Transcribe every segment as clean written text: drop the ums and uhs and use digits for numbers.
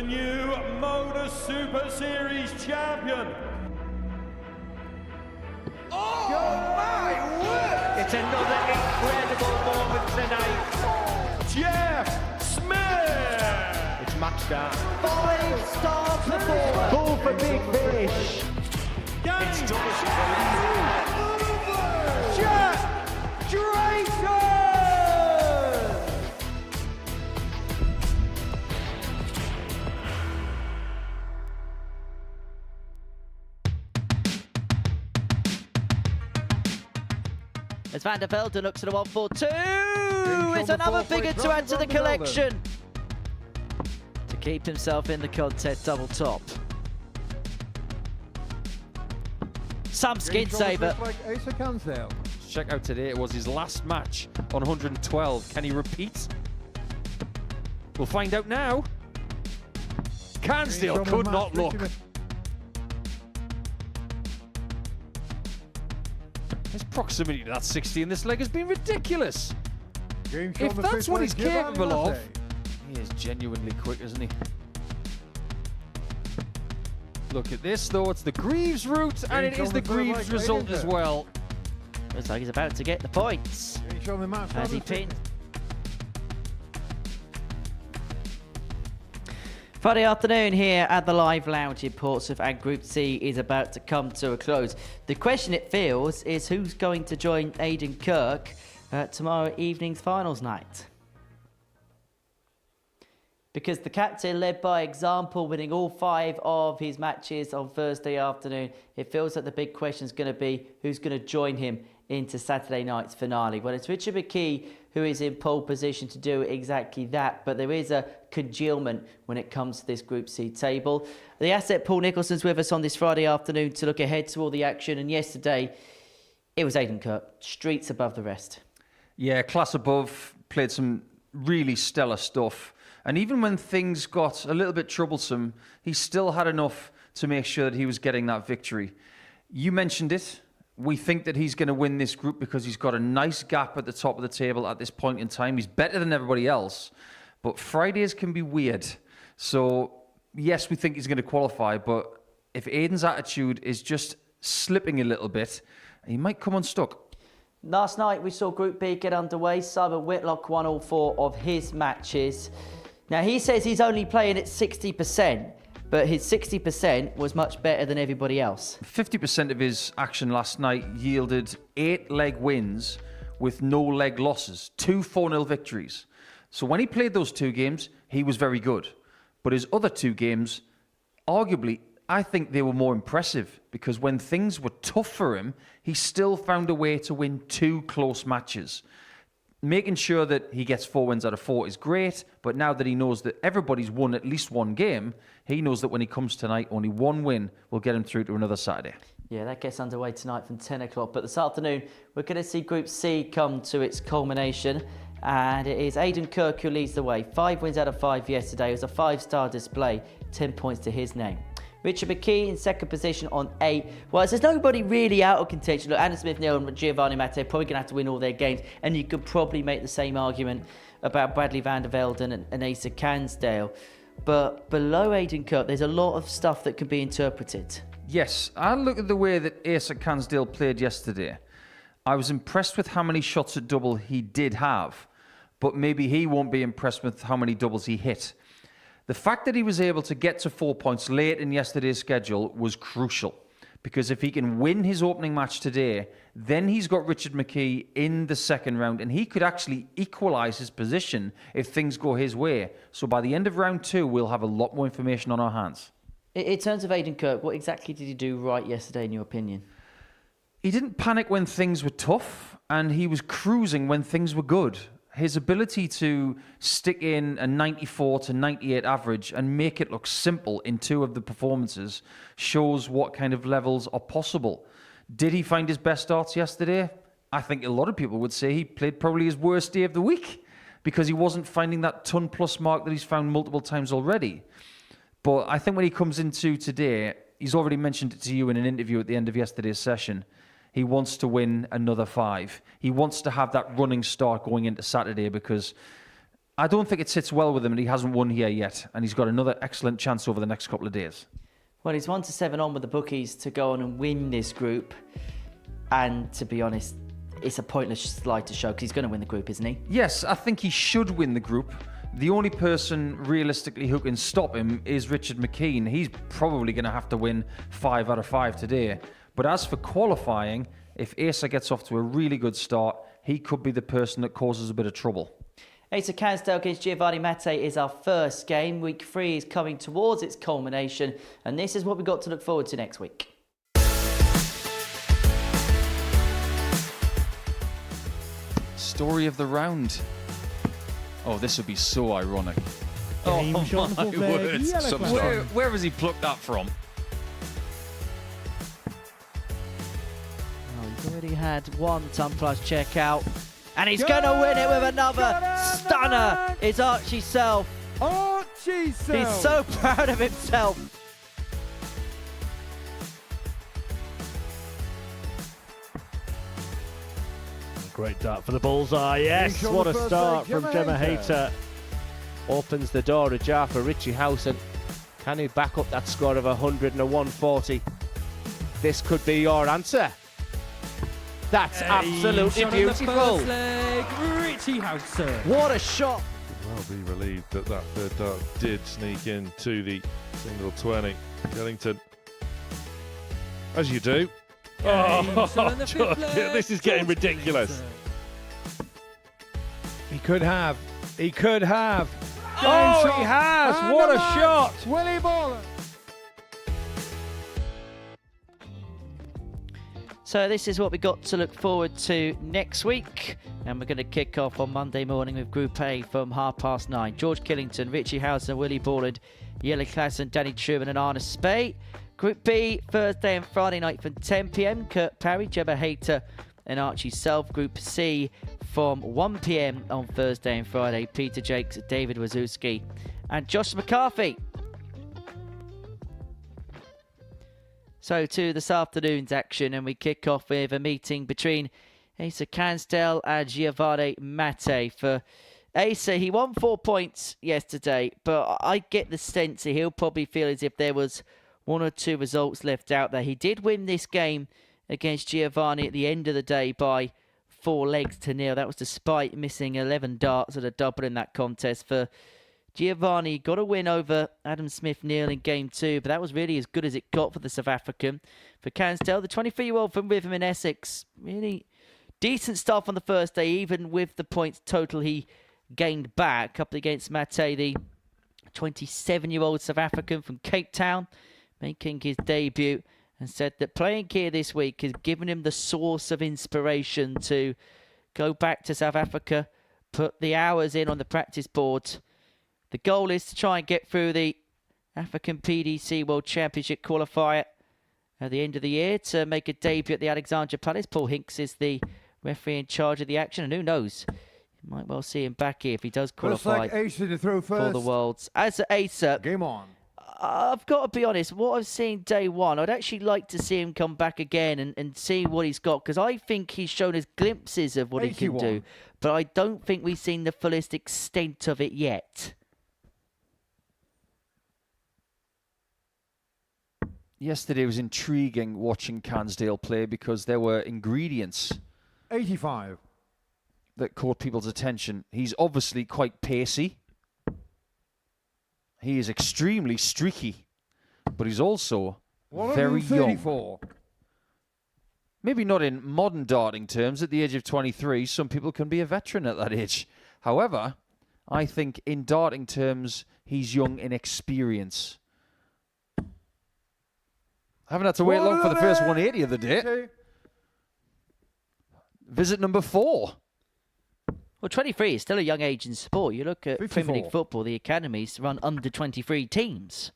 the new Modus Super Series champion. Oh my word! It's another incredible moment tonight. Jeff Smith! It's matched out. 5-star performance. Goal for Big Fish. It's Jack Drayton! As Vandervelden looks at a 1-4-2, it's another figure to add to the collection to keep himself in the contest double top. Some skin saver. Like Asa Cansdale. Check out today, it was his last match on 112. Can he repeat? We'll find out now. Cansdale could not look. His proximity to that 60 in this leg has been ridiculous. If that's what he's capable of, he is genuinely quick, isn't he? Look at this, though. It's the Greaves route, and it is the Greaves result as well. Looks like he's about to get the points as he pins. Friday afternoon here at the Live Lounge in Portsmouth, and Group C is about to come to a close. The question, it feels, is who's going to join Aiden Kirk tomorrow evening's finals night? Because the captain led by example, winning all 5 of his matches on Thursday afternoon. It feels like the big question is going to be who's going to join him into Saturday night's finale. Well, it's Richard McKee who is in pole position to do exactly that, but there is a congealment when it comes to this Group C table. The asset Paul Nicholson's with us on this Friday afternoon to look ahead to all the action, and yesterday it was Aiden Kirk, streets above the rest. Yeah, class above, played some really stellar stuff. And even when things got a little bit troublesome, he still had enough to make sure that he was getting that victory. You mentioned it. We think that he's going to win this group because he's got a nice gap at the top of the table at this point in time. He's better than everybody else. But Fridays can be weird. So, yes, we think he's going to qualify. But if Aiden's attitude is just slipping a little bit, he might come unstuck. Last night we saw Group B get underway. Simon Whitlock won all 4 of his matches. Now, he says he's only playing at 60%, but his 60% was much better than everybody else. 50% of his action last night yielded 8 leg wins with no leg losses, 2 4-0 victories. So when he played those 2 games, he was very good. But his other 2 games, arguably, I think they were more impressive because when things were tough for him, he still found a way to win 2 close matches. Making sure that he gets 4 wins out of 4 is great, but now that he knows that everybody's won at least 1 game, he knows that when he comes tonight, only 1 win will get him through to another Saturday. Yeah, that gets underway tonight from 10 o'clock. But this afternoon, we're going to see Group C come to its culmination. And it is Aiden Kirk who leads the way. 5 wins out of 5 yesterday. It was a 5-star display, 10 points to his name. Richard McKee in second position on 8. Well, there's nobody really out of contention. Look, Aiden Smith-Neale and Gio Mate are probably going to have to win all their games. And you could probably make the same argument about Bradley Vandervelden and Asa Cansdale. But below Aiden Kirk, there's a lot of stuff that can be interpreted. Yes, I look at the way that Asa Cansdale played yesterday. I was impressed with how many shots at double he did have. But maybe he won't be impressed with how many doubles he hit. The fact that he was able to get to 4 points late in yesterday's schedule was crucial. Because if he can win his opening match today, then he's got Richard McKee in the second round, and he could actually equalise his position if things go his way. So by the end of round 2, we'll have a lot more information on our hands. In terms of Aiden Kirk, what exactly did he do right yesterday, in your opinion? He didn't panic when things were tough, and he was cruising when things were good. His ability to stick in a 94 to 98 average and make it look simple in 2 of the performances shows what kind of levels are possible. Did he find his best starts yesterday? I think a lot of people would say he played probably his worst day of the week because he wasn't finding that ton-plus mark that he's found multiple times already. But I think when he comes into today, he's already mentioned it to you in an interview at the end of yesterday's session. He wants to win another 5. He wants to have that running start going into Saturday because I don't think it sits well with him, and he hasn't won here yet. And he's got another excellent chance over the next couple of days. Well, he's 1-7 on with the bookies to go on and win this group. And to be honest, it's a pointless slide to show because he's going to win the group, isn't he? Yes, I think he should win the group. The only person realistically who can stop him is Richard McKee. He's probably going to have to win 5 out of 5 today. But as for qualifying, if Asa gets off to a really good start, he could be the person that causes a bit of trouble. Asa Cansdale against Gio Mate is our first game. Week 3 is coming towards its culmination, and this is what we've got to look forward to next week. Story of the round. Oh, this would be so ironic. Game Oh shot my for Veg, words. yellow card. Where has he plucked that from? Oh, he's already had one ton plus check out, and he's going to win it with another stunner. It's Archie Self. Archie Self. He's so proud of himself. Great dart for the bullseye. Yes, what a start from Gio Mate. Opens the door ajar for Richie Howson. Can he back up that score of 100 and a 140? This could be your answer. That's absolutely beautiful. Richie Howson. What a shot. I'll be relieved that that third dart did sneak into the single 20. Killington, as you do. Oh, this is getting ridiculous. He could have. He could have. Oh, he has. What a shot. Willie Baller. So this is what we got to look forward to next week, and we're going to kick off on Monday morning with Group A from 9:30. George Killington, Richie Howson, Willie Borland, Jelle Klassen, Danny Truman and Arne Spey. Group B, Thursday and Friday night from 10 p.m. Kirk Parry, Gio Mate and Archie Self. Group C from 1 p.m. on Thursday and Friday. Peter Jakes, David Wazowski and Josh McCarthy. So to this afternoon's action, and we kick off with a meeting between Asa Cansdale and Gio Mate. For Asa, he won 4 points yesterday, but I get the sense that he'll probably feel as if there was 1 or 2 results left out there. He did win this game against Giovanni at the end of the day by 4 legs to 0. That was despite missing 11 darts at a double in that contest. For Giovanni, got a win over Adam Smith-Neale in Game 2, but that was really as good as it got for the South African. For Cansdale, the 23-year-old from Rhythm in Essex, really decent stuff on the first day, even with the points total he gained back. Up against Mate, the 27-year-old South African from Cape Town, making his debut, and said that playing here this week has given him the source of inspiration to go back to South Africa, put the hours in on the practice board. The goal is to try and get through the African PDC World Championship qualifier at the end of the year to make a debut at the Alexandra Palace. Paul Hinks is the referee in charge of the action, and who knows, you might well see him back here if he does qualify Asa to throw first. for the Worlds. As Asa, Game on. I've got to be honest, what I've seen day one, I'd actually like to see him come back again and see what he's got, because I think he's shown us glimpses of what he can do, but I don't think we've seen the fullest extent of it yet. Yesterday was intriguing watching Cansdale play because there were ingredients 85. that caught people's attention. He's obviously quite pacey. He is extremely streaky, but he's also very young. Maybe not in modern darting terms. At the age of 23, some people can be a veteran at that age. However, I think in darting terms, he's young in experience. Haven't had to wait long for the first 180 of the day. Visit number 4. Well, 23 is still a young age in sport. You look at 54. Premier League football, the academies run under 23 teams.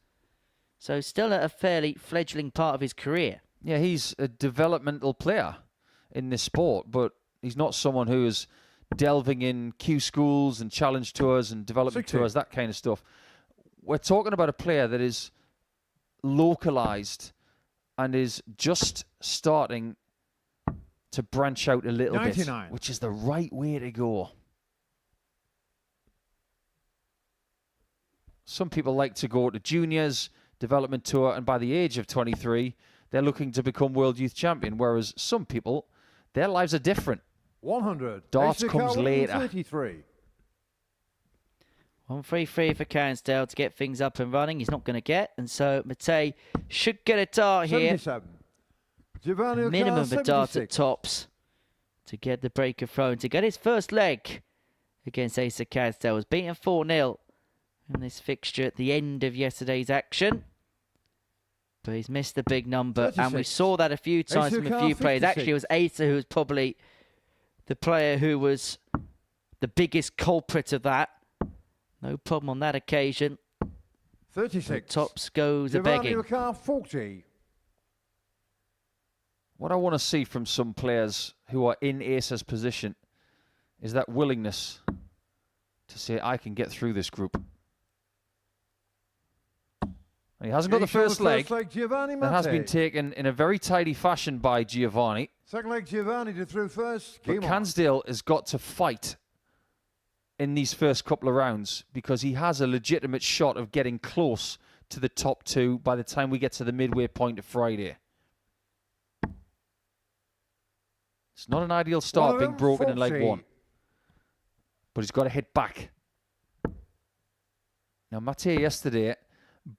So still a fairly fledgling part of his career. Yeah, he's a developmental player in this sport, but he's not someone who is delving in Q schools and challenge tours and development tours, that kind of stuff. We're talking about a player that is localized and is just starting to branch out a little 99. bit, which is the right way to go. Some people like to go to juniors, development tour, and by the age of 23, they're looking to become world youth champion, whereas some people, their lives are different. 100. Darts Asa comes later. 33. 133 for Cansdale to get things up and running. He's not going to get, and so Mate should get a dart here. 77. Giovanni Minimum of a dart at 76. tops to get the breaker thrown. To get his first leg against Asa Cansdale. Was beaten 4-0 in this fixture at the end of yesterday's action. But he's missed the big number, 36. and we saw that a few times Asa from a few players. 56. Actually, it was Asa who was probably the player who was the biggest culprit of that. No problem on that occasion. 36. Tops goes a Giovanni begging. McKee 40. What I want to see from some players who are in Asa's position is that willingness to say, I can get through this group. He hasn't got the first leg. Giovanni That has been Mate. taken in a very tidy fashion by Giovanni. Second leg Giovanni to throw first. But Game on. Cansdale has got to fight in these first couple of rounds because he has a legitimate shot of getting close to the top two by the time we get to the midway point of Friday. It's not an ideal start being broken in leg 40. one. But he's got to hit back. Now, Mate yesterday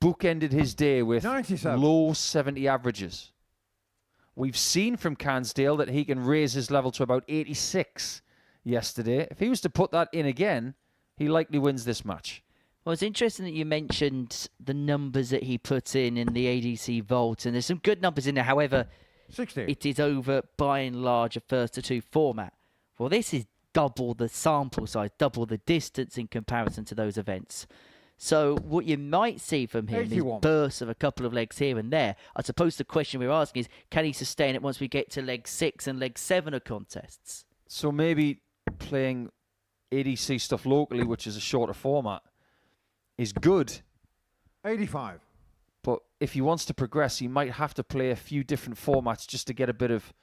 bookended his day with 97. low 70 averages. We've seen from Cansdale that he can raise his level to about 86 yesterday. If he was to put that in again, he likely wins this match. Well, it's interesting that you mentioned the numbers that he put in the ADC vault, and there's some good numbers in there. However, 60. it is over, by and large, a first to two format. Well, this is double the sample size, double the distance in comparison to those events. So what you might see from him 81. is bursts of a couple of legs here and there. I suppose the question we're asking is, can he sustain it once we get to leg 6 and leg 7 of contests? So maybe playing ADC stuff locally, which is a shorter format, is good. 85. But if he wants to progress, he might have to play a few different formats just to get a bit of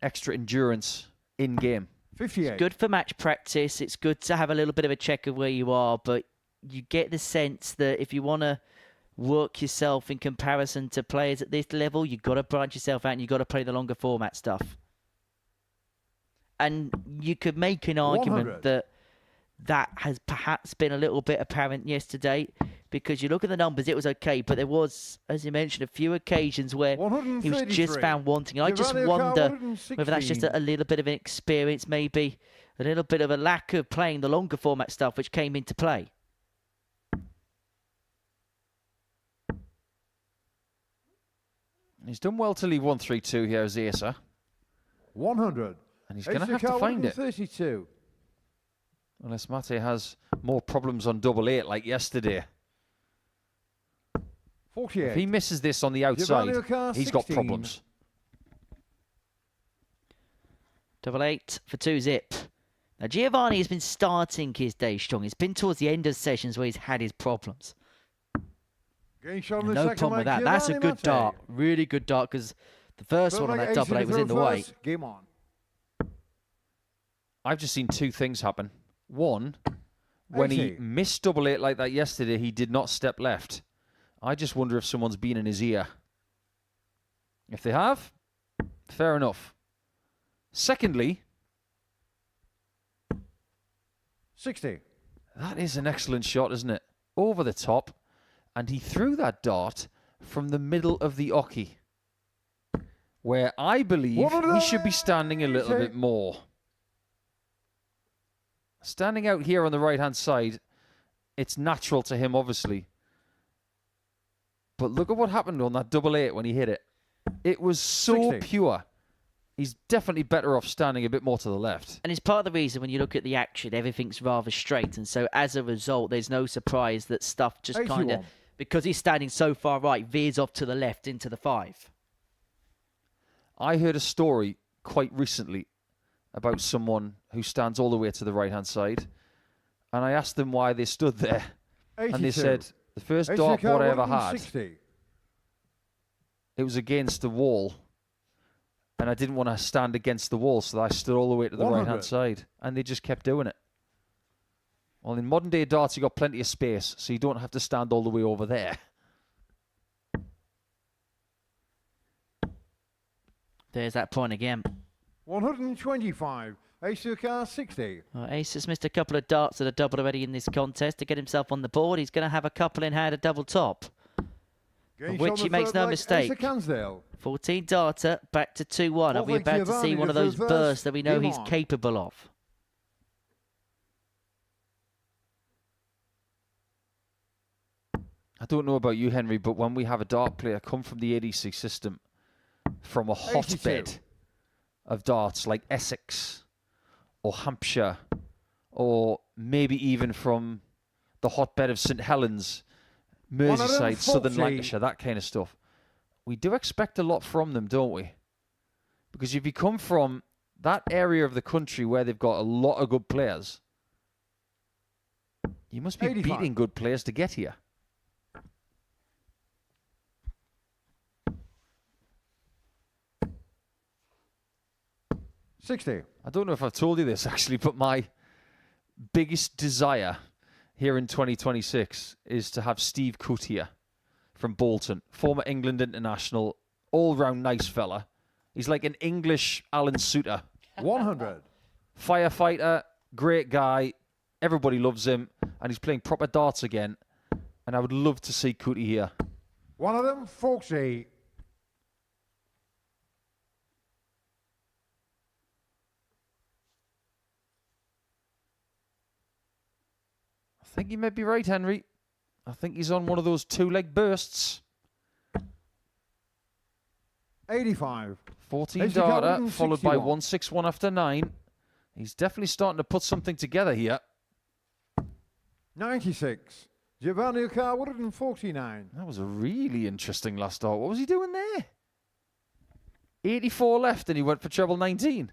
extra endurance in-game. 58. Good for match practice. It's good to have a little bit of a check of where you are, but you get the sense that if you want to work yourself in comparison to players at this level, you've got to branch yourself out and you've got to play the longer format stuff. And you could make an argument 100. that has perhaps been a little bit apparent yesterday, because you look at the numbers, it was okay, but there was, as you mentioned, a few occasions where he was just 133. found wanting. I just Giovanni wonder McKee, whether that's just 116. a little bit of an experience, maybe a little bit of a lack of playing the longer format stuff which came into play. He's done well to leave 132 here as Asa. 100. And he's going to have to find it. 32. Unless Mate has more problems on double 8 like yesterday. 48. If he misses this on the outside, Giovanni McKee, he's got 16. problems. 8-8 for 2-zip. Now, Giovanni has been starting his day strong. It's been towards the end of sessions where he's had his problems. Game shot on And the no second problem with leg, that. That's a Giovanni good Mate. dart. Really good dart, because the first one on that double 8 was in the way. Game on. I've just seen two things happen. One, when he 80. missed double 8 like that yesterday, he did not step left. I just wonder if someone's been in his ear. If they have, fair enough. Secondly, 60. that is an excellent shot, isn't it? Over the top. And he threw that dart from the middle of the oche, where I believe he should be standing a little bit more. Standing out here on the right-hand side, it's natural to him, obviously. But look at what happened on that double 8 when he hit it. It was so 60. pure. He's definitely better off standing a bit more to the left. And it's part of the reason when you look at the action, everything's rather straight. And so as a result, there's no surprise that stuff just kind of, 81. because he's standing so far right, veers off to the left into the 5. I heard a story quite recently about someone who stands all the way to the right-hand side. And I asked them why they stood there. 82. And they said, the first Asa dart what I ever had, 160. it was against the wall. And I didn't want to stand against the wall, so I stood all the way to the 100. right-hand side. And they just kept doing it. Well, in modern day darts, you got plenty of space, so you don't have to stand all the way over there. There's that point again. 125. Asa 60. Well, Ace has missed a couple of darts that are double already in this contest to get himself on the board. He's going to have a couple in hand, a double top, of which he makes no mistake. Asa Cansdale. 14 darter, back to 2-1. Are we about to see one of those bursts that we know he's capable of? I don't know about you, Henry, but when we have a dart player come from the ADC system, from a hotbed of darts like Essex or Hampshire, or maybe even from the hotbed of St Helens, Merseyside, Southern Lancashire, that kind of stuff, we do expect a lot from them, don't we? Because if you come from that area of the country where they've got a lot of good players, you must be 85. beating good players to get here. $60. I don't know if I've told you this, actually, but my biggest desire here in 2026 is to have Steve Coote here from Bolton, former England international, all-round nice fella. He's like an English Alan Suter. 100. Firefighter, great guy, everybody loves him, and he's playing proper darts again, and I would love to see Coote here. One of them, 40. I think you may be right, Henry. I think he's on one of those two-leg bursts. 85. 14 darter, followed by 161 after 9. He's definitely starting to put something together here. 96. Giovanni Car 149. That was a really interesting last start. What was he doing there? 84 left and he went for treble 19.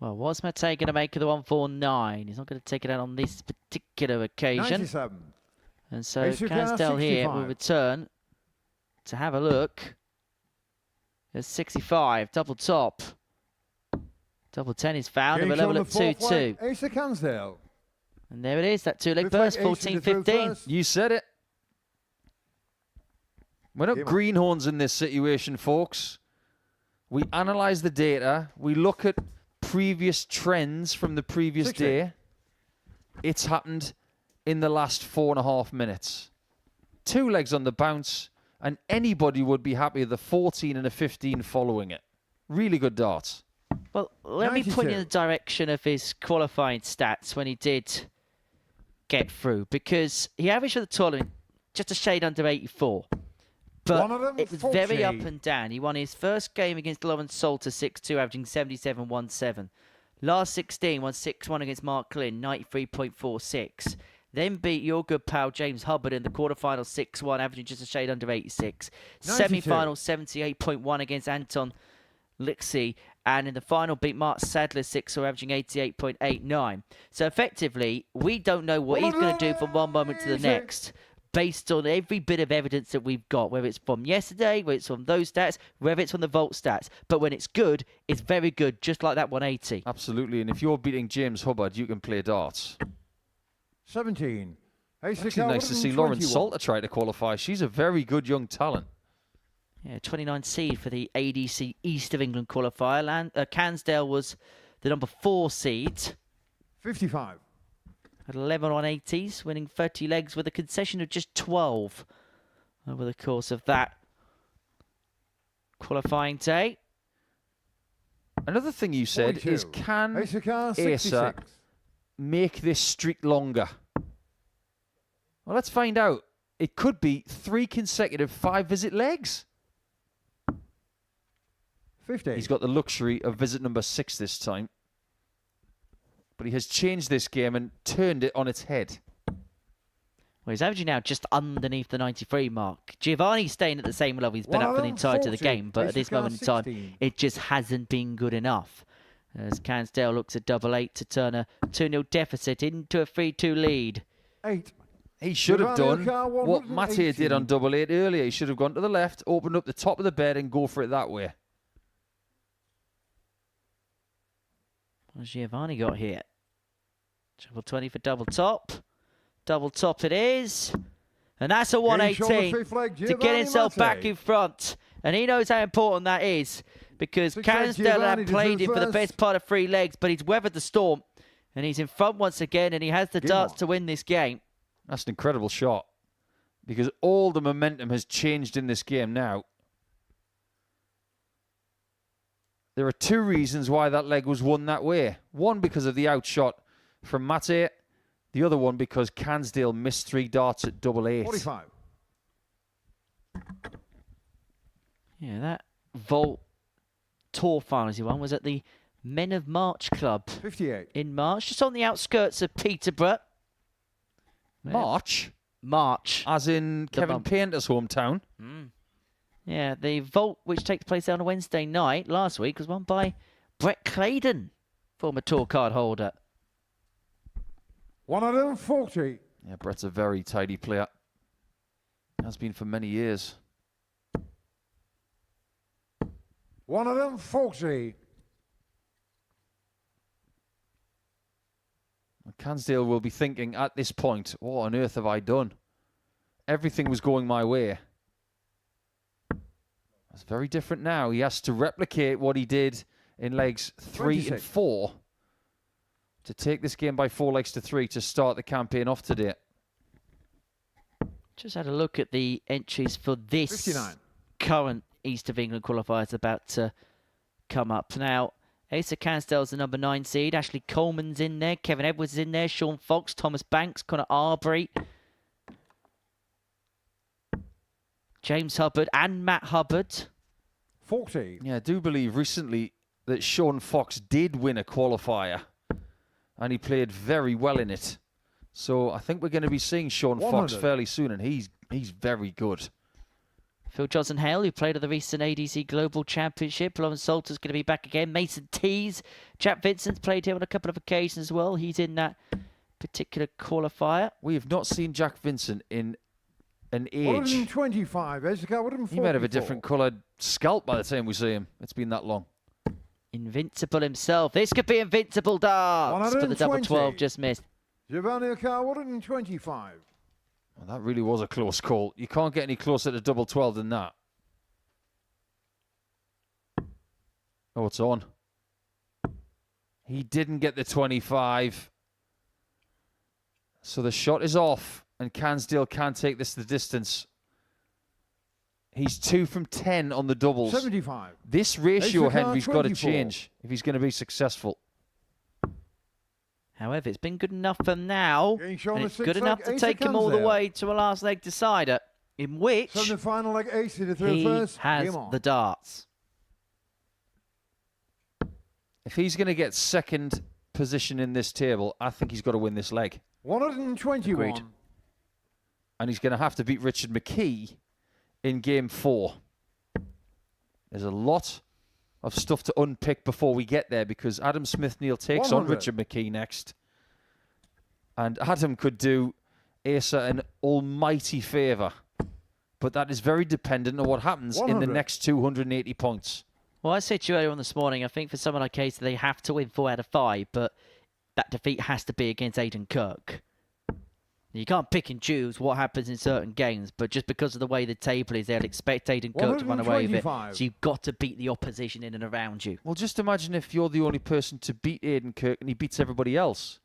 Well, was Mate going to make the 149? He's not going to take it out on this particular occasion. 97. And so Cansdale here will return to have a look. There's 65, double top. Double 10 is found, and we're level at 2-2. Asa Cansdale. And there it is, that two-leg burst, 14-15. You said it. We're not greenhorns in this situation, folks. We analyse the data. We look at previous trends from the previous day. It's happened in the last 4.5 minutes. 2 legs on the bounce, and anybody would be happy with the 14 and a 15 following it. Really good darts. Well, let me point you in the direction of his qualifying stats when he did get through, because he averaged for the tournament just a shade under 84. But it was very up and down. He won his first game against Lawrence Salter 6-2, averaging 77.17. Last 16, won 6-1 against Mark Glynn, 93.46. Then beat your good pal James Hubbard in the quarterfinal 6-1, averaging just a shade under 86. Semi-final 78.1 against Anton Lixie. And in the final, beat Mark Sadler 6-4, averaging 88.89. So effectively, we don't know what he's going to do from one moment to the next, based on every bit of evidence that we've got, whether it's from yesterday, whether it's from those stats, whether it's from the Vault stats. But when it's good, it's very good, just like that 180. Absolutely, and if you're beating James Hubbard, you can play darts. 17. Actually nice to see Lauren Salter try to qualify. She's a very good young talent. Yeah, 29 seed for the ADC East of England qualifier. Cansdale was the number 4 seed. 55. At 11 on 80s, winning 30 legs with a concession of just 12 over the course of that qualifying day. Another thing you said 42. is, can Asa Asa make this streak longer? Well, let's find out. It could be 3 consecutive 5-visit legs. 50. He's got the luxury of visit number 6 this time. But he has changed this game and turned it on its head. Well, he's averaging now just underneath the 93 mark. Giovanni's staying at the same level he's been at for the entirety of the game, but at this moment in time, it just hasn't been good enough. As Cansdale looks at double 8 to turn a 2-0 deficit into a 3-2 lead. 8. He should have done what Mate did on double 8 earlier. He should have gone to the left, opened up the top of the bed and go for it that way. What has Giovanni got here? Triple 20 for double top. Double top it is. And that's a 118 to get himself back in front. And he knows how important that is because Cansdale had played him for the best part of 3 legs, but he's weathered the storm. And he's in front once again, and he has the darts to win this game. That's an incredible shot because all the momentum has changed in this game now. There are 2 reasons why that leg was won that way. One, because of the outshot from Mate. The other one, because Cansdale missed 3 darts at double 8. 45. Yeah, that Vault Tour finals he won was at the Men of March Club 58. in March, just on the outskirts of Peterborough. March? March. As in Kevin Painter's hometown. Yeah, the Vault, which takes place on a Wednesday night last week, was won by Brett Claydon, former tour card holder. 140. Yeah, Brett's a very tidy player. Has been for many years. 140. Cansdale will be thinking at this point, what on earth have I done? Everything was going my way. It's very different now. He has to replicate what he did in legs 3 and 4 to take this game by 4 legs to 3 to start the campaign off today. Just had a look at the entries for this 59. current East of England qualifiers about to come up. Now, Asa Cansdale's the number 9 seed. Ashley Coleman's in there. Kevin Edwards is in there. Sean Fox, Thomas Banks, Connor Arbery, James Hubbard and Matt Hubbard. 40. Yeah, I do believe recently that Sean Fox did win a qualifier and he played very well in it. So I think we're going to be seeing Sean 100. Fox fairly soon, and he's very good. Phil Johnson Hale, who played at the recent ADC Global Championship. Lauren Salter's going to be back again. Mason Tees. Jack Vincent's played here on a couple of occasions as well. He's in that particular qualifier. We have not seen Jack Vincent in an age. 125. He might have a different coloured scalp by the time we see him. It's been that long. Invincible himself. This could be invincible darts, but the double 12 just missed. Giovanni Ocar, 125. Well, that really was a close call. You can't get any closer to double 12 than that. Oh, it's on. He didn't get the 25. So the shot is off, and Cansdale can't take this the distance. He's 2 from 10 on the doubles. 75. This ratio, Asa Car, Henry's got to 24. change if he's going to be successful. However, it's been good enough for now, Getting shown and the it's six good leg, enough to Asa take him all the Cansdale. way to a last leg decider, in which Semi-final leg ace to through he first. has Game on. the darts. If he's going to get second position in this table, I think he's got to win this leg. 121. Agreed. And he's going to have to beat Richard McKee in game 4. There's a lot of stuff to unpick before we get there because Adam Smith-Neale takes on 100. Richard McKee next. And Adam could do Asa an almighty favour. But that is very dependent on what happens in the 100. next 280 points. Well, I said to you earlier on this morning, I think for someone like Asa, they have to win 4 out of 5, but that defeat has to be against Aiden Kirk. You can't pick and choose what happens in certain games, but just because of the way the table is, they'll expect Aiden Kirk to run away with it. 125. So you've got to beat the opposition in and around you. Well, just imagine if you're the only person to beat Aiden Kirk and he beats everybody else.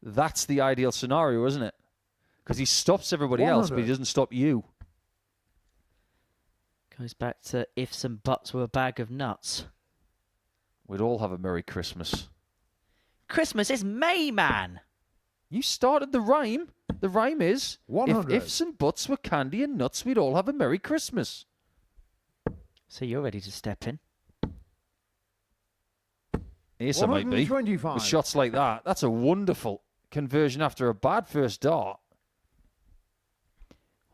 That's the ideal scenario, isn't it? Because he stops everybody else, but he 100. doesn't stop you. Goes back to ifs and buts were a bag of nuts. We'd all have a Merry Christmas. Christmas is May, man! You started the rhyme. The rhyme is, 100. if ifs and buts were candy and nuts, we'd all have a Merry Christmas. So you're ready to step in. Asa might be. 125. With shots like that, that's a wonderful conversion after a bad first dart.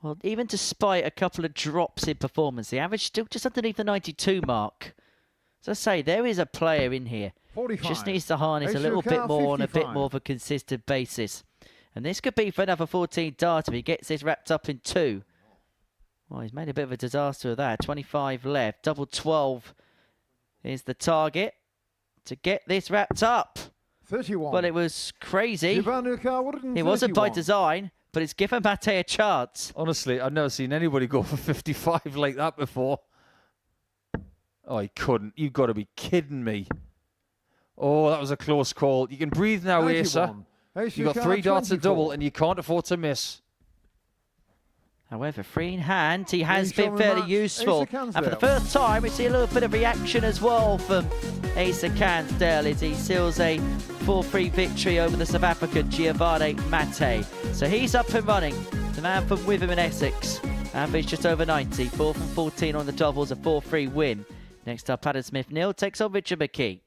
Well, even despite a couple of drops in performance, the average still just underneath the 92 mark. As I say, there is a player in here. 45. Just needs to harness a Asa little bit Car, more on a bit 55. more of a consistent basis. And this could be for another 14 dart if he gets this wrapped up in 2. Well, he's made a bit of a disaster of that. 25 left. Double 12 is the target to get this wrapped up. 31. Well, it was crazy. Giovanni Car 131. It wasn't by design, but it's given Mate a chance. Honestly, I've never seen anybody go for 55 like that before. Oh, he couldn't. You've got to be kidding me. Oh, that was a close call. You can breathe now, 91. Asa. Asa You've got Car 3 darts a 24. double, and you can't afford to miss. However, free in hand, he has He's been showing fairly that. useful. Asa And for the Cansdale. first time, we see a little bit of reaction as well from Asa Cansdale as he seals a 4-3 victory over the South African Gio Mate. So he's up and running. The man from Witham in Essex. Average just over 90. 4 from 14 on the doubles, a 4-3 win. Next up, Adam Smith-Neale takes on Richard McKee.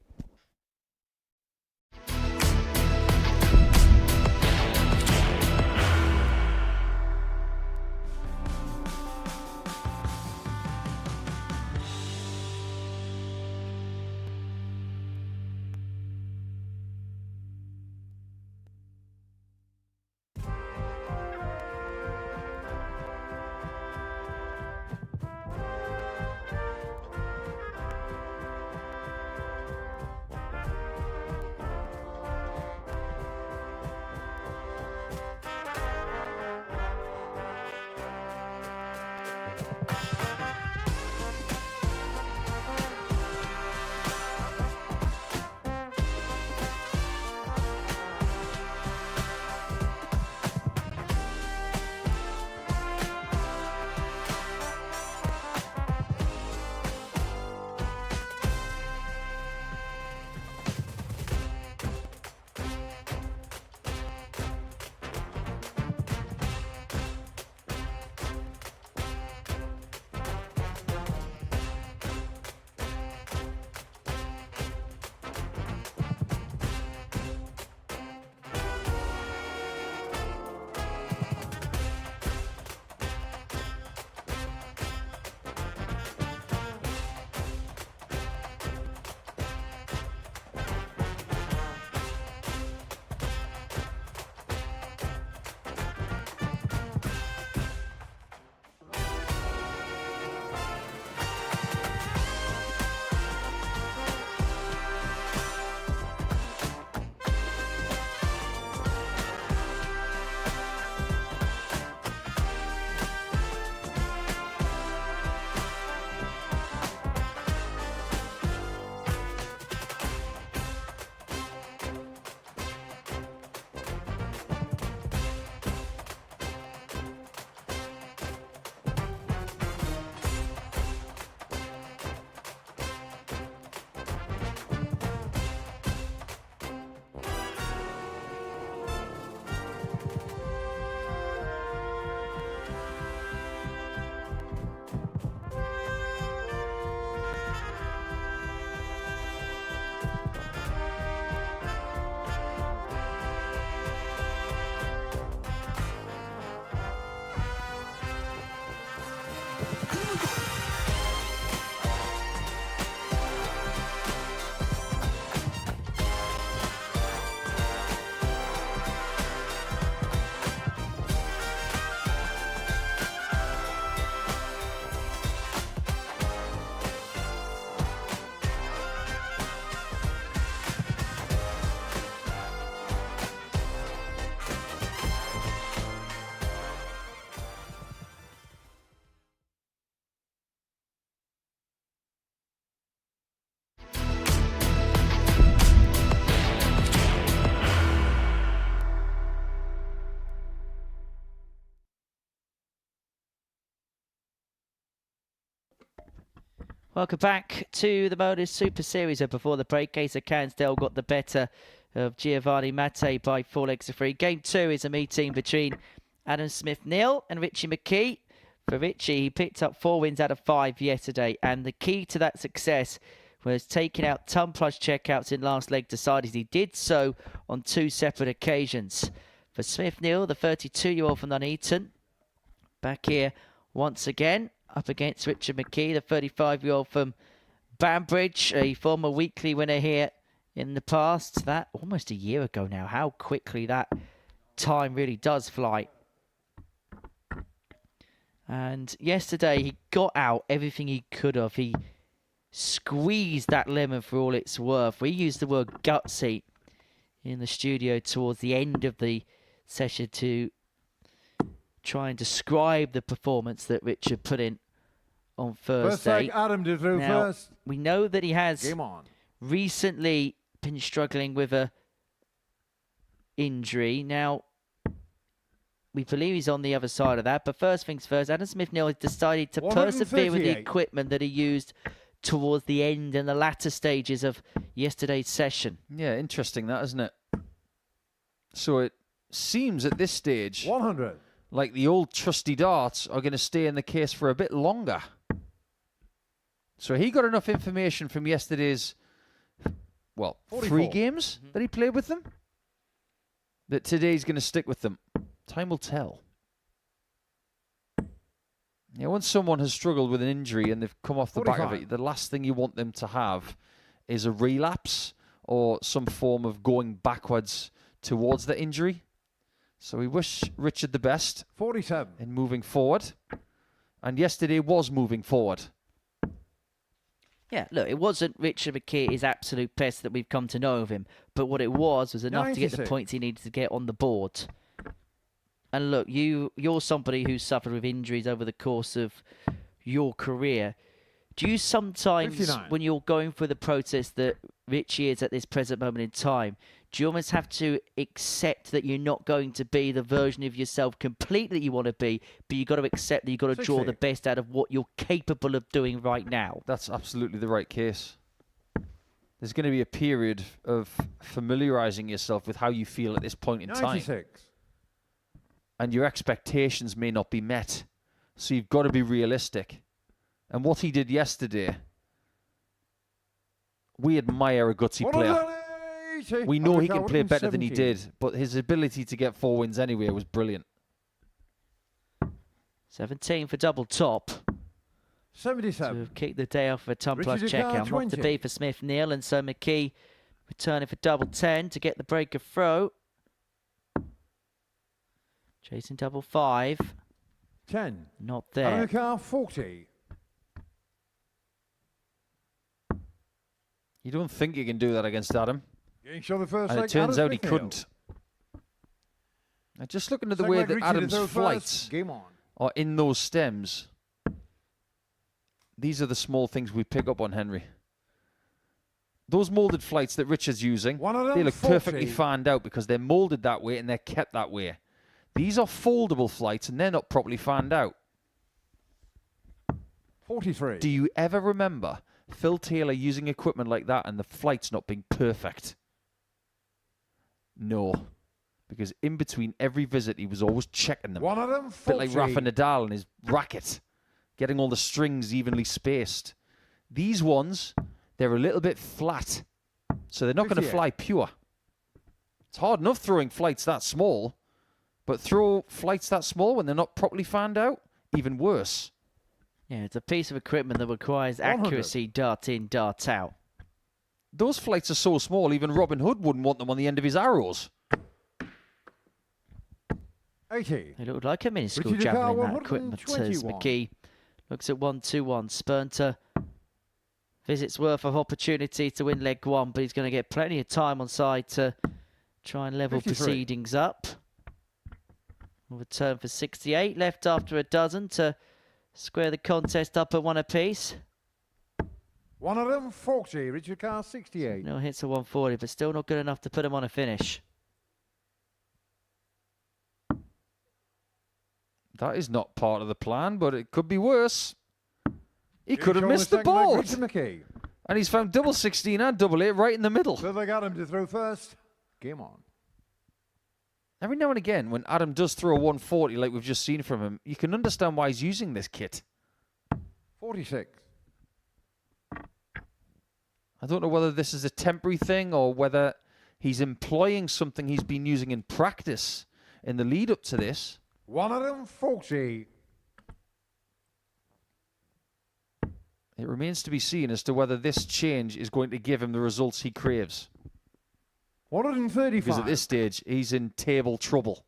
Welcome back to the Modus Super Series. Before the break, Asa Cansdale got the better of Giovanni Mate by 4 legs to 3. Game 2 is a meeting between Adam Smith-Neale and Richie McKee. For Richie, he picked up 4 wins out of 5 yesterday, and the key to that success was taking out ton plus checkouts in last leg deciders. He did so on 2 separate occasions. For Smith-Neale, the 32-year-old from Nuneaton, back here once again, up against Richard McKee, the 35-year-old from Banbridge, a former weekly winner here in the past. That almost a year ago now. How quickly that time really does fly. And yesterday he got out everything he could have. He squeezed that lemon for all it's worth. We used the word gutsy in the studio towards the end of the session to try and describe the performance that Richard put in on First Thursday. leg, Adam to throw Now, first. we know that he has Game on. recently been struggling with a injury. Now, we believe he's on the other side of that. But first things first, Adam Smith-Neale has decided to persevere with the 138. equipment that he used towards the end and the latter stages of yesterday's session. Yeah, interesting that, isn't it? So it seems at this stage 100. like the old trusty darts are going to stay in the case for a bit longer. So he got enough information from yesterday's, well, 44. 3 games that he played with them, that today's going to stick with them. Time will tell. Yeah, once someone has struggled with an injury and they've come off the back of 45. it, the last thing you want them to have is a relapse or some form of going backwards towards the injury. So we wish Richard the best 47. in moving forward. And yesterday was moving forward. Yeah, look, it wasn't Richard McKee, his absolute best that we've come to know of him. But what it was enough to get the 96. points he needed to get on the board. And look, you're somebody who's suffered with injuries over the course of your career. Do you sometimes, 59. when you're going through the process that Richie is at this present moment in time, do you almost have to accept that you're not going to be the version of yourself completely that you want to be, but you've got to accept that you've got to draw 60. the best out of what you're capable of doing right now? That's absolutely the right case. There's going to be a period of familiarizing yourself with how you feel at this point in time. 96. And your expectations may not be met. So you've got to be realistic. And what he did yesterday, we admire a gutsy player. 180. We know he can Undercut, play better than he 117. did, but his ability to get 4 wins anyway was brilliant. 17 for double top. 77. To have kicked the day off of a ton plus Richard check Ducard, out. Not to 20. be for Smith-Neale, and so McKee returning for double 10 to get the break of throw. Chasing double 5. 10. Not there. Undercut, 40. You don't think you can do that against Adam. Getting shot the first And leg, it turns Adam out he Smith-Neale. couldn't. Now, just looking at the Second way leg, that Richie to Adam's throw first. flights Game on. are in those stems, these are the small things we pick up on, Henry. Those molded flights that Richard's using, One of them, they look 40. perfectly fanned out because they're molded that way and they're kept that way. These are foldable flights and they're not properly fanned out. 43. Do you ever remember Phil Taylor using equipment like that and the flights not being perfect? No. Because in between every visit, he was always checking them. One of them, A 40. bit like Rafa Nadal and his racket, getting all the strings evenly spaced. These ones, they're a little bit flat, so they're not going to 58. fly pure. It's hard enough throwing flights that small, but throw flights that small when they're not properly fanned out, even worse. Yeah, it's a piece of equipment that requires 100. accuracy, dart in, dart out. Those flights are so small, even Robin Hood wouldn't want them on the end of his arrows. 80. They look like a minuscule Richie javelin, Ducard, that equipment, as 121. McKee looks at 1-2-1. Spurnter visits worth of opportunity to win leg 1, but he's going to get plenty of time on side to try and level 53. proceedings up. We'll return for 68, left after a dozen to square the contest up at 1 apiece. One of them, 40. Richard Carr, 68. No hits at 140, but still not good enough to put him on a finish. That is not part of the plan, but it could be worse. He Getting could have shot missed the the second leg, board. Richard McKee. And he's found double 16 and double 8 right in the middle. So they got him to throw first. Game on. Every now and again, when Adam does throw a 140 like we've just seen from him, you can understand why he's using this kit. 46. I don't know whether this is a temporary thing or whether he's employing something he's been using in practice in the lead up to this. One of them, 40. It remains to be seen as to whether this change is going to give him the results he craves. 135. Because at this stage, he's in table trouble.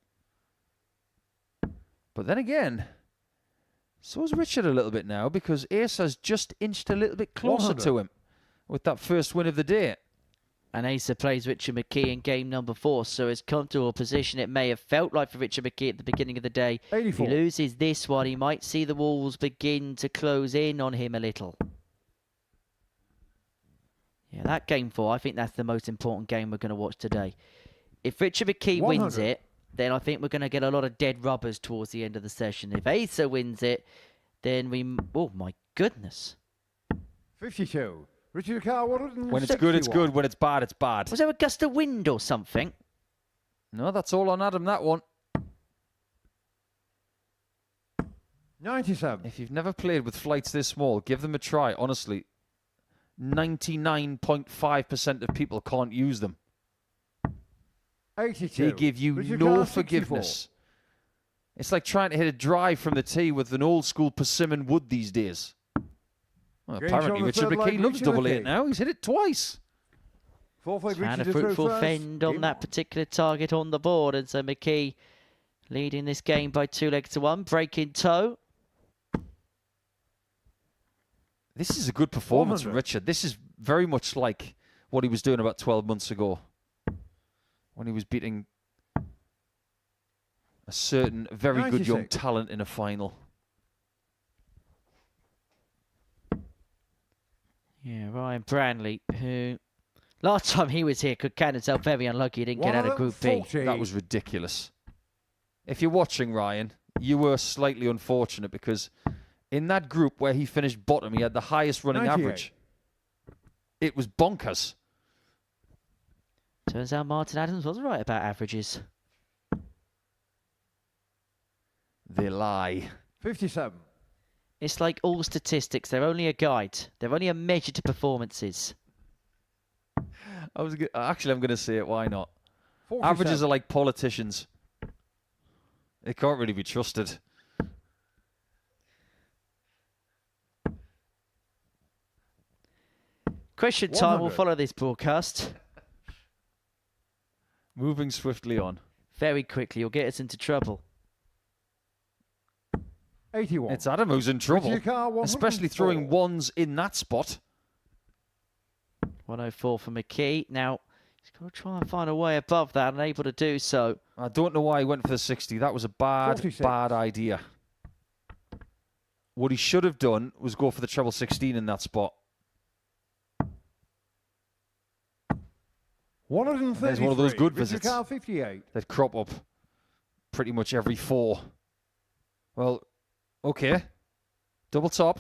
But then again, so is Richard a little bit now, because Asa's just inched a little bit closer 100. to him with that first win of the day. And Asa plays Richard McKee in game number 4, so his comfortable position it may have felt like for Richard McKee at the beginning of the day. 84. If he loses this one, he might see the walls begin to close in on him a little. Yeah, that game 4, I think that's the most important game we're going to watch today. If Richard McKee 100. wins it, then I think we're going to get a lot of dead rubbers towards the end of the session. If Asa wins it, then we... Oh, my goodness. 52. Richard Carr, When it's good, it's good. When it's bad, it's bad. Was there a gust of wind or something? No, that's all on Adam, that one. 97. If you've never played with flights this small, give them a try. Honestly, 99.5% of people can't use them. 82. They give you Richard no Carr, forgiveness. It's like trying to hit a drive from the tee with an old school persimmon wood these days. Well, Games apparently on the Richard third leg, McKee loves Richard double McKee. 8 now. He's hit it twice. Fourth And a fruitful fend on that particular target on the board. And so McKee leading this game by 2 legs to 1. Break in toe. This is a good performance from 100. Richard. This is very much like what he was doing about 12 months ago when he was beating a certain very good young 96. talent in a final. Yeah, Ryan Branley, who last time he was here could count himself very unlucky he didn't get out of Group B. 140. That was ridiculous. If you're watching, Ryan, you were slightly unfortunate because in that group where he finished bottom, he had the highest running 98. average. It was bonkers. Turns out Martin Adams was right about averages. They lie. 57. It's like all statistics. They're only a guide. They're only a measure to performances. Actually, I'm going to say it. Why not? 47. Averages are like politicians. They can't really be trusted. Question time will 100. follow this broadcast. Moving swiftly on. Very quickly, you'll get us into trouble. 81. It's Adam who's in trouble, Richard Carr, 104. especially throwing ones in that spot. 104 for McKee. Now, he's got to try and find a way above that, unable to do so. I don't know why he went for the 60. That was a bad, 46. bad idea. What he should have done was go for the treble 16 in that spot. 133. There's one of those good Richard visits. Carr, 58. That crop up pretty much every 4. Well, okay. Double top.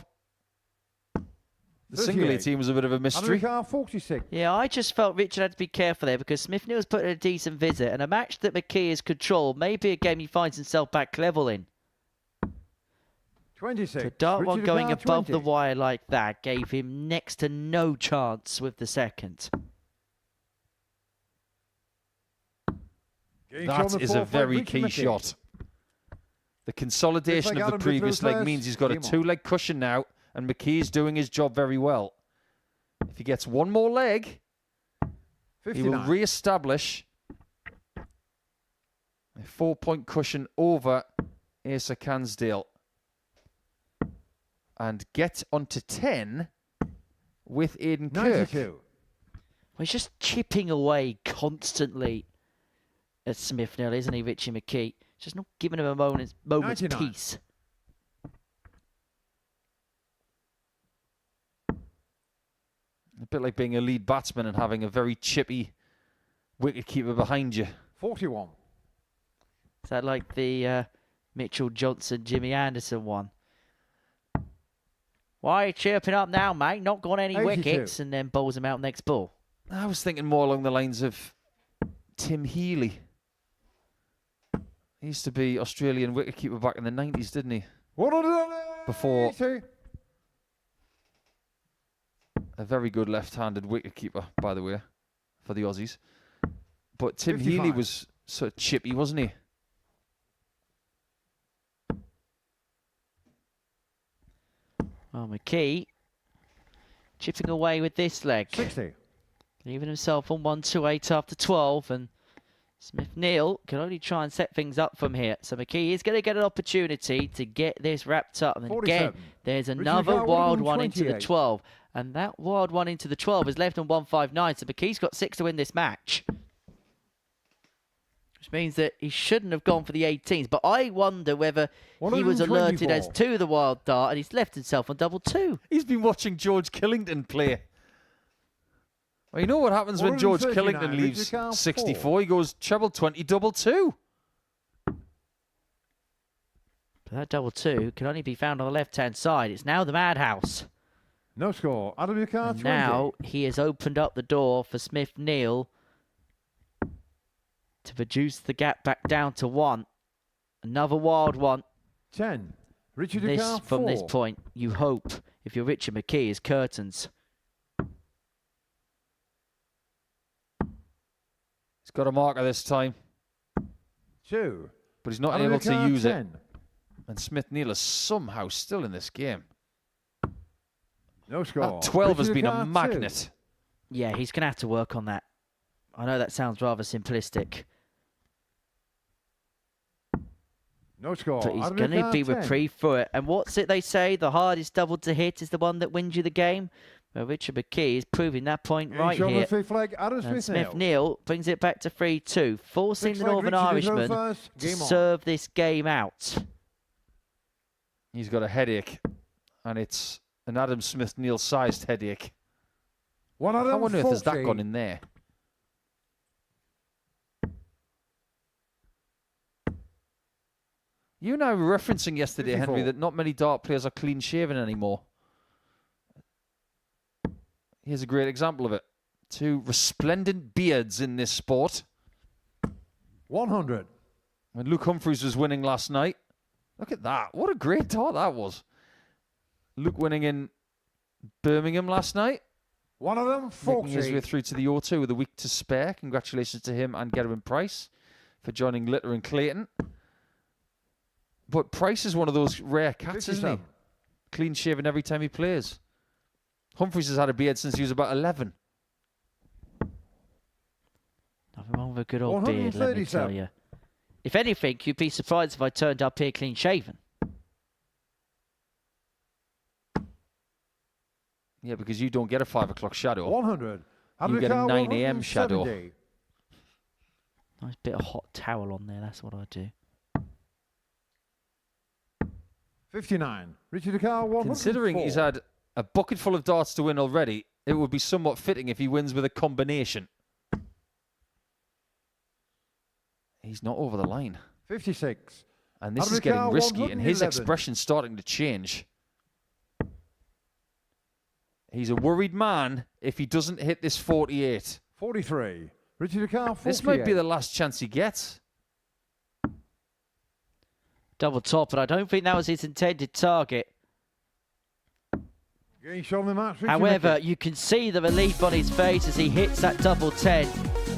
The single 38. 18 was a bit of a mystery. Carr, 46. Yeah, I just felt Richard had to be careful there because Smith-Neale was putting a decent visit, and a match that McKee has controlled may be a game he finds himself back level in. 26. The dart one Richard going Carr, above 20. the wire like that gave him next to no chance with the second. Games on That the is a fourth leg, very Richard key McKee. shot. The consolidation Looks like of the Adam previous Bridger leg first. means he's got a Game on. 2-leg cushion now, and McKee's doing his job very well. If he gets one more leg, 59. he will re-establish a 4-point cushion over Asa Cansdale and get onto 10 with Aiden Kirk. 92. Well, he's just chipping away constantly at Smith-Neale, isn't he, Richie McKee? Just not giving him a moment's 99. peace. A bit like being a lead batsman and having a very chippy wicketkeeper behind you. 41. Is that like the Mitchell Johnson, Jimmy Anderson one? Why are you chirping up now, mate? Not got any 82. wickets, and then bowls him out next ball. I was thinking more along the lines of Tim Healy. He used to be Australian wicketkeeper back in the 90s, didn't he? Before a very good left-handed wicketkeeper, by the way, for the Aussies. But Tim 55. Healy was sort of chippy, wasn't he? Well, McKee chipping away with this leg. 60. Leaving himself on 128 after 12, and Smith-Neale can only try and set things up from here. So McKee is going to get an opportunity to get this wrapped up. And again, 47. there's Richard another Carr, wild one into the 128. 12. And that wild one into the 12 is left on 159. So McKee's got 6 to win this match. Which means that he shouldn't have gone for the 18s. But I wonder whether he was alerted as to the wild dart and he's left himself on double 2. He's been watching George Killington play. Well, you know what happens when George Killington leaves 64? He goes treble 20, double 2. But that double 2 can only be found on the left-hand side. It's now the Madhouse. No score. Adam your card 20. Now he has opened up the door for Smith-Neale to reduce the gap back down to 1. Another wild one. 10. Richard This, Ducard, from 4. this point, you hope, if you're Richard McKee, is curtains. He's got a marker this time. 2. But he's not Adam able to Ducard, use 10. it. And Smith-Neale is somehow still in this game. No score. That 12 has Richard been a Ducard, magnet. Yeah, he's going to have to work on that. I know that sounds rather simplistic. 2. No score. But he's Adam going to Ducard, be 10. reprieved for it. And what's it they say? The hardest double to hit is the one that wins you the game. Well, Richard McKee is proving that point right Each on here. the fifth leg, Adam And Smith-Neale. Smith-Neale brings it back to 3-2, forcing Sixth the leg, Northern Richard Irishman first. to Game on. serve this game out. He's got a headache. And it's an Adam Smith-Neale sized headache. One Adam I wonder if there's that 40. gone in there. You and I were referencing yesterday, 54. Henry, that not many dart players are clean shaven anymore. Here's a great example of it. 2 resplendent beards in this sport. 100. When Luke Humphries was winning last night. Look at that. What a great dart that was. Luke winning in Birmingham last night. One of them, 40. Making his way through to the O2 with a week to spare. Congratulations to him and Gerwin Price for joining Litter and Clayton. But Price is one of those rare cats, isn't he? 57. Clean shaven every time he plays. Humphries has had a beard since he was about 11. Nothing wrong with a good old beard, let me tell 137. you. If anything, you'd be surprised if I turned up here clean shaven. Yeah, because you don't get a 5 o'clock shadow. 100. You get a 9 a.m. shadow. 170. Nice bit of hot towel on there, that's what I do. 59. Richard Ducard, 104. Considering he's had a bucket full of darts to win already, it would be somewhat fitting if he wins with a combination. He's not over the line. 56. And this Adam is getting Ducard, risky, and his 111. expression's starting to change. He's a worried man if he doesn't hit this 48. 43. Richard Ducard, 48. This might be the last chance he gets. Double top, but I don't think that was his intended target. Getting shown the match. Richard However, McKee. you can see the relief on his face as he hits that double 10.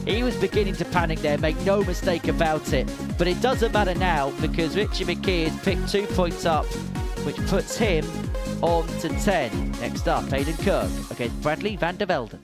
He was beginning to panic there, make no mistake about it. But it doesn't matter now because Richard McKee has picked 2 points up, which puts him on to 10. Next up, Aiden Kirk against Bradley Vandervelden.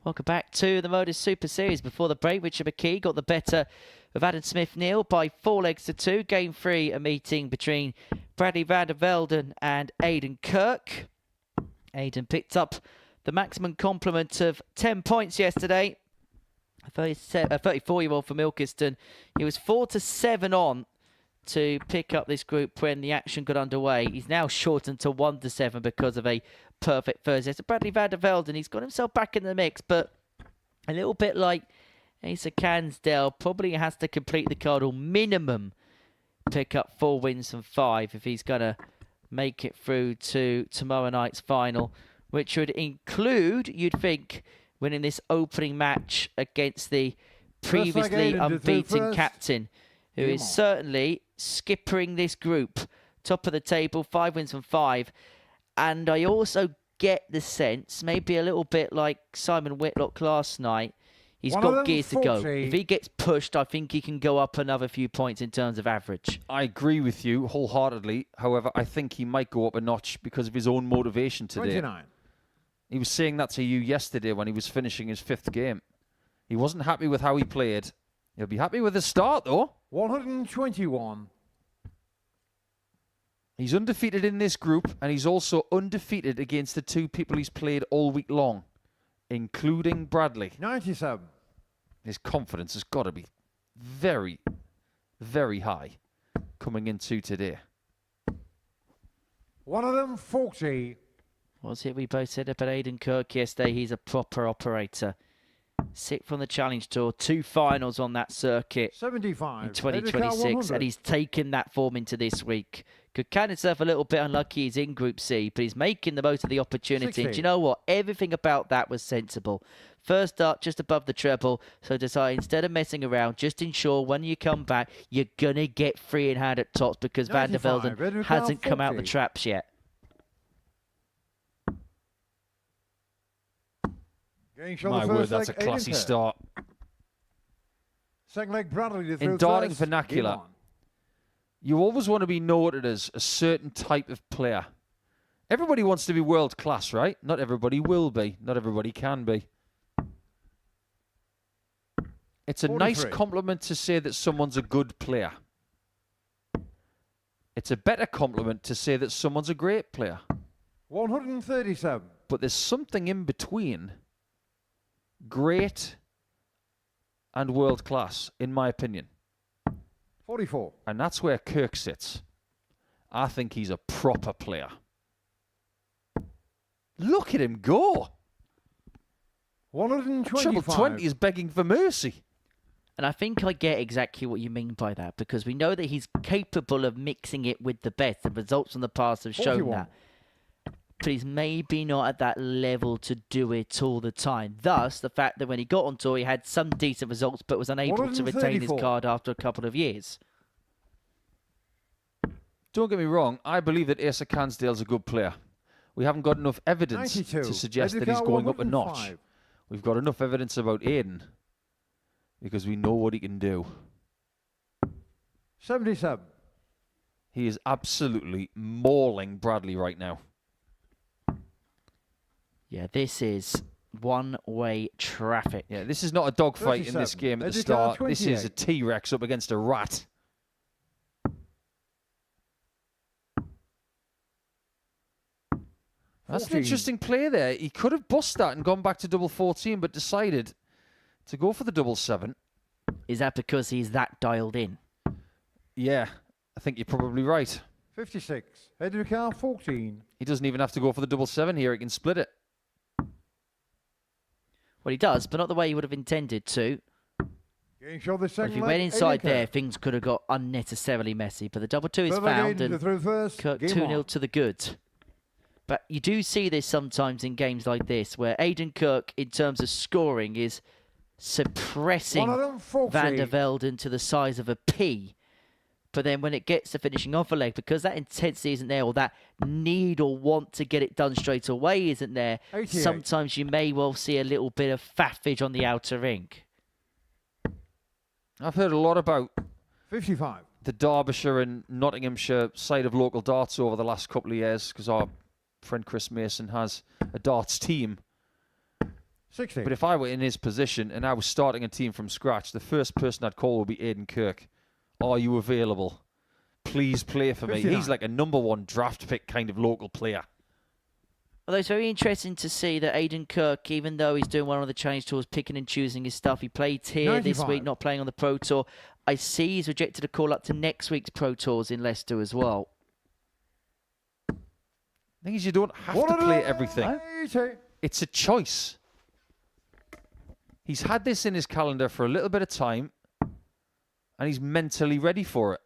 Welcome back to the Modus Super Series. Before the break, Richard McKee got the better of Adam Smith-Neale by 4 legs to 2. Game 3, a meeting between Bradley Vandervelden and Aiden Kirk. Aiden picked up the maximum complement of 10 points yesterday. A 34-year-old from Ilkeston. He was 4-7 on to pick up this group when the action got underway. He's now shortened to 1-7 because of a perfect first set. So Bradley Vandervelden, he's got himself back in the mix, but a little bit like Asa Cansdale, probably has to complete the card or minimum pick up 4 wins from 5 if he's going to make it through to tomorrow night's final, which would include, you'd think, winning this opening match against the previously unbeaten captain, who is certainly skippering this group. Top of the table, 5 wins from 5. And I also get the sense, maybe a little bit like Simon Whitlock last night, he's got gears to go. If he gets pushed, I think he can go up another few points in terms of average. I agree with you wholeheartedly. However, I think he might go up a notch because of his own motivation today. 29. He was saying that to you yesterday when he was finishing his 5th game. He wasn't happy with how he played. He'll be happy with his start, though. 121. He's undefeated in this group, and he's also undefeated against the 2 people he's played all week long, including Bradley. 97. His confidence has got to be very, very high coming into today. 140. Was it we both said about Aiden Kirk yesterday? He's a proper operator. 6th on the Challenge Tour, 2 finals on that circuit 75. in 2026, and he's taken that form into this week. Could count himself a little bit unlucky he's in Group C, but he's making the most of the opportunity. Do you know what? Everything about that was sensible. First up, just above the treble, so decide instead of messing around, just ensure when you come back, you're going to get free in hand at tops because Vandervelden hasn't come out the traps yet. My word, that's a classy start. Second leg, Bradley. In darting vernacular, you always want to be noted as a certain type of player. Everybody wants to be world class, right? Not everybody will be. Not everybody can be. It's a 43. Nice compliment to say that someone's a good player. It's a better compliment to say that someone's a great player. 137. But there's something in between great and world class, in my opinion. 44. And that's where Kirk sits. I think he's a proper player. Look at him go. 125. Treble 20 is begging for mercy. And I think I get exactly what you mean by that, because we know that he's capable of mixing it with the best. The results from the past have shown 41. that. But he's maybe not at that level to do it all the time. Thus, the fact that when he got on tour, he had some decent results, but was unable to retain his card after a couple of years. Don't get me wrong, I believe that Asa Cansdale's a good player. We haven't got enough evidence 92. to suggest that he's going up a notch. We've got enough evidence about Aiden because we know what he can do. 77. He is absolutely mauling Bradley right now. Yeah, this is one-way traffic. Yeah, this is not a dogfight in this game at the start. This is a T-Rex up against a rat. That's an interesting play there. He could have bust that and gone back to double 14, but decided to go for the double 7. Is that because he's that dialed in? Yeah, I think you're probably right. 56. Head to the car, 14. He doesn't even have to go for the double 7 here. He can split it. Well, he does, but not the way he would have intended to. If he went inside there, things could have got unnecessarily messy. But the double 2 is found, and Kirk 2-0 to the good. But you do see this sometimes in games like this, where Aiden Kirk, in terms of scoring, is suppressing Vandervelden to the size of a pea. But then when it gets to finishing off a leg, because that intensity isn't there, or that need or want to get it done straight away isn't there, 88. Sometimes you may well see a little bit of faffage on the outer ring. I've heard a lot about 55. The Derbyshire and Nottinghamshire side of local darts over the last couple of years, because our friend Chris Mason has a darts team. 60. But if I were in his position and I was starting a team from scratch, the first person I'd call would be Aiden Kirk. Are you available? Please play for me. 59. He's like a #1 draft pick kind of local player. Although it's very interesting to see that Aiden Kirk, even though he's doing well on the Challenge Tours, picking and choosing his stuff, he played here this 95. week, not playing on the Pro Tour. I see he's rejected a call up to next week's Pro Tours in Leicester as well. The thing is, you don't have to play everything. 180. It's a choice. He's had this in his calendar for a little bit of time, and he's mentally ready for it.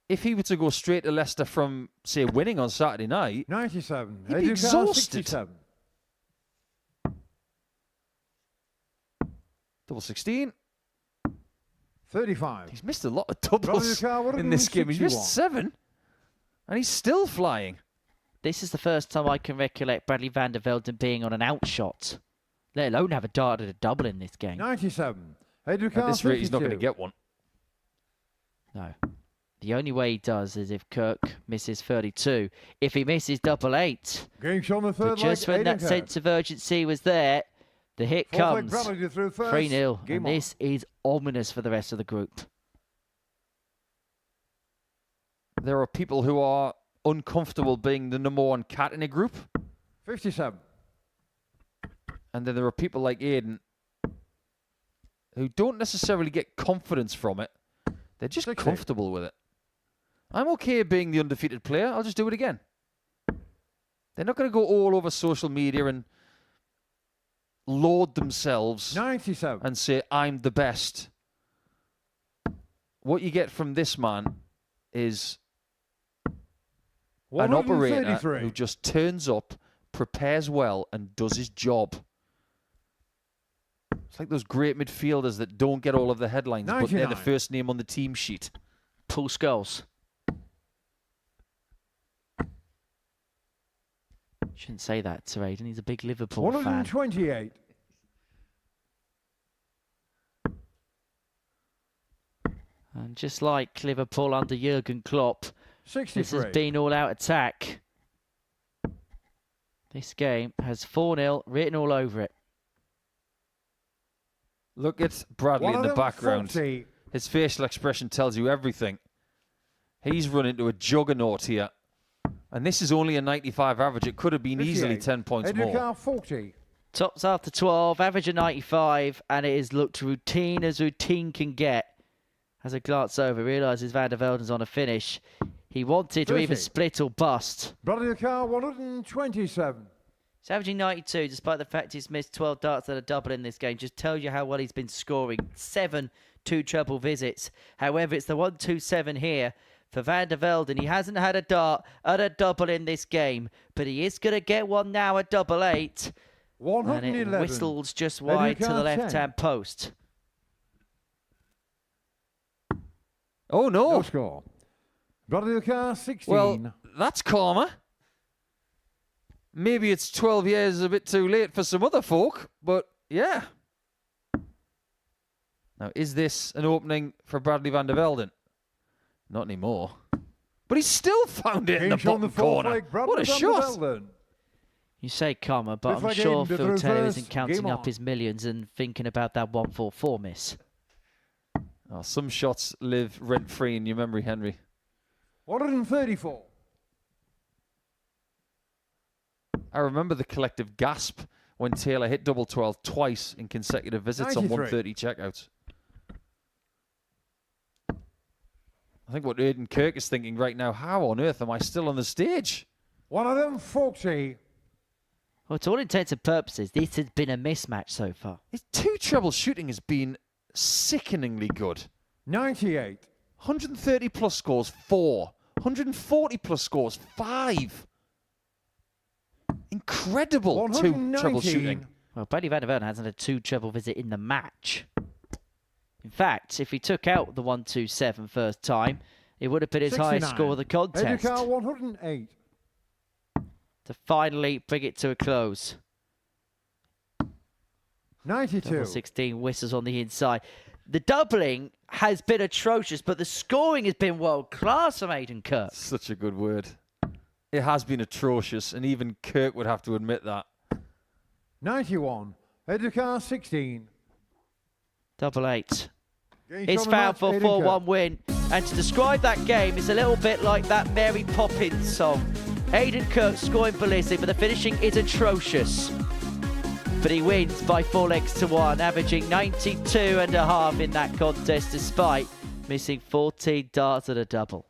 If he were to go straight to Leicester from, say, winning on Saturday night, 97. he'd be exhausted. 67. double 16. 35. He's missed a lot of doubles Car, in this game. He's missed 7, and he's still flying. This is the first time I can recollect Bradley Vandervelden being on an outshot, let alone have a dart at a double in this game. 97. At this rate, he's not going to get one. No. The only way he does is if Kirk misses 32. If he misses double 8. Game show on the third But just when that sense of urgency was there, the hit comes. 3-0. And this is ominous for the rest of the group. There are people who are uncomfortable being the #1 cat in a group. 57. And then there are people like Aiden who don't necessarily get confidence from it. They're just 60. comfortable with it. I'm okay being the undefeated player. I'll just do it again. They're not going to go all over social media and laud themselves 97. and say, I'm the best. What you get from this man is an operator 133. who just turns up, prepares well, and does his job. It's like those great midfielders that don't get all of the headlines, but they're the 99. first name on the team sheet. Paul Scholes. Shouldn't say that to Aiden. He's a big Liverpool fan. 128. And just like Liverpool under Jurgen Klopp, 63. this has been all-out attack. This game has 4-0 written all over it. Look at Bradley in the background. 140. His facial expression tells you everything. He's run into a juggernaut here. And this is only a 95 average. It could have been easily 10 points more. 40. Tops after 12, average of 95, and it has looked routine as routine can get. Has a glance over, realises Vandervelden's on a finish. He wanted to even 30. split or bust. Bradley Car 127. He's averaging 92, despite the fact he's missed 12 darts at a double in this game. Just tells you how well he's been scoring. 7 two-treble visits. However, it's the 127 here for Vandervelden. He hasn't had a dart at a double in this game, but he is going to get one now at double 8. 111. And it whistles just wide to the left-hand post. Oh, no. No score. Bradley Car 16. Well, that's calmer. Maybe it's 12 years a bit too late for some other folk, but yeah. Now, is this an opening for Bradley Vandervelden? Not anymore. But he's still found it in the bottom corner. What a shot. You say calmer, but I'm sure Phil Taylor isn't counting up his millions and thinking about that 144 miss. Oh, some shots live rent-free in your memory, Henry. 134. I remember the collective gasp when Taylor hit double 12 twice in consecutive visits 93. on 130 checkouts. I think what Aiden Kirk is thinking right now, how on earth am I still on the stage? 140. Well, to all intents and purposes, this has been a mismatch so far. His two-treble shooting has been sickeningly good. 98. 130 plus scores, 4. 140 plus scores, 5. Incredible two-treble shooting. Well, Bradley Vandervelden hasn't had a two-treble visit in the match. In fact, if he took out the 127 first time, it would have been his 69. highest score of the contest. Educar 108. To finally bring it to a close. 92. Double 16 whistles on the inside. The doubling has been atrocious, but the scoring has been world-class from Aiden Kirk. Such a good word. It has been atrocious, and even Kirk would have to admit that. 91. Head to car 16. Double 8. Game It's shot on fouled the for a match, Aiden 4-1 Kirk. win. And to describe that game, it's a little bit like that Mary Poppins song. Aiden Kirk scoring ballistic, but the finishing is atrocious. But he wins by 4-1, averaging 92.5 in that contest, despite missing 14 darts at a double.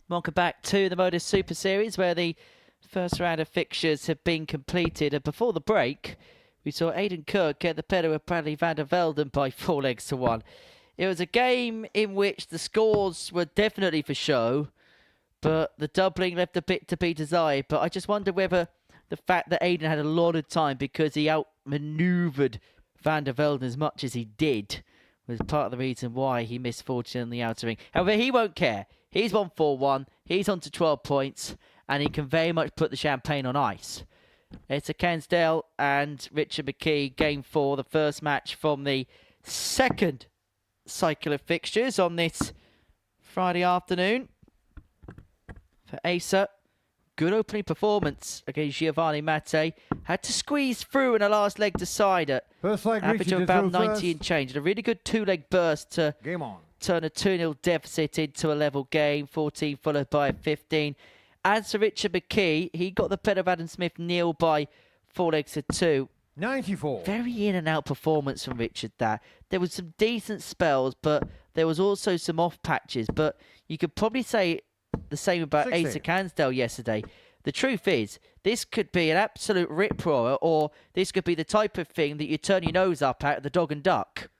Welcome back to the Modus Super Series, where the first round of fixtures have been completed. And before the break, we saw Aiden Kirk get the better of Bradley Vandervelden by 4-1. It was a game in which the scores were definitely for show, but the doubling left a bit to be desired. But I just wonder whether the fact that Aiden had a lot of time because he outmaneuvered Vandervelden as much as he did was part of the reason why he missed 14 in the outer ring. However, he won't care. He's won 4-1. He's on to 12 points, and he can very much put the champagne on ice. Asa Cansdale and Richard McKee, game 4, the first match from the second cycle of fixtures on this Friday afternoon. For Asa, good opening performance against Gio Mate. Had to squeeze through in the last leg decider. First leg, average of about 90 and change. And a really good two-leg burst to game on. Turn a 2-0 deficit into a level game. 14 followed by a 15. As for Richard McKee, he got the better of Adam Smith-Neale by 4-2. 94. Very in and out performance from Richard there. There was some decent spells, but there was also some off patches, but you could probably say the same about 60. Asa Cansdale yesterday. The truth is, this could be an absolute rip-roarer, or this could be the type of thing that you turn your nose up at the dog and duck.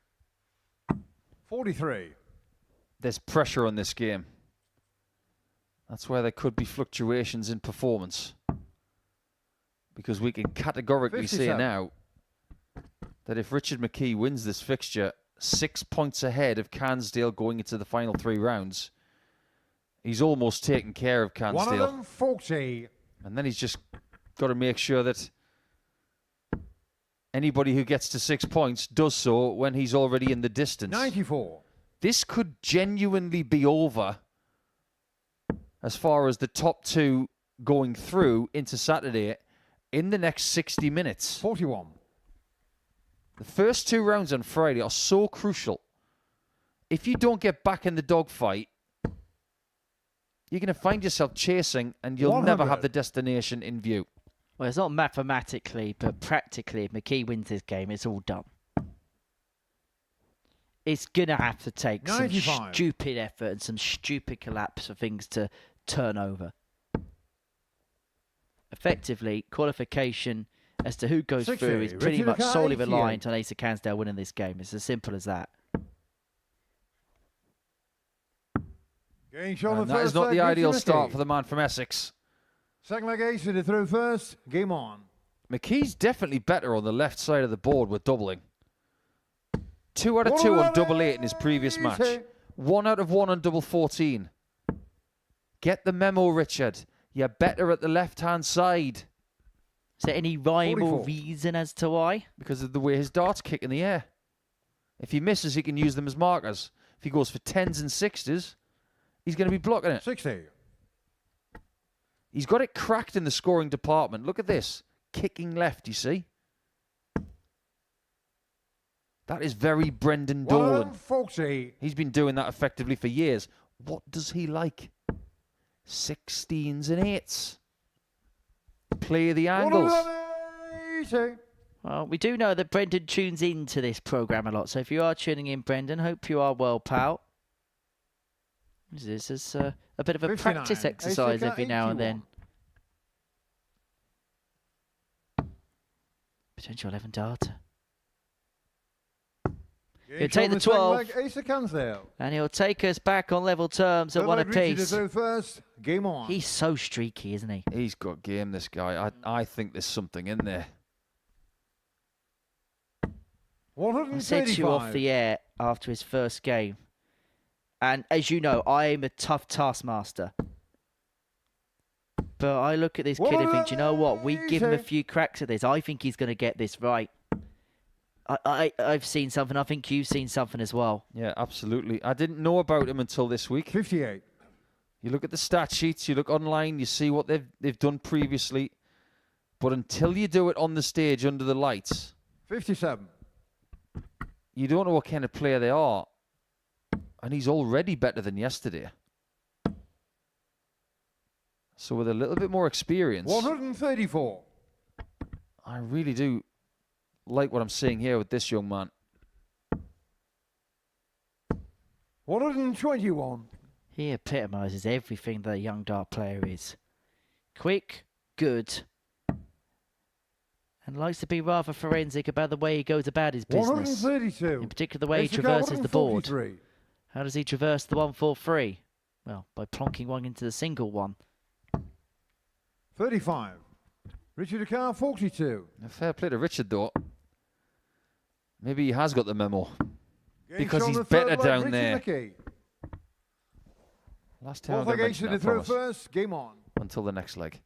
43. There's pressure on this game. That's where there could be fluctuations in performance. Because we can categorically say 57. now that if Richard McKee wins this fixture, 6 points ahead of Cansdale going into the final 3 rounds, he's almost taken care of Cansdale. 140. And then he's just got to make sure that anybody who gets to 6 points does so when he's already in the distance. 94. This could genuinely be over as far as the top 2 going through into Saturday in the next 60 minutes. 41. The first 2 rounds on Friday are so crucial. If you don't get back in the dogfight, you're going to find yourself chasing and you'll 100. never have the destination in view. Well, it's not mathematically, but practically, if McKee wins this game, it's all done. It's going to have to take 95. some stupid effort and some stupid collapse for things to turn over. Effectively, qualification as to who goes 60. through is pretty Richard much McKee, solely 88. reliant on Asa Cansdale winning this game. It's as simple as that. Getting shown And the that first is not leg, the ideal Richard start McKee. for the man from Essex. Second leg, Asa to throw first. Game on. McKee's definitely better on the left side of the board with doubling. 2 out of 2 on double 8 in his previous match. 1 out of 1 on double 14. Get the memo, Richard. You're better at the left-hand side. Is there any rhyme 44. or reason as to why? Because of the way his darts kick in the air. If he misses, he can use them as markers. If he goes for 10s and 60s, he's going to be blocking it. 60. He's got it cracked in the scoring department. Look at this. Kicking left, you see? That is very Brendan Dolan. 140. He's been doing that effectively for years. What does he like? 16s and 8s. Play the angles. 180. Well, we do know that Brendan tunes into this programme a lot, so if you are tuning in, Brendan, hope you are well, pal. This is a bit of a 59. practice exercise Asa every now and 81. then. Potential 11 darter. He'll take the 12. Asa Cansdale. And he'll take us back on level terms at Third one leg, Richard to apiece. throw first. Game on. He's so streaky, isn't he? He's got game, this guy. I think there's something in there. I said to you off 135. the air after his first game. And as you know, I am a tough taskmaster. But I look at this kid and think, you know what? We give him a few cracks at this. I think he's going to get this right. I've seen something. I think you've seen something as well. Yeah, absolutely. I didn't know about him until this week. 58. You look at the stat sheets, you look online, you see what they've done previously. But until you do it on the stage under the lights, 57. you don't know what kind of player they are. And he's already better than yesterday. So with a little bit more experience, 134. I really do like what I'm seeing here with this young man. 121. He epitomises everything that a young dart player is. Quick, good, and likes to be rather forensic about the way he goes about his business. 132. In particular, the way he Asa traverses the board. 143. How does he traverse the 143? Well, by plonking one into the single one. 35. Richard Carr, 42. Fair play to Richard, though. Maybe he has got the memo. Getting Because shown he's the third better leg, down Richard there. McKee. Last time I'm Fourth going leg, to mention Asa that, to throw promise. first. Game on. Until the next leg.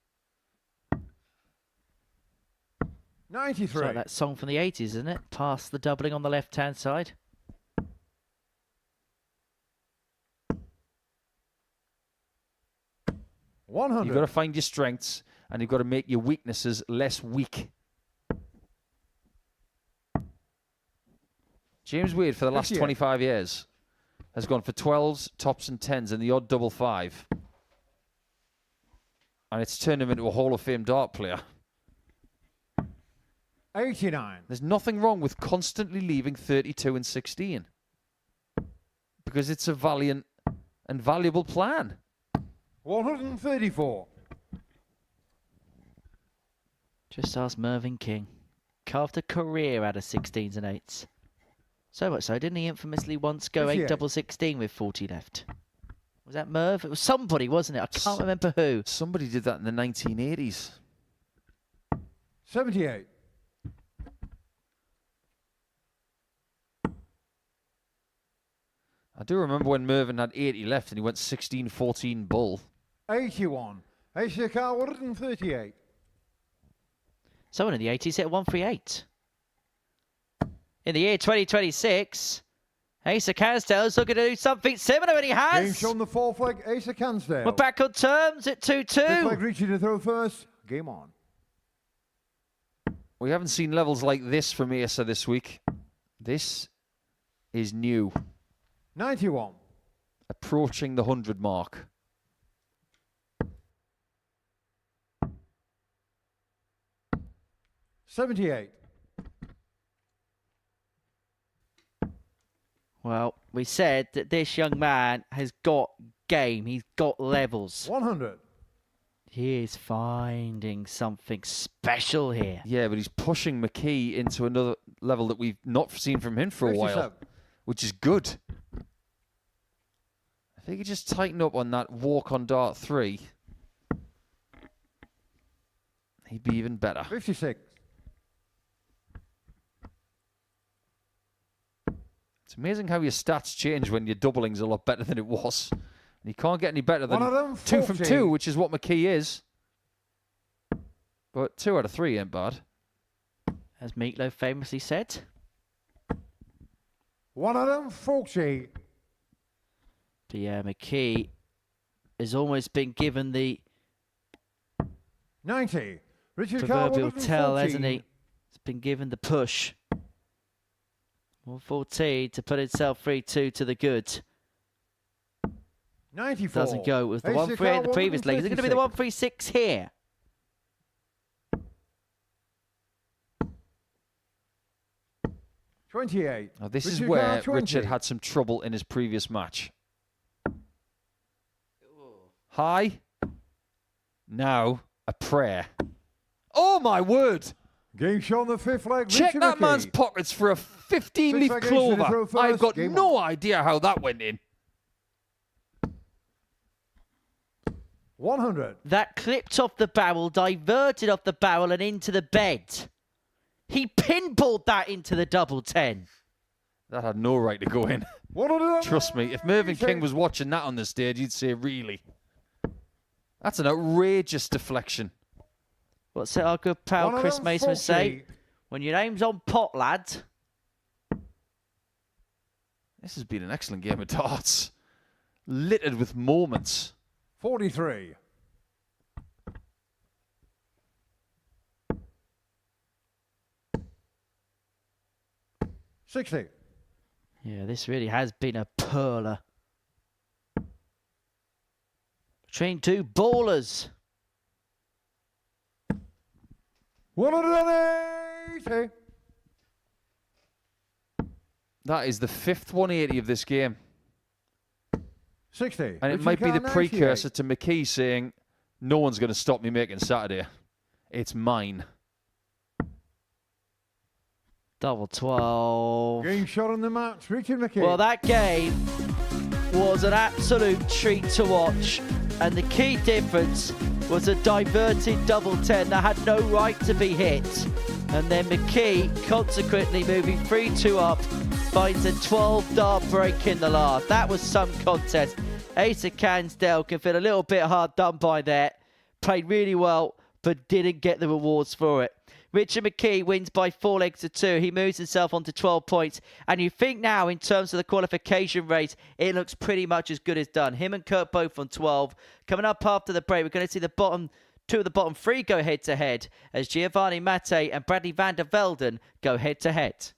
93. It's like that song from the 80s, isn't it? Pass the doubling on the left-hand side. You've got 100. to find your strengths and you've got to make your weaknesses less weak. James Wade, for the last 58. 25 years, has gone for 12s, tops and 10s and the odd double 5. And it's turned him into a Hall of Fame dart player. 89. There's nothing wrong with constantly leaving 32 and 16. because it's a valiant and valuable plan. 134. Just ask Mervyn King. Carved a career out of 16s and 8s. So much so, didn't he infamously once go 8 double 16 with 40 left? Was that Merv? It was somebody, wasn't it? I can't remember who. Somebody did that in the 1980s. 78. I do remember when Mervyn had 80 left and he went 16-14 bull. 81. Asa Cansdale 138. Someone in the 80s hit 138. In the year 2026, Asa Cansdale is looking to do something similar, and he Game has. shown the fourth leg, Asa Cansdale. We're back on terms at Fifth leg 2-2. reaching to throw first. Game on. We haven't seen levels like this from Asa this week. This is new. 91. Approaching the 100 mark. $78. Well, we said that this young man has got game. He's got levels. 100. He is finding something special here. Yeah, but he's pushing McKee into another level that we've not seen from him for a while, 57. which is good. If he could just tighten up on that walk on dart 3, he'd be even better. 56. It's amazing how your stats change when your doubling's a lot better than it was. And you can't get any better than 2 from 2, which is what McKee is. But 2 out of 3 ain't bad. As Meatloaf famously said. 140. But yeah, McKee has almost been given the 90. Richard proverbial Carl, tell, 114. hasn't he? He's been given the push. 114 to put himself 3-2 to the good. 94. Doesn't go. It was the Asa 138 in the Cansdale, previous leg. Is it going to be the 136 here? $28. Now, this is Richard where Carl, 20. Richard had some trouble in his previous match. High. Now, a prayer. Oh, my word. Game shown the fifth leg. Check Richard that McKee. man's pockets for a 15-leaf Six-leg ace to the throw clover. I've first. got Game no on. idea how that went in. 100. That clipped off the barrel, diverted off the barrel and into the bed. He pinballed that into the double 10. That had no right to go in. 100. Trust me, if Mervyn King was watching that on the stage, he'd say, really? That's an outrageous deflection. What's our good pal Chris Mason would say? When your name's on pot, lad. This has been an excellent game of darts. Littered with moments. 43. $60. Yeah, this really has been a perler. Between two ballers. 180. That is the 5th 180 of this game. 60. And it might be the precursor to McKee saying, no one's going to stop me making Saturday. It's mine. Double 12. Game shot on the match. Richard McKee. Well, that game was an absolute treat to watch. And the key difference was a diverted double 10 that had no right to be hit. And then McKee, consequently moving 3-2 up, finds a 12-dart break in the last. That was some contest. Asa Cansdale can feel a little bit hard done by there. Played really well, but didn't get the rewards for it. Richard McKee wins by 4 legs to 2. He moves himself on to 12 points. And you think now, in terms of the qualification race, it looks pretty much as good as done. Him and Kirk both on 12. Coming up after the break, we're going to see the bottom 2 of the bottom 3 go head-to-head as Gio Mate and Bradley Vandervelden go head-to-head.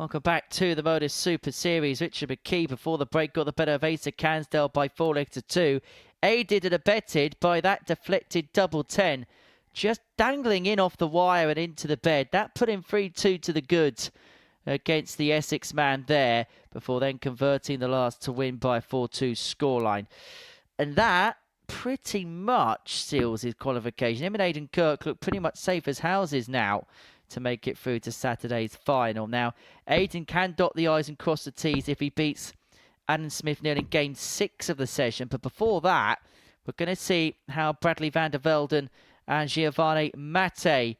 Welcome back to the Modus Super Series. Richard McKee before the break got the better of Asa Cansdale by 4-2. Aided and abetted by that deflected double 10. Just dangling in off the wire and into the bed. That put him 3-2 to the good against the Essex man there before then converting the last to win by a 4-2 scoreline. And that pretty much seals his qualification. Him and Aiden Kirk look pretty much safe as houses now to make it through to Saturday's final. Now, Aiden can dot the I's and cross the T's if he beats Adam Smith-Neale in game 6 of the session. But before that, we're going to see how Bradley Vandervelden and Gio Mate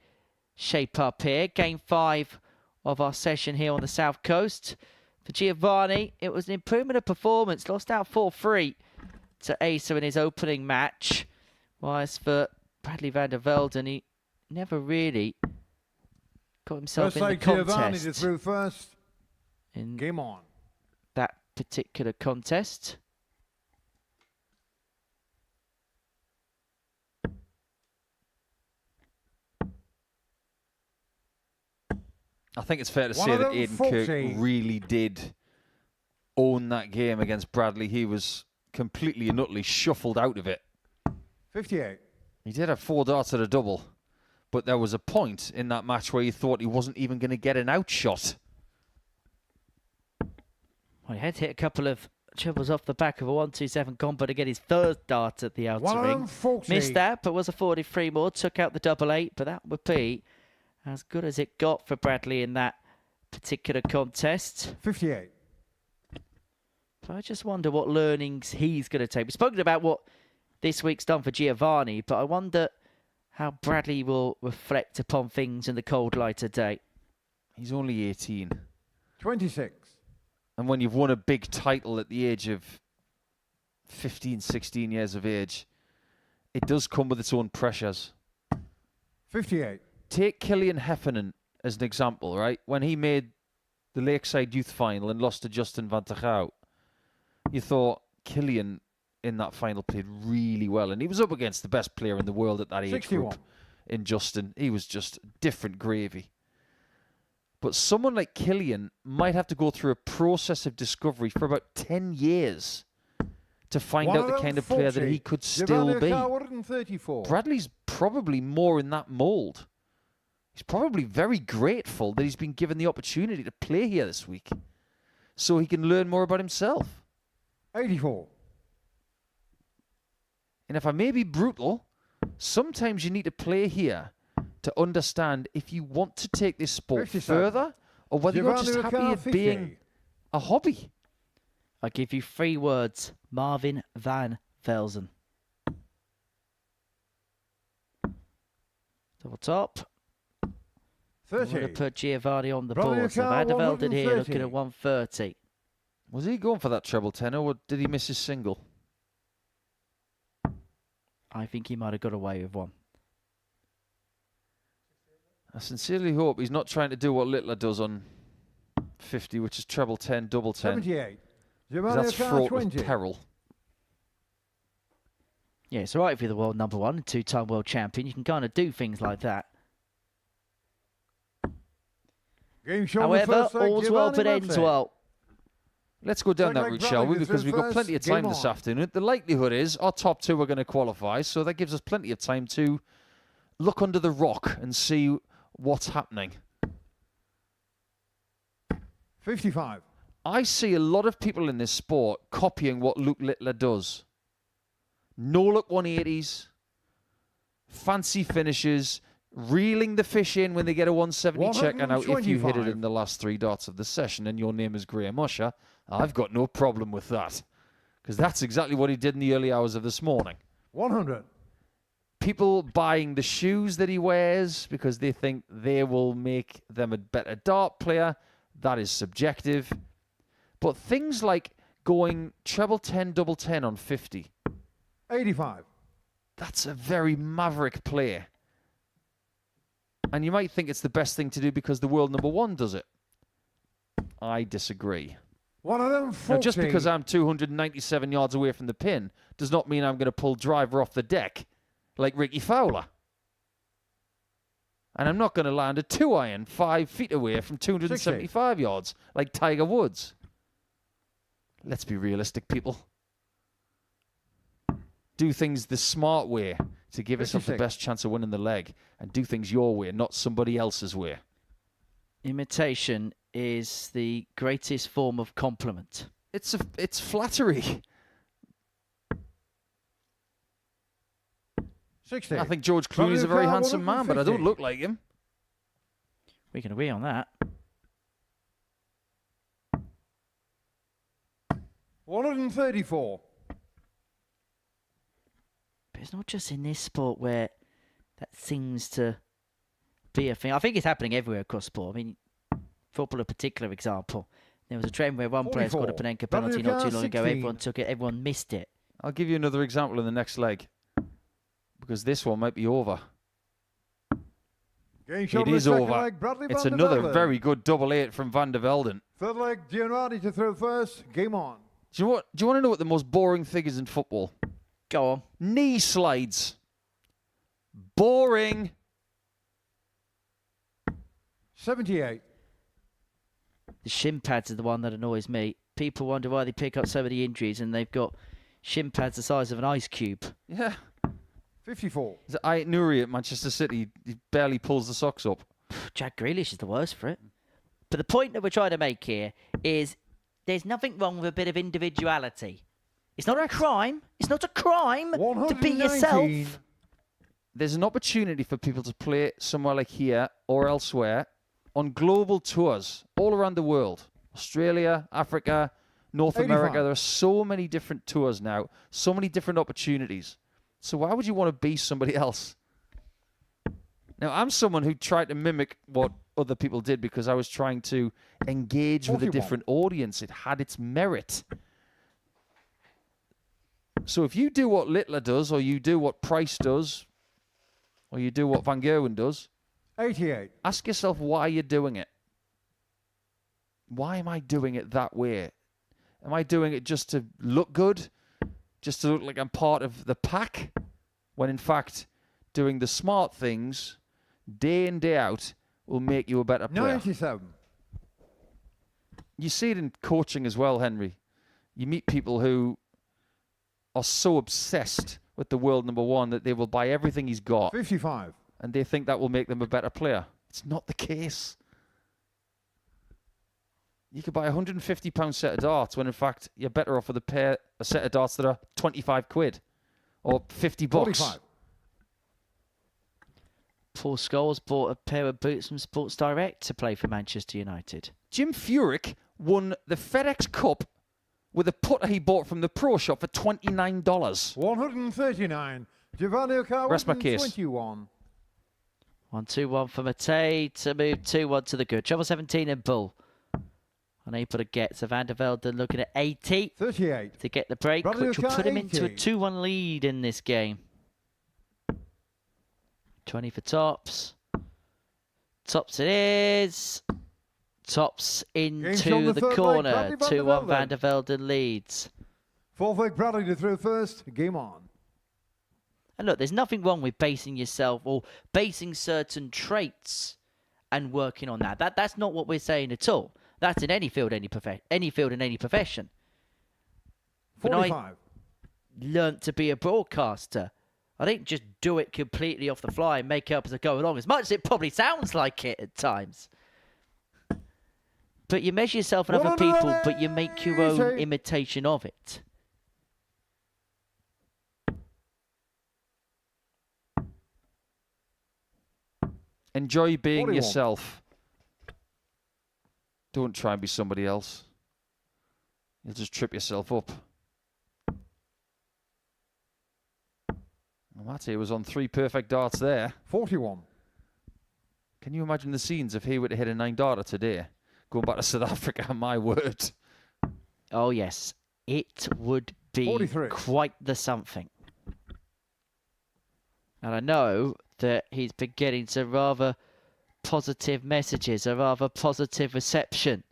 shape up here. Game 5 of our session here on the South Coast. For Giovanni, it was an improvement of performance. Lost out 4-3 to Asa in his opening match. Whilst for Bradley Vandervelden, he never really got himself in the contest. Through first. In game on. That particular contest. I think it's fair to say that Aiden Kirk really did own that game against Bradley. He was completely and utterly shuffled out of it. 58. He did have 4 darts at a double, but there was a point in that match where you thought he wasn't even going to get an outshot. Well, he had to hit a couple of triples off the back of a 1-2-7 combo to get his 3rd dart at the outer ring. Missed that, but was a 43 more. Took out the 8-8, but that would be as good as it got for Bradley in that particular contest. 58. So I just wonder what learnings he's going to take. We've spoken about what this week's done for Giovanni, but I wonder how Bradley will reflect upon things in the cold light of day. He's only 18. 26. And when you've won a big title at the age of 15, 16 years of age, it does come with its own pressures. 58. Take Killian Heffernan as an example, right? When he made the Lakeside Youth Final and lost to Justin Van der Gouw, you thought Killian in that final played really well. And he was up against the best player in the world at that age 61. group in Justin. He was just different gravy. But someone like Killian might have to go through a process of discovery for about 10 years to find out the kind of player that he could still be. Bradley's probably more in that mould. He's probably very grateful that he's been given the opportunity to play here this week so he can learn more about himself. 84. And if I may be brutal, sometimes you need to play here to understand if you want to take this sport further or whether you're just happy at being a hobby. I give you 3 words. Marvin Van Velzen. Double top. 30. I'm going to put Giovanni on the board. So Vandervelden here looking at 130. Was he going for that treble 10 or did he miss his single? I think he might have got away with one. I sincerely hope he's not trying to do what Littler does on 50, which is treble 10, double 10. 78. That's fraught with peril. Yeah, it's all right if you're the world number 1 and 2-time world champion. You can kind of do things like that. However, all's well but ends well. Let's go down that route, shall we? Because we've got plenty of time this afternoon. The likelihood is our top 2 are going to qualify, so that gives us plenty of time to look under the rock and see what's happening. 55. I see a lot of people in this sport copying what Luke Littler does. No-look 180s, fancy finishes, reeling the fish in when they get a 170 check. And now if you hit it in the last 3 darts of the session and your name is Graham Usher, I've got no problem with that. Because that's exactly what he did in the early hours of this morning. 100. People buying the shoes that he wears because they think they will make them a better dart player. That is subjective. But things like going treble 10, double 10 on 50. 85. That's a very maverick play. And you might think it's the best thing to do because the world number 1 does it. I disagree. 140. Now, just because I'm 297 yards away from the pin does not mean I'm going to pull driver off the deck like Ricky Fowler. And I'm not going to land a 2-iron 5 feet away from 275 yards like Tiger Woods. Let's be realistic, people. Do things the smart way to give yourself the best chance of winning the leg, and do things your way, not somebody else's way. Imitation is the greatest form of compliment. It's flattery. 60. I think George Clooney's a very handsome man, but I don't look like him. We can agree on that. 134. But it's not just in this sport where that seems to be a thing. I think it's happening everywhere across sport. I mean, football a particular example. There was a trend where one player scored a Panenka penalty not too long ago. Everyone took it. Everyone missed it. I'll give you another example in the next leg, because this one might be over. It is over. It's another very good double 8 from Vandervelden. Third leg, Gio Mate to throw first. Game on. Do you know what? Do you want to know what the most boring thing is in football? Go on. Knee slides. Boring. 78. The shin pads are the one that annoys me. People wonder why they pick up so many injuries, and they've got shin pads the size of an ice cube. Yeah. 54. Is it Ait Nouri at Manchester City? He barely pulls the socks up. Jack Grealish is the worst for it. But the point that we're trying to make here is there's nothing wrong with a bit of individuality. It's not a crime. It's not a crime to be yourself. There's an opportunity for people to play somewhere like here or elsewhere on global tours all around the world. Australia, Africa, North America. There are so many different tours now, so many different opportunities. So why would you want to be somebody else? Now, I'm someone who tried to mimic what other people did because I was trying to engage with a different audience. It had its merit. So if you do what Littler does, or you do what Price does, or you do what Van Gerwen does, 88. Ask yourself why you're doing it. Why am I doing it that way? Am I doing it just to look good? Just to look like I'm part of the pack? When in fact, doing the smart things day in, day out will make you a better player. 97. You see it in coaching as well, Henry. You meet people who are so obsessed with the world number one that they will buy everything he's got. 55. And they think that will make them a better player. It's not the case. You could buy a £150 set of darts when in fact you're better off with a set of darts that are 25 quid or 50 bucks. 45. Paul Scholes bought a pair of boots from Sports Direct to play for Manchester United. Jim Furyk won the FedEx Cup with a putter he bought from the pro shop for $29. 139. Giovanni Rest my case. 21. 1-2-1 for Mate to move 2-1 to the good. Treble 17 and Bull. Unable to get. So Vandervelden looking at 80. 38. To get the break, which will put him into a 2-1 lead in this game. 20 for Tops. Tops it is. Tops into the corner. 2-1 Vandervelden leads. Fourth leg Bradley to throw first. Game on. And look, there's nothing wrong with basing yourself or basing certain traits and working on that. That's not what we're saying at all. That's in any field, any field in any profession. 45. When I learnt to be a broadcaster, I didn't just do it completely off the fly and make it up as I go along, as much as it probably sounds like it at times. But you measure yourself and other people, but you make your own imitation of it. Enjoy being 41. yourself. Don't try and be somebody else. You'll just trip yourself up. Mate was on 3 perfect darts there. 41. Can you imagine the scenes if he were to hit a 9-darter today? Going back to South Africa, my word. Oh, yes. It would be 43. quite the something. And I know that he's been getting some rather positive messages, a rather positive reception.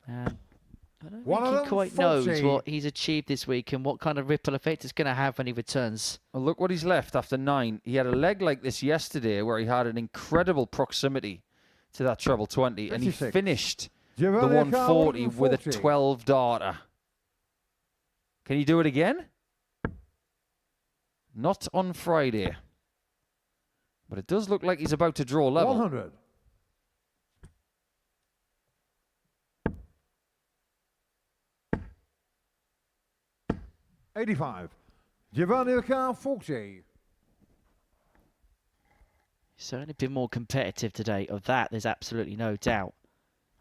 I don't know, think he quite knows what he's achieved this week and what kind of ripple effect it's going to have when he returns. Well, look what he's left after 9. He had a leg like this yesterday where he had an incredible proximity to that treble 20, and he finished the 140 with a 12 darter. Can he do it again? Not on Friday. But it does look like he's about to draw level. 100. $85. Giovanni the car 40. Certainly been more competitive today. Of that, there's absolutely no doubt.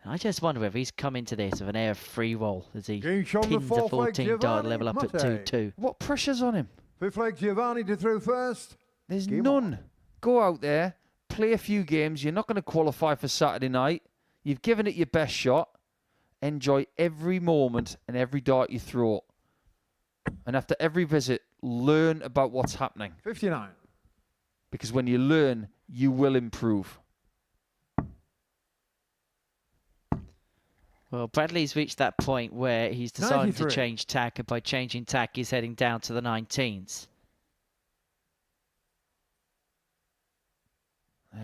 And I just wonder if he's come into this with an air of free roll as he pins a 14 dart level up at 2-2. What pressure's on him? Fifth leg Giovanni to throw first. There's none. Go out there, play a few games. You're not going to qualify for Saturday night. You've given it your best shot. Enjoy every moment and every dart you throw. And after every visit, learn about what's happening. 59. Because when you learn, you will improve. Well, Bradley's reached that point where he's decided 93. to change tack, and by changing tack, he's heading down to the 19s.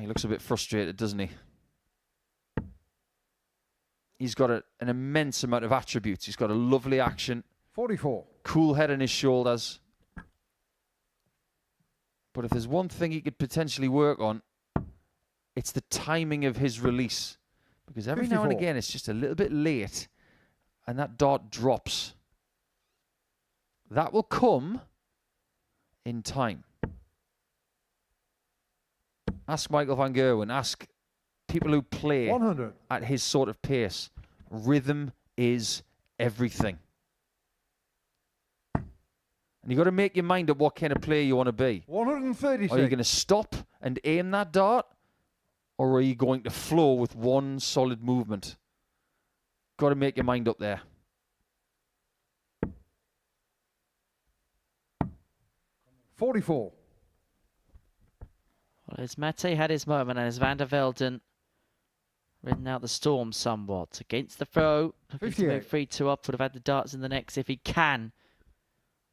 He looks a bit frustrated, doesn't he? He's got an immense amount of attributes. He's got a lovely action. 44. Cool head on his shoulders. But if there's one thing he could potentially work on, it's the timing of his release. Because every 54. now and again, it's just a little bit late, and that dart drops. That will come in time. Ask Michael van Gerwen. Ask people who play 100. at his sort of pace. Rhythm is everything. And you've got to make your mind up what kind of player you want to be. 136. Are you going to stop and aim that dart? Or are you going to flow with one solid movement? Got to make your mind up there. $44. Well, as Mate had his moment, and as Vandervelden ridden out the storm somewhat against the throw, looking to move 3-2 up, would have had the darts in the next if he can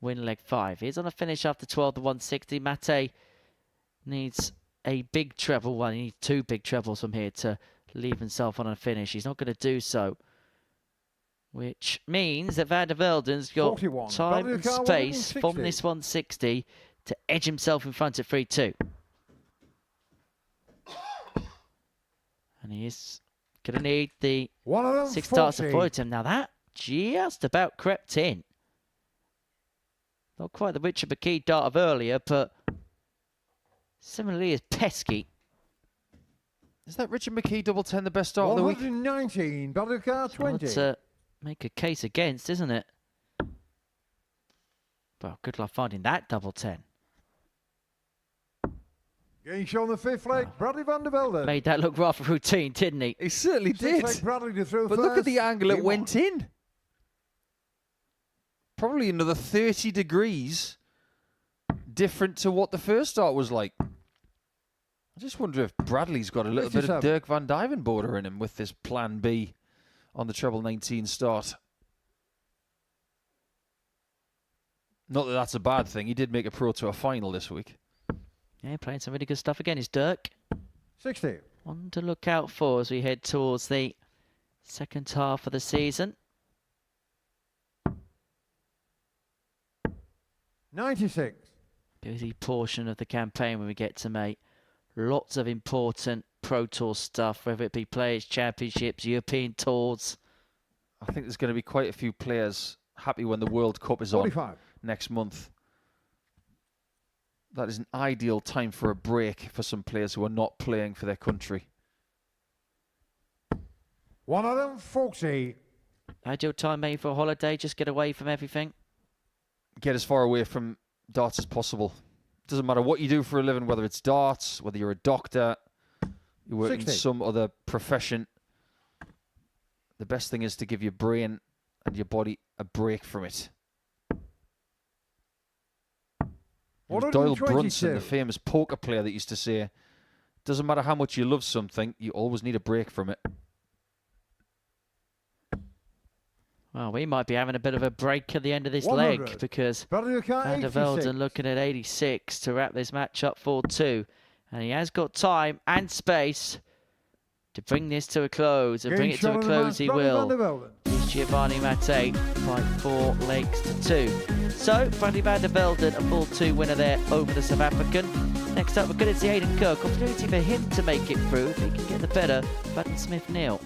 win leg 5. He's on a finish after 12 to 160. Mate needs a big treble. Well, he needs 2 big trebles from here to leave himself on a finish. He's not going to do so, which means that Vandervelden's got 41. time and space from this 160 to edge himself in front at 3-2. And he is going to need the 6 darts to avoid him. Now that just about crept in. Not quite the Richard McKee dart of earlier, but similarly as pesky. Is that Richard McKee double 10 the best dart of the week? 119. Battle car 20. Hard to make a case against, isn't it? Well, good luck finding that double 10. Getting shown the fifth leg, Bradley Vandervelden. Made that look rather routine, didn't he? He certainly did. Sixth leg Bradley to throw But first. look at the angle it went in. Probably another 30 degrees different to what the first dart was like. I just wonder if Bradley's got a little bit of Dirk van Duijvenbode in him with this plan B on the treble 19 start. Not that that's a bad thing. He did make a Pro Tour final this week. Yeah, playing some really good stuff again is Dirk. 60. One to look out for as we head towards the second half of the season. 96. Busy portion of the campaign when we get to May. Lots of important Pro Tour stuff, whether it be Players' Championships, European Tours. I think there's going to be quite a few players happy when the World Cup is 45. on next month. That is an ideal time for a break for some players who are not playing for their country. 140. Ideal time maybe for a holiday, just get away from everything. Get as far away from darts as possible. Doesn't matter what you do for a living, whether it's darts, whether you're a doctor, you work 60. in some other profession. The best thing is to give your brain and your body a break from it. It was Doyle Brunson, the famous poker player, that used to say, doesn't matter how much you love something, you always need a break from it. Well, we might be having a bit of a break at the end of this 100. leg because Vandervelden Vandervelden looking at 86 to wrap this match up 4-2. And he has got time and space to bring this to a close. And bring it to a close he will. It's Gio Mate by 4 legs to 2. So, Vandervelden, a 4-2 winner there over the South African. Next up, we're going to see Aiden Kirk. Opportunity for him to make it through if he can get the better of Smith-Neale.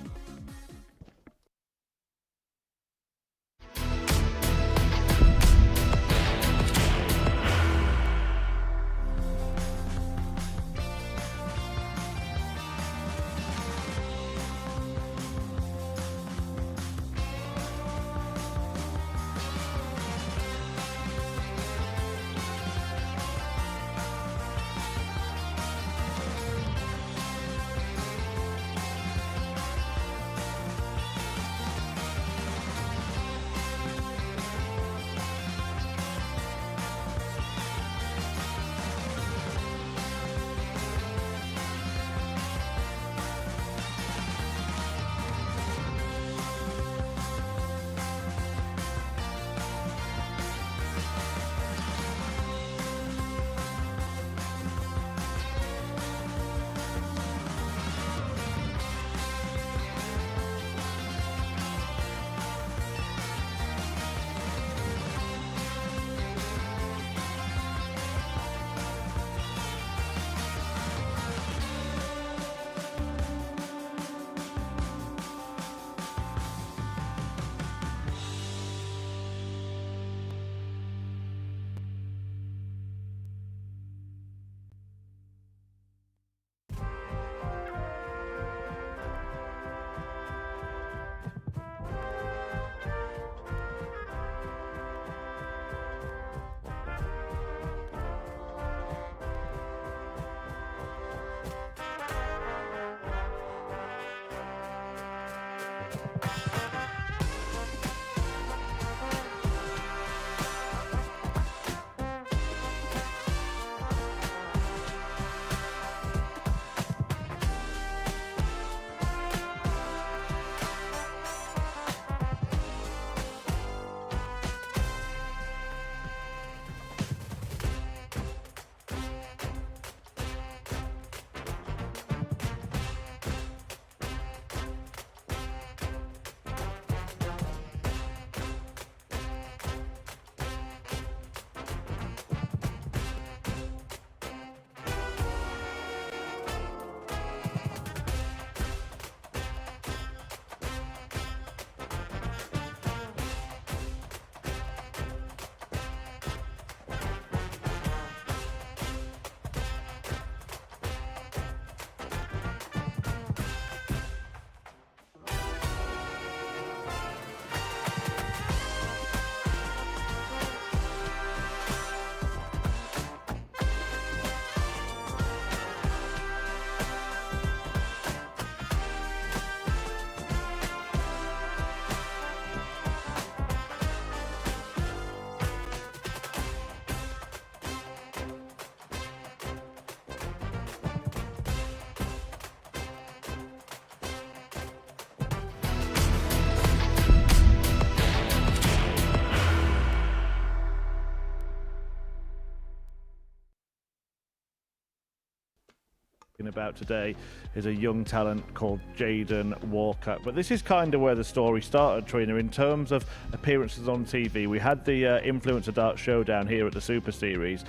About today is a young talent called Jaden Walker, but this is kind of where the story started, Trina, in terms of appearances on TV. We had the Influencer Dart Showdown here at the Super Series.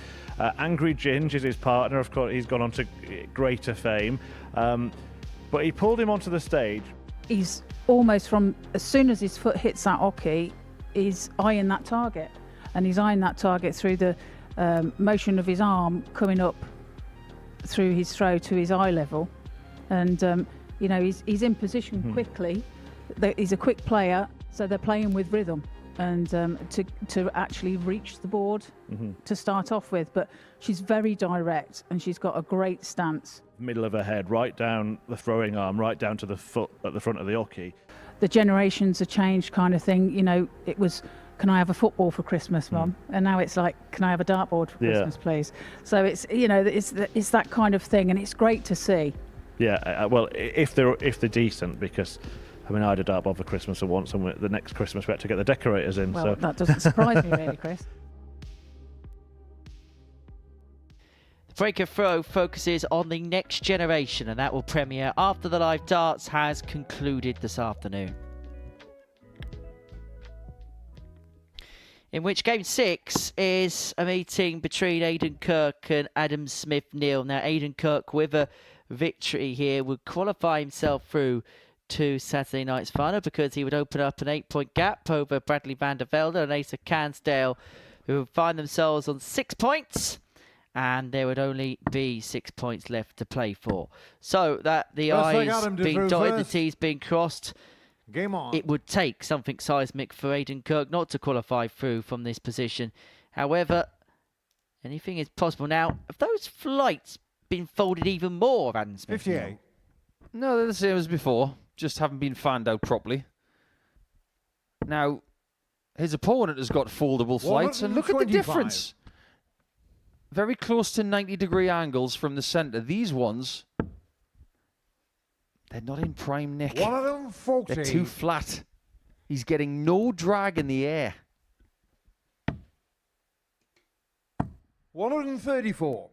Angry Ginge is his partner, of course. He's gone on to greater fame, but he pulled him onto the stage. He's almost from as soon as his foot hits that hockey, he's eyeing that target, and he's eyeing that target through the motion of his arm coming up through his throw to his eye level, and you know, he's in position quickly. He's a quick player, so they're playing with rhythm and to actually reach the board to start off with. But she's very direct and she's got a great stance. Middle of her head, right down the throwing arm, right down to the foot at the front of the hockey. The generations have changed, kind of thing. You know, it was, can I have a football for Christmas, Mum? And now it's like, can I have a dartboard for Christmas, please? So it's, you know, it's that kind of thing, and it's great to see. Yeah, well, if they're decent, because I mean, I had a dart board for Christmas once, and the next Christmas we had to get the decorators in. Well, So that doesn't surprise me really, Chris. The Breaker Throw focuses on the next generation, and that will premiere after the live darts has concluded this afternoon. In which Game 6 is a meeting between Aiden Kirk and Adam Smith-Neale. Now, Aiden Kirk, with a victory here, would qualify himself through to Saturday night's final because he would open up an 8-point gap over Bradley Vandervelden and Asa Cansdale, who would find themselves on 6 points, and there would only be 6 points left to play for. So that the I's being dotted, the T's being crossed. Game on. It would take something seismic for Aiden Kirk not to qualify through from this position. However, anything is possible. Now, have those flights been folded even more, Adam Smith? 58. No, they're the same as before, just haven't been fanned out properly. Now, his opponent has got foldable flights, and look at the difference. Very close to 90-degree angles from the centre. These ones, they're not in prime nick. One of them, 40. They're too flat. He's getting no drag in the air. 134.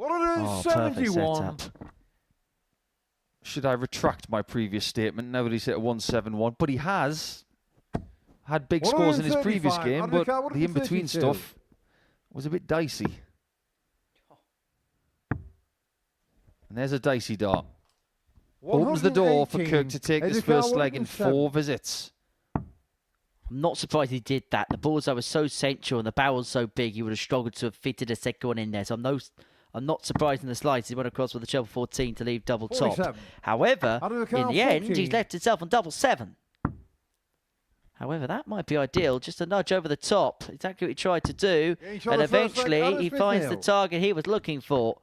Oh, perfect 71. setup. Should I retract my previous statement now that he's hit a 171? But he has had big scores in his previous game, but the in-between stuff was a bit dicey. And there's a dicey dart. Opens the door for Kirk to take his first leg in 4 visits. I'm not surprised he did that. The bullseye was so central and the barrel's so big, he would have struggled to have fitted a second one in there. So I'm not surprised in the slightest he went across with a treble 14 to leave double top. 47. However, in the end, 14. he's left himself on double 7. However, that might be ideal, just a nudge over the top. Exactly what he tried to do. And eventually, he finds the target he was looking for.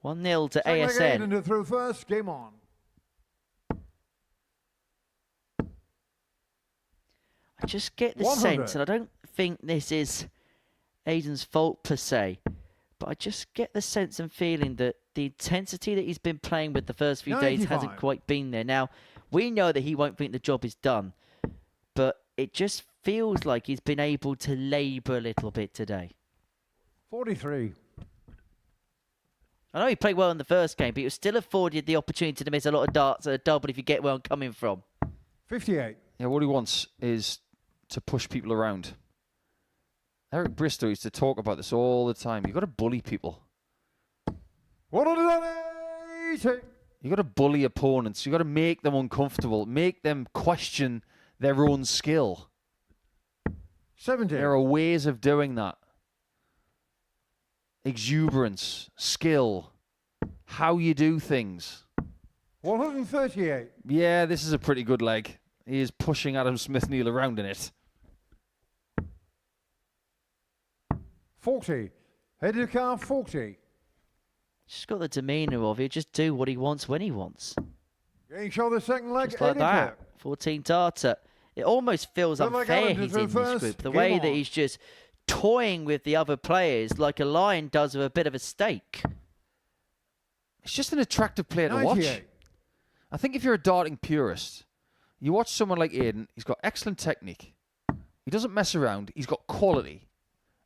1-0 to ASN. Aiden through first. Game on. I just get the 100. sense, and I don't think this is Aiden's fault per se, but I just get the sense and feeling that the intensity that he's been playing with the first few days hasn't quite been there. Now, we know that he won't think the job is done, but it just feels like he's been able to labour a little bit today. 43. I know he played well in the first game, but he was still afforded the opportunity to miss a lot of darts at a double if you get where I'm coming from. 58. Yeah, what he wants is to push people around. Eric Bristow used to talk about this all the time. You've got to bully people. 180. You've got to bully opponents. You've got to make them uncomfortable. Make them question their own skill. 70. There are ways of doing that. Exuberance, skill, how you do things. 138. Yeah, this is a pretty good leg. He is pushing Adam Smith-Neale around in it. 40. Head to car 40. Just got the demeanour of he'll just do what he wants when he wants. Getting show the second leg. Just like that. 14 darter. It almost feels unfair he's in this group. The way that he's just toying with the other players like a lion does with a bit of a stake. It's just an attractive player to watch. I think if you're a darting purist, you watch someone like Aiden, he's got excellent technique. He doesn't mess around. He's got quality.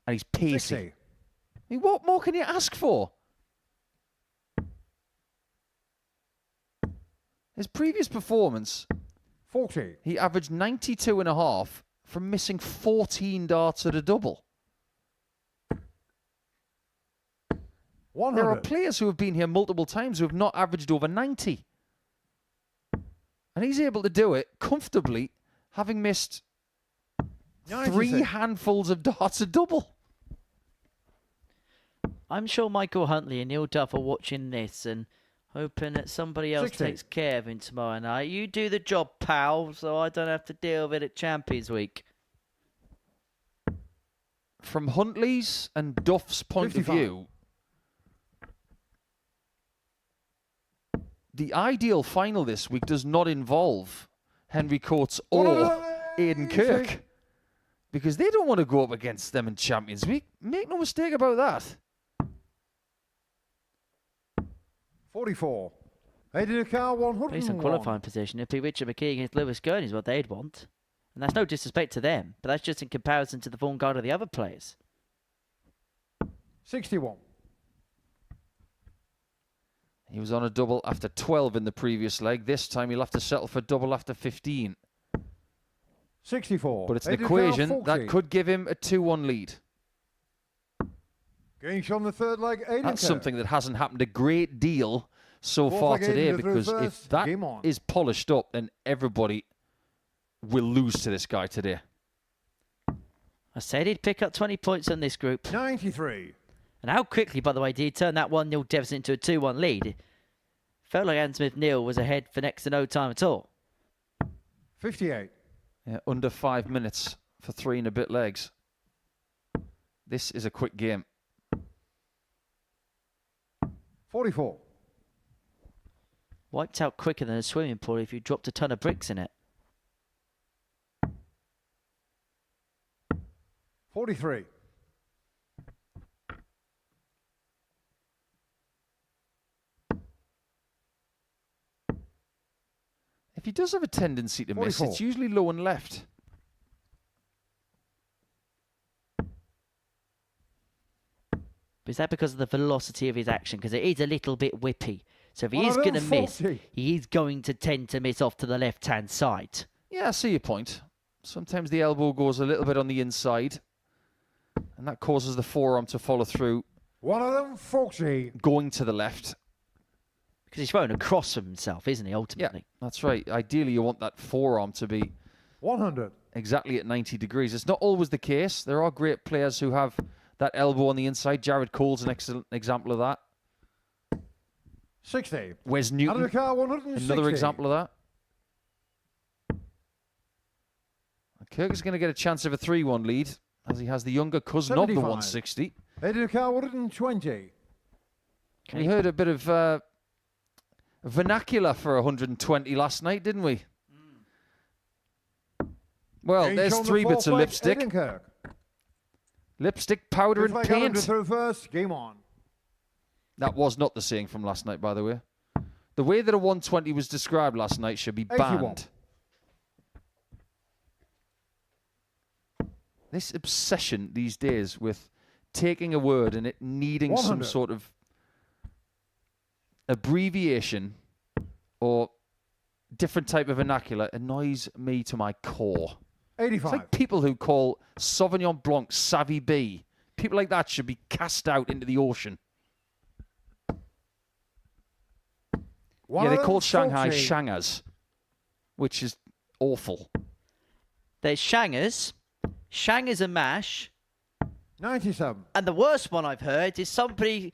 And he's pacey. 60. I mean, what more can you ask for? His previous performance, 40. he averaged 92.5 from missing 14 darts at a double. 100. There are players who have been here multiple times who have not averaged over 90. And he's able to do it comfortably, having missed 3 handfuls of darts a double. I'm sure Michael Huntley and Neil Duff are watching this and hoping that somebody else 60. takes care of him tomorrow night. You do the job, pal, so I don't have to deal with it at Champions Week. From Huntley's and Duff's point 55. of view, the ideal final this week does not involve Henry Coates or Aiden Kirk, because they don't want to go up against them in Champions Week. Make no mistake about that. 44. Aiden car 101. Based on qualifying position, it'd be Richard McKee against Lewis Gurney is what they'd want. And that's no disrespect to them, but that's just in comparison to the form guard of the other players. 61. He was on a double after 12 in the previous leg. This time he'll have to settle for double after 15. 64. But it's an Aiden equation car 40. that could give him a 2-1 lead. Going on the third leg, Aiden That's Kirk. something that hasn't happened a great deal so Fourth far leg, today, Aiden to because reverse. if that Game on. is polished up, then everybody will lose to this guy today. I said he'd pick up 20 points on this group. 93. And how quickly, by the way, did he turn that 1-0 deficit into a 2-1 lead? It felt like Smith-Neale was ahead for next to no time at all. 58. Yeah, under 5 minutes for 3 and a bit legs. This is a quick game. 44. Wiped out quicker than a swimming pool if you dropped a ton of bricks in it. 43. If he does have a tendency to miss, 44. it's usually low and left. But is that because of the velocity of his action? Because it is a little bit whippy. So if he is going to miss, 140. he is going to tend to miss off to the left-hand side. Yeah, I see your point. Sometimes the elbow goes a little bit on the inside, and that causes the forearm to follow through, 140. going to the left. Because he's throwing across from himself, isn't he, ultimately? Yeah, that's right. Ideally, you want that forearm to be 100. exactly at 90 degrees. It's not always the case. There are great players who have that elbow on the inside. Jared Cole's an excellent example of that. 60. Wes Newton, Car 160. another example of that. Kirk is going to get a chance of a 3-1 lead, as he has the younger cousin of the 75. 160. Aiden car 120. We heard a bit of vernacular for 120 last night, didn't we? Well, Going there's on the 3 bits fourth of leg, lipstick. Aiden Kirk. Lipstick, powder, and Fifth leg Alan paint. to reverse. Game on. That was not the saying from last night, by the way. The way that a 120 was described last night should be 81. banned. This obsession these days with taking a word and it needing some 100. sort of abbreviation or different type of vernacular annoys me to my core. 85. It's like people who call Sauvignon Blanc Savvy B. People like that should be cast out into the ocean. Yeah, they call Shanghai 140. Shangas, which is awful. There's Shangers, Shangers and Mash, 97. and the worst one I've heard is somebody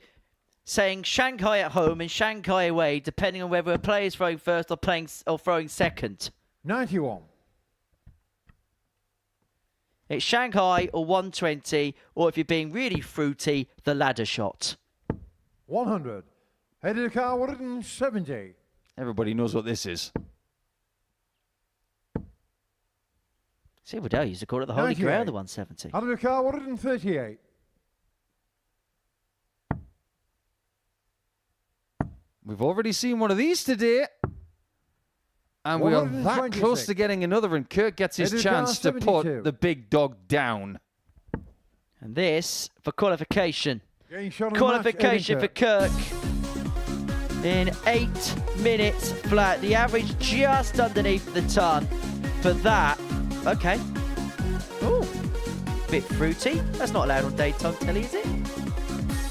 saying Shanghai at home and Shanghai away, depending on whether a player is throwing first or throwing second. 91. It's Shanghai or 120, or if you're being really fruity, the ladder shot. 100. Aiden car 170. Everybody knows what this is. See, Waddell used to call it the Holy 98. Grail, the 170. Aiden car 138. We've already seen one of these today. And we are that 126. close to getting another, and Kirk gets his It is chance to now put 72. the big dog down. And this for qualification. Getting shot on the Qualification for match, Aiden Kirk in 8 minutes flat. The average just underneath the ton. For that, okay. Ooh, bit fruity. That's not allowed on daytime telly, is it?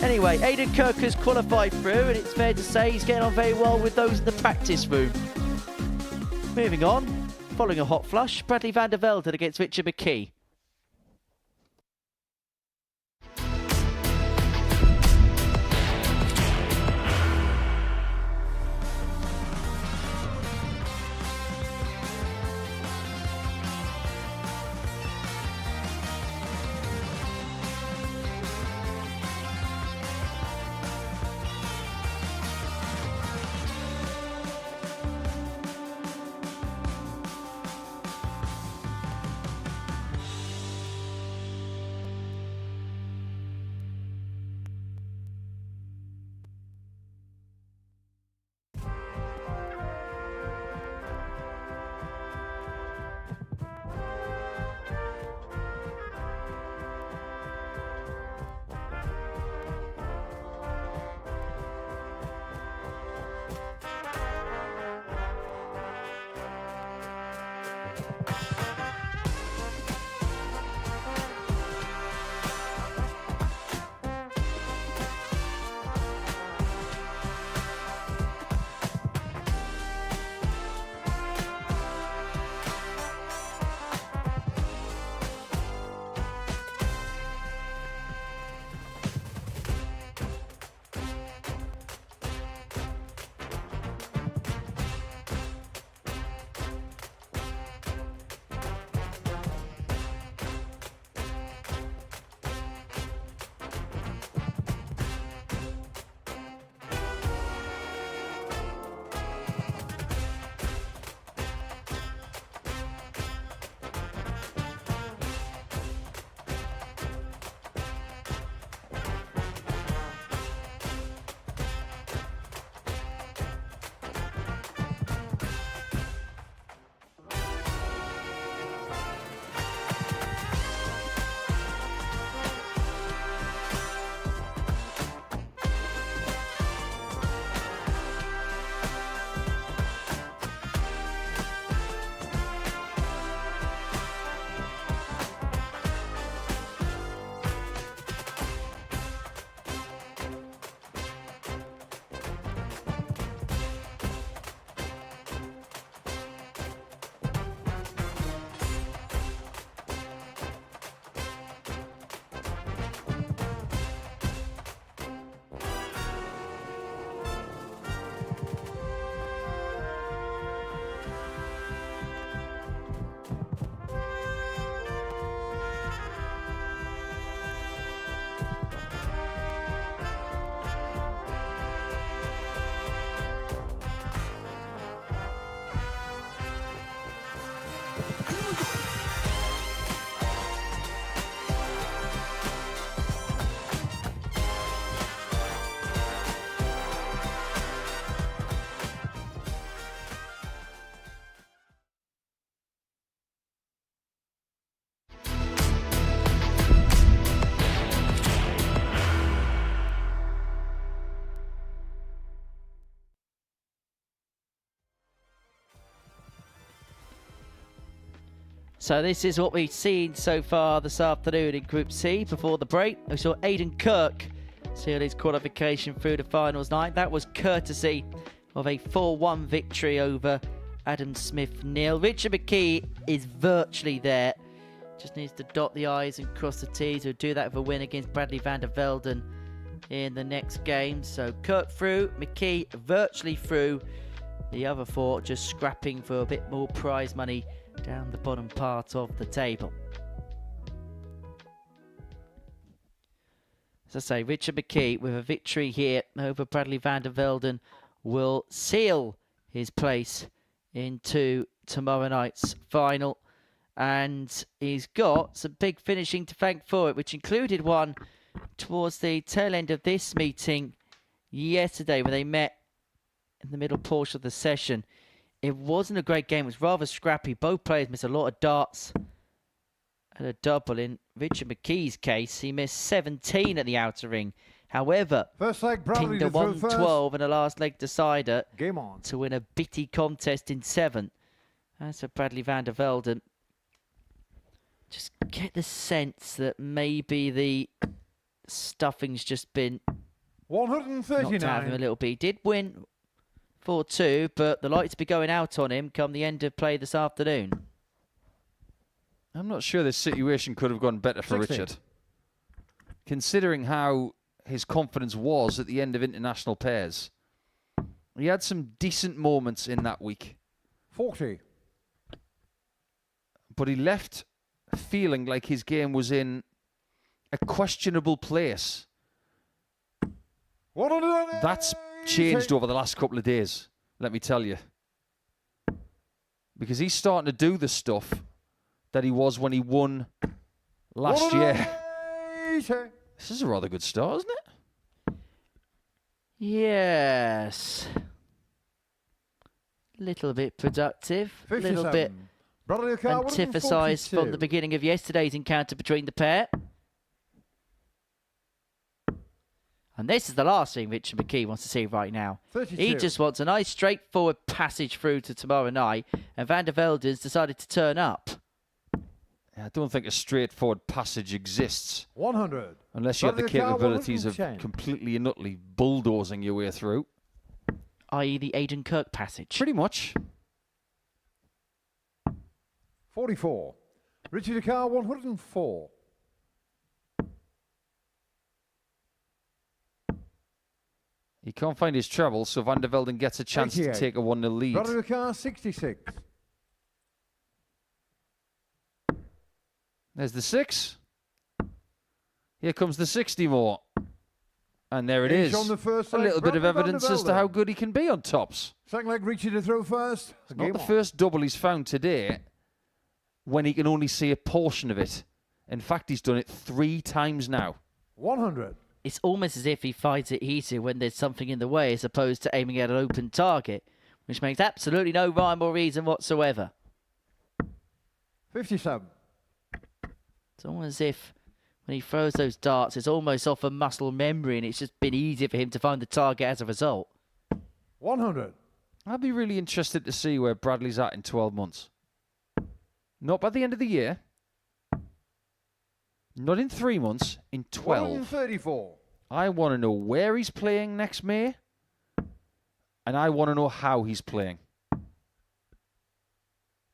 Anyway, Aiden Kirk has qualified through, and it's fair to say he's getting on very well with those in the practice room. Moving on, following a hot flush, Bradley Vandervelden against Richard McKee. So this is what we've seen so far this afternoon in Group C. Before the break, we saw Aiden Kirk seal his qualification through the finals night. That was courtesy of a 4-1 victory over Adam Smith-Neale. Richard McKee is virtually there. Just needs to dot the I's and cross the T's. He'll do that with a win against Vandervelden in the next game. So Kirk through, McKee virtually through. The other four just scrapping for a bit more prize money down the bottom part of the table. As I say, Richard McKee with a victory here over Vandervelden will seal his place into tomorrow night's final. And he's got some big finishing to thank for it, which included one towards the tail end of this meeting yesterday when they met in the middle portion of the session. It wasn't a great game. It was rather scrappy. Both players missed a lot of darts at a double. In Richard McKee's case, he missed 17 at the outer ring. However, first leg, pinged a 112 and a last leg decider game on to win a bitty contest in 7. As for Vandervelden, just get the sense that maybe the stuffing's just been 139. knocked out of him a little bit. He did win 4-2, but the lights be going out on him come the end of play this afternoon. I'm not sure this situation could have gone better for 60. Richard. Considering how his confidence was at the end of international pairs. He had some decent moments in that week. 40. But he left feeling like his game was in a questionable place. That's changed over the last couple of days, let me tell you. Because he's starting to do the stuff that he was when he won last year. This is a rather good start, isn't it? Yes. Little bit productive. A little bit antiphasized from the beginning of yesterday's encounter between the pair. And this is the last thing Richard McKee wants to see right now. 32. He just wants a nice straightforward passage through to tomorrow night, and Vandervelden's decided to turn up. I don't think a straightforward passage exists. 100. Unless you have the Bradley Car, capabilities of 110. completely and utterly bulldozing your way through. I.e. the Aiden Kirk passage. Pretty much. 44. Richard Carr, 104. He can't find his treble, so Vandervelden gets a chance 88. to take a 1-0 lead. Bradley Carr, 66. There's the 6. Here comes the 60 more. And there it Each is. on the first A leg, little bit of Bradley evidence as to Vandervelden. how good he can be on tops. Second leg, Richie to throw first. It's Game not the on. first double he's found today when he can only see a portion of it. In fact, he's done it 3 times now. 100. It's almost as if he finds it easier when there's something in the way as opposed to aiming at an open target, which makes absolutely no rhyme or reason whatsoever. 57. It's almost as if when he throws those darts, it's almost off of muscle memory and it's just been easier for him to find the target as a result. 100. I'd be really interested to see where Bradley's at in 12 months. Not by the end of the year. Not in 3 months, in 12. 134. I want to know where he's playing next May, and I want to know how he's playing.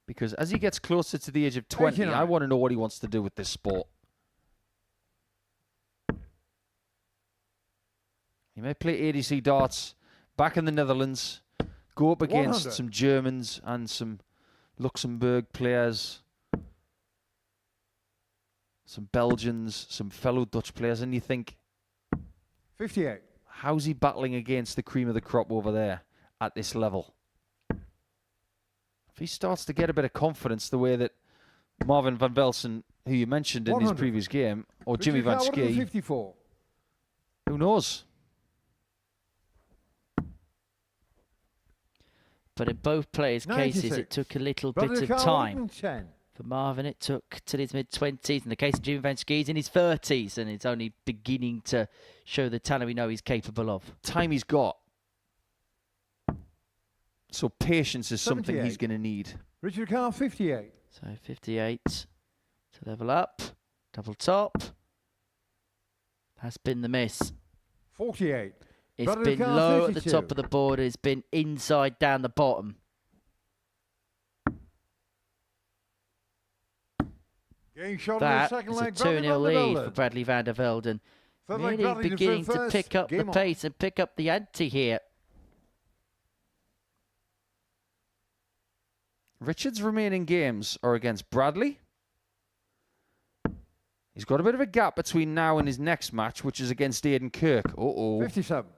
Because as he gets closer to the age of 20, 89. I want to know what he wants to do with this sport. He may play ADC darts back in the Netherlands, go up against 100. some Germans and some Luxembourg players, some Belgians, some fellow Dutch players, and you think, 58. how's he battling against the cream of the crop over there at this level? If he starts to get a bit of confidence the way that Marvin van Velsen, who you mentioned in his 100. previous game, or Jimmy Richard van Carr, Schie, 154. who knows? But in both players' cases, 96. it took a little Bradley bit of Carr, time. 110. For Marvin, it took till his mid-20s. In the case of Jimmy van Schie, he's in his 30s, and it's only beginning to show the talent we know he's capable of. Time he's got. So patience is something he's 78. going to need. Richard Carr, 58. So 58 to level up, double top. That's been the miss. 48. It's Bradley been Carr, low at the 52. top of the board. It's been inside down the bottom. Getting shot in the That second is a leg. Bradley 2-0 lead Vandervelden. for Bradley Vandervelden. Third leg, Really Bradley to beginning throw to first. pick up the Game on. pace and pick up the ante here. Richard's remaining games are against Bradley. He's got a bit of a gap between now and his next match, which is against Aiden Kirk. 57.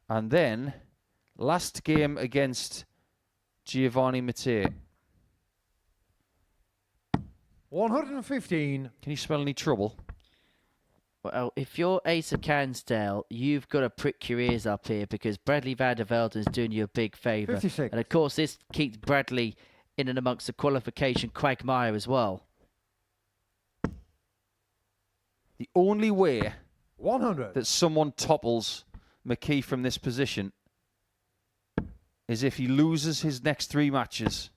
And then, last game against Gio Mate. 115. Can you smell any trouble? Well, if you're Asa Cansdale, you've got to prick your ears up here because Bradley Vandervelden's doing you a big favour. 56. And of course, this keeps Bradley in and amongst the qualification quagmire as well. The only way 100. that someone topples McKee from this position is if he loses his next 3 matches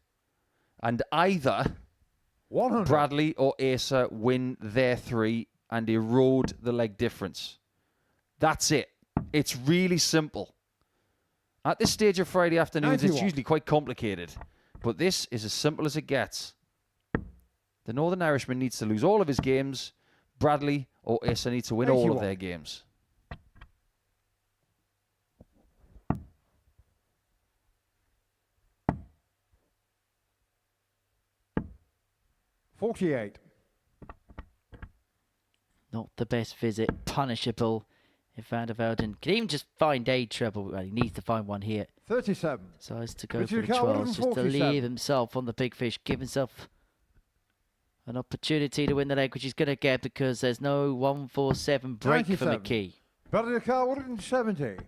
and either 100. Bradley or Asa win their 3 and erode the leg difference. That's it. It's really simple. At this stage of Friday afternoons, 91. it's usually quite complicated. But this is as simple as it gets. The Northern Irishman needs to lose all of his games. Bradley or Asa need to win all 81. of their games. $48. Not the best visit. Punishable. If Vandervelden can even just find a treble, well, he needs to find one here. 37. Decides to go Richard for the Carr, 12s just to 147. leave himself on the big fish. Give himself an opportunity to win the leg, which he's going to get because there's no 147 break for 97. McKee. Bradley Carr, 170.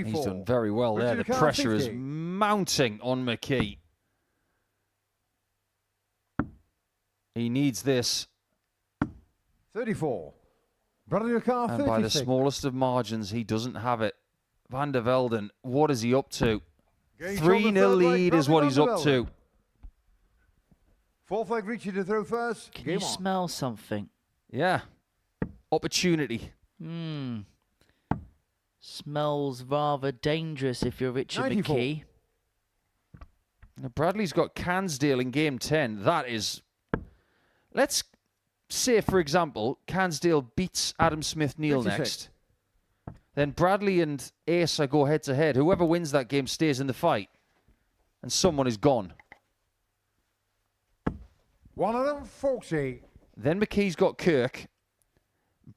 He's done very well there. The Richard Carr, pressure is 50. mounting on McKee. He needs this. 34. Bradley Car, And 36. by the smallest of margins, he doesn't have it. Vandervelden, what is he up to? Gains 3-0 on the third leg, lead is Bradley what he's up Vandervelden. to. Fourth leg Richie to throw first. Can Game you on. smell something? Yeah. Opportunity. Smells rather dangerous if you're Richard 94. McKee. Now Bradley's got Cansdale in game 10. That is... Let's say, for example, Cansdale beats Adam Smith-Neale 56. next. Then Bradley and Asa go head-to-head. Whoever wins that game stays in the fight. And someone is gone. 140. Then McKee's got Kirk.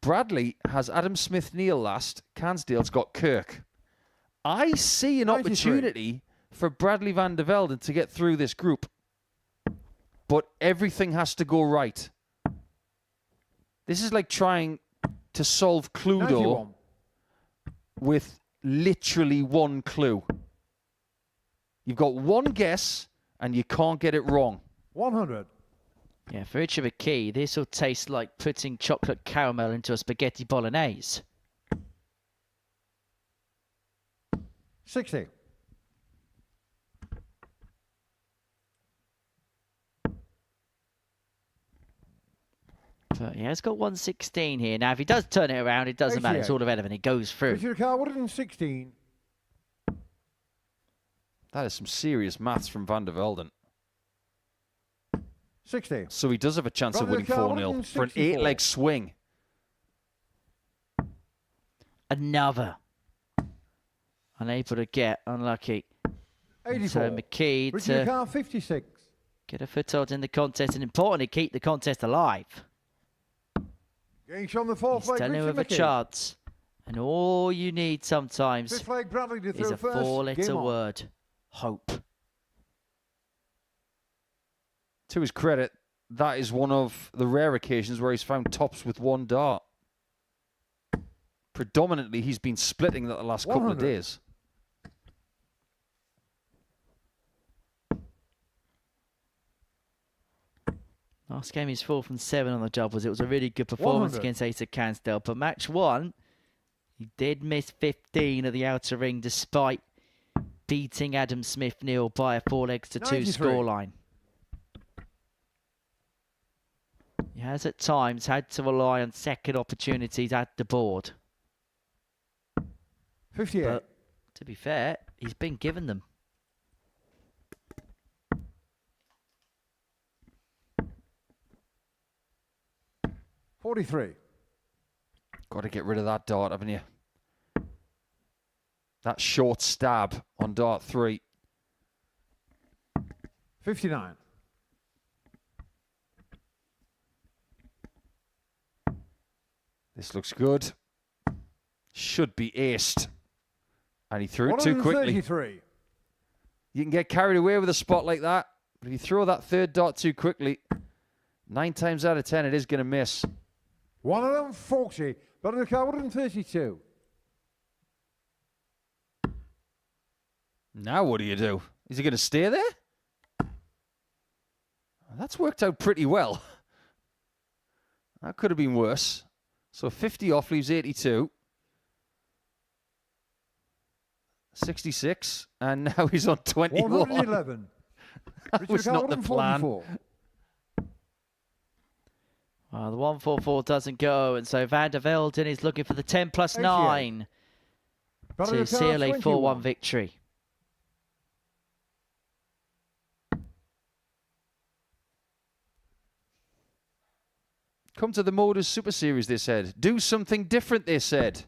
Bradley has Adam Smith-Neale last. Cansdale's got Kirk. I see an 93. opportunity for Bradley Vandervelden to get through this group. But everything has to go right. This is like trying to solve Cluedo 91. with literally one clue. You've got one guess and you can't get it wrong. 100. Yeah, for Richard McKee, this will taste like putting chocolate caramel into a spaghetti bolognese. 60. But yeah, it's got 116 here. Now, if he does turn it around, it doesn't matter. It's 88. all irrelevant. It goes through. Richard Car, 116. That is some serious maths from Vandervelden. 60. So he does have a chance of winning Bradley Car, 4-0 for an 164. 8-leg swing. Another. Unable to get. Unlucky. 84. So McKee Richard to Car, 56. get a foothold in the contest and importantly keep the contest alive. Gains on the fourth He's leg. still Richard with a McKee. chance. And all you need sometimes Fifth leg Bradley to is throw a first. four-letter Game on. word. Hope. To his credit, that is one of the rare occasions where he's found tops with one dart. Predominantly, he's been splitting that the last couple of 100. days. Last game he's 4 from 7 on the doubles. It was a really good performance 100. against Asa Cansdale. But match 1, he did miss 15 at the outer ring despite beating Adam Smith-Neale by a 4-legs-to-2 93. scoreline. He has at times had to rely on second opportunities at the board. 58. But to be fair, he's been given them. $43. Got to get rid of that dart, haven't you? That short stab on dart 3. 59. This looks good. Should be aced. And he threw it too quickly. 133. You can get carried away with a spot like that. But if you throw that third dart too quickly, 9 times out of 10, it is going to miss. 140. Bradley Car, 132. Now what do you do? Is he going to stay there? That's worked out pretty well. That could have been worse. So 50 off leaves 82. 66. And now he's on 21. 111. That was not the plan. 144. Well, the 144 doesn't go, and so Vandervelden is looking for the 10 plus 9 Bradley to Car, seal a 4-1 21. victory. Come to the Modus Super Series, they said. Do something different, they said.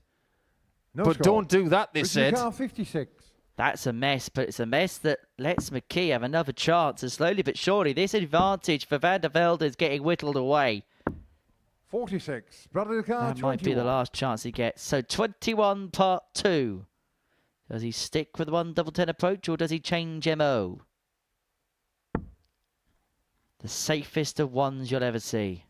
No But score. don't do that, they Richard said. Car, 56. That's a mess, but it's a mess that lets McKee have another chance. And slowly but surely, this advantage for Vandervelden is getting whittled away. 46. Bradley Car, That might be the 21. last chance he gets. So 21 part 2. Does he stick with the 1 double 10 approach or does he change MO? The safest of ones you'll ever see.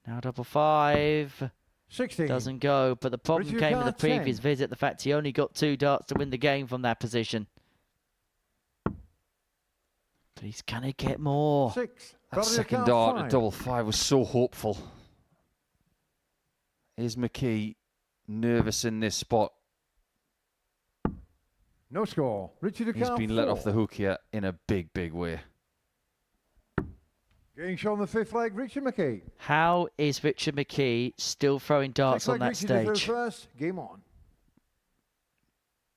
Now double 5. 16. Doesn't go, but the problem Richard came in the Car, 10. previous visit. The fact he only got 2 darts to win the game from that position. But he's going to get more. 6. That Battery second account dart 5. at double 5 was so hopeful. Is McKee nervous in this spot? No score. Richard He's account been let 4. off the hook here in a big, big way. Getting shown the 5th leg, Richard McKee. How is Richard McKee still throwing darts 6th on leg, that Richard to stage? throw first. Game on.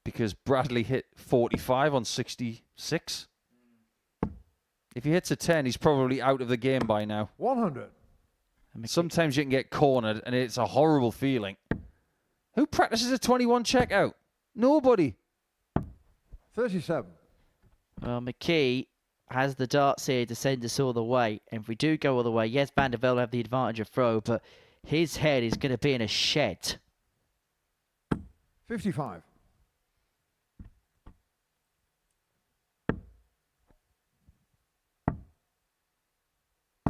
Because Bradley hit 45 on 66. If he hits a 10, he's probably out of the game by now. 100. Sometimes you can get cornered, and it's a horrible feeling. Who practices a 21 checkout? Nobody. 37. Well, McKee has the darts here to send us all the way. And if we do go all the way, yes, Vandervelden will have the advantage of throw, but his head is going to be in a shed. 55.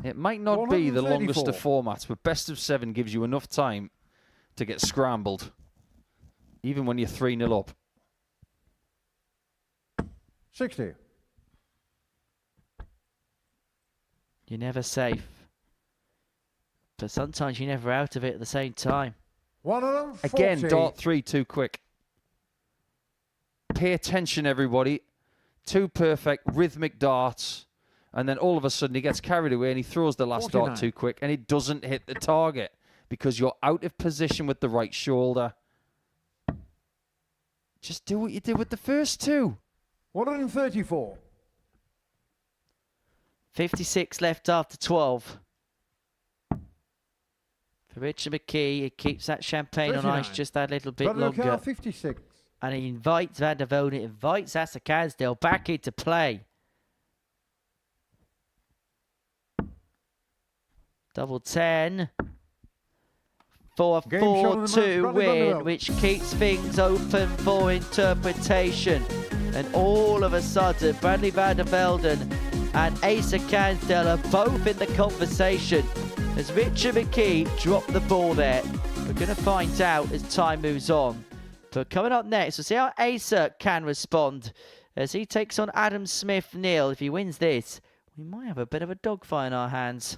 It might not be the longest of 134. formats, but best of 7 gives you enough time to get scrambled, even when you're 3-0 up. 60. You're never safe. But sometimes you're never out of it at the same time. 140. Again, dart 3 too quick. Pay attention, everybody. 2 perfect rhythmic darts. And then all of a sudden he gets carried away and he throws the last 49. dart too quick and it doesn't hit the target because you're out of position with the right shoulder. Just do what you did with the first 2. 134. 56 left after 12. For Richard McKee, he keeps that champagne on 39. ice just that little bit Battery longer. account 56. And he invites Vandervelden, invites Asa Cansdale back into play. Double 10 for a Game shot of the 4-2 match, win, Vandervelden. which keeps things open for interpretation. And all of a sudden, Bradley Vandervelden and Asa Cansdale are both in the conversation as Richard McKee dropped the ball there. We're going to find out as time moves on. But coming up next, we'll see how Asa can respond as he takes on Adam Smith-Neale. If he wins this, we might have a bit of a dogfight in our hands.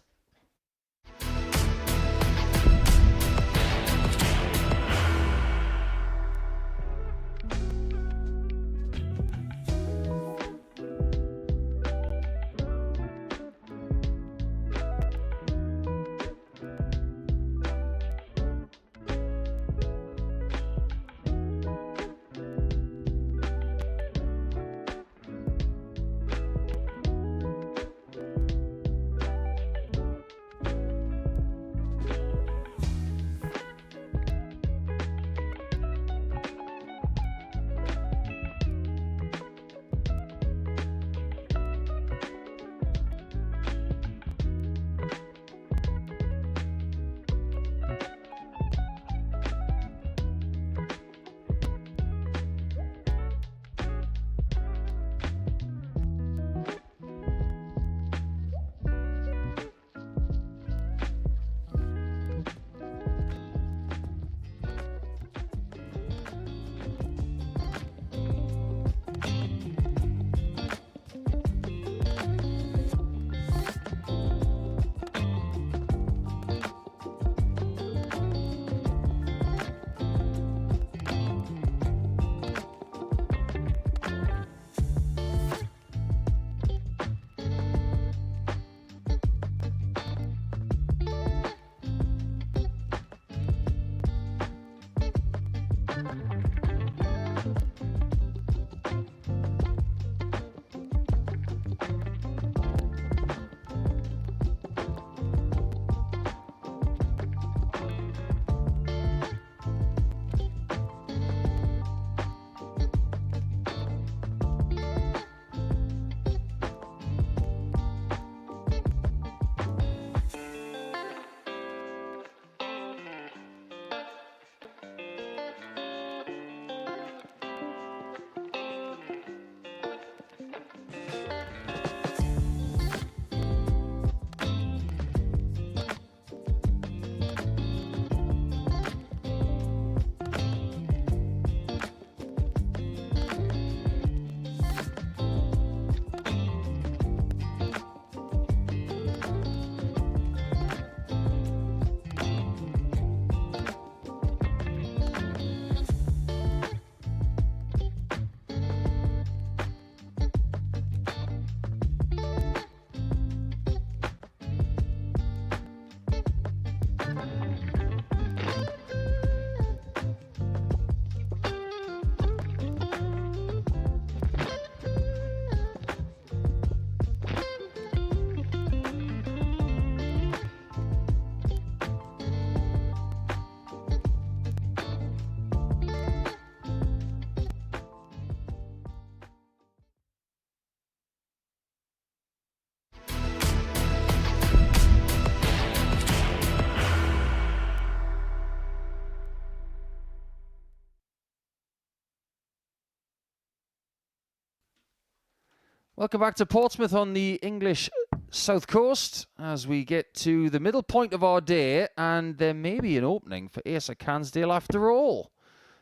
Welcome back to Portsmouth on the English South Coast as we get to the middle point of our day, and there may be an opening for Asa Cansdale after all,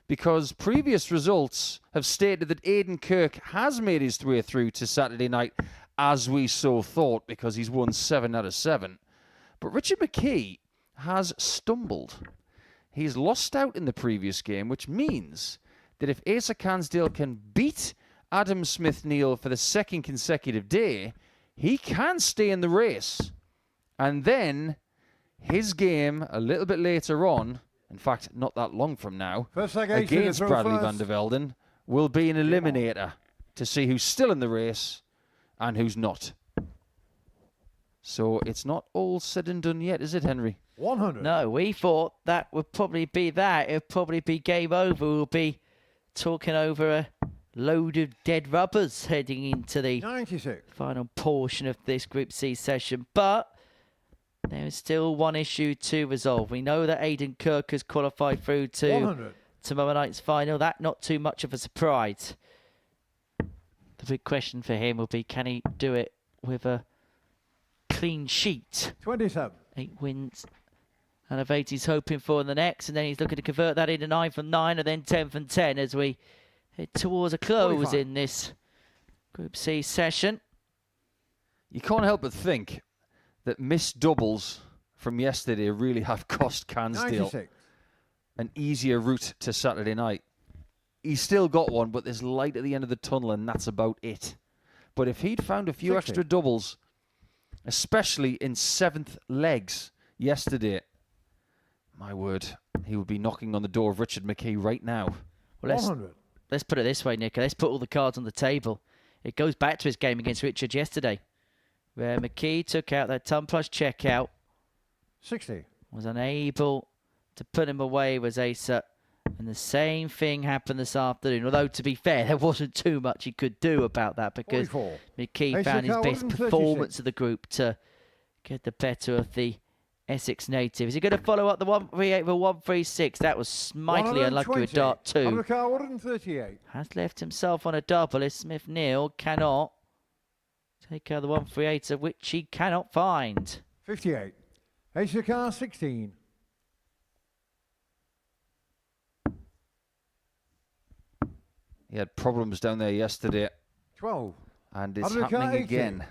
because previous results have stated that Aiden Kirk has made his way through to Saturday night, as we so thought, because he's won 7 out of 7. But Richard McKee has stumbled. He's lost out in the previous game, which means that if Asa Cansdale can beat Adam Smith-Neale for the second consecutive day, he can stay in the race. And then his game a little bit later on, in fact, not that long from now, against Bradley Vandervelden, will be an eliminator to see who's still in the race and who's not. So it's not all said and done yet, is it, Henry? 100. No, we thought that would probably be that. It would probably be game over. We'll be talking over a load of dead rubbers heading into the 96. final portion of this Group C session. But there is still one issue to resolve. We know that Aiden Kirk has qualified through to 100. tomorrow night's final. That not too much of a surprise. The big question for him will be, can he do it with a clean sheet? 27. 8 wins out of 8 he's hoping for in the next, and then he's looking to convert that into 9 from 9 and then 10 from 10 as we head towards a close 45. in this Group C session. You can't help but think that missed doubles from yesterday really have cost Cansdale 96. an easier route to Saturday night. He's still got one, but there's light at the end of the tunnel, and that's about it. But if he'd found a few 60. extra doubles, especially in 7th legs yesterday, my word, he would be knocking on the door of Richard McKee right now. Well, 100. let's put it this way, Nick. Let's put all the cards on the table. It goes back to his game against Richard yesterday, where McKee took out that ton plus checkout, 60. was unable to put him away, was Asa. And the same thing happened this afternoon. Although, to be fair, there wasn't too much he could do about that because 44. McKee Asa found his best 136. performance of the group to get the better of the Essex native. Is he going to follow up the 138 with 136? That was mightily unlucky with dart 2. 138. Has left himself on a double if Smith-Neale cannot take out the 138, which he cannot find. 58. Asa 16. He had problems down there yesterday, 12. and it's Asa happening 18. again.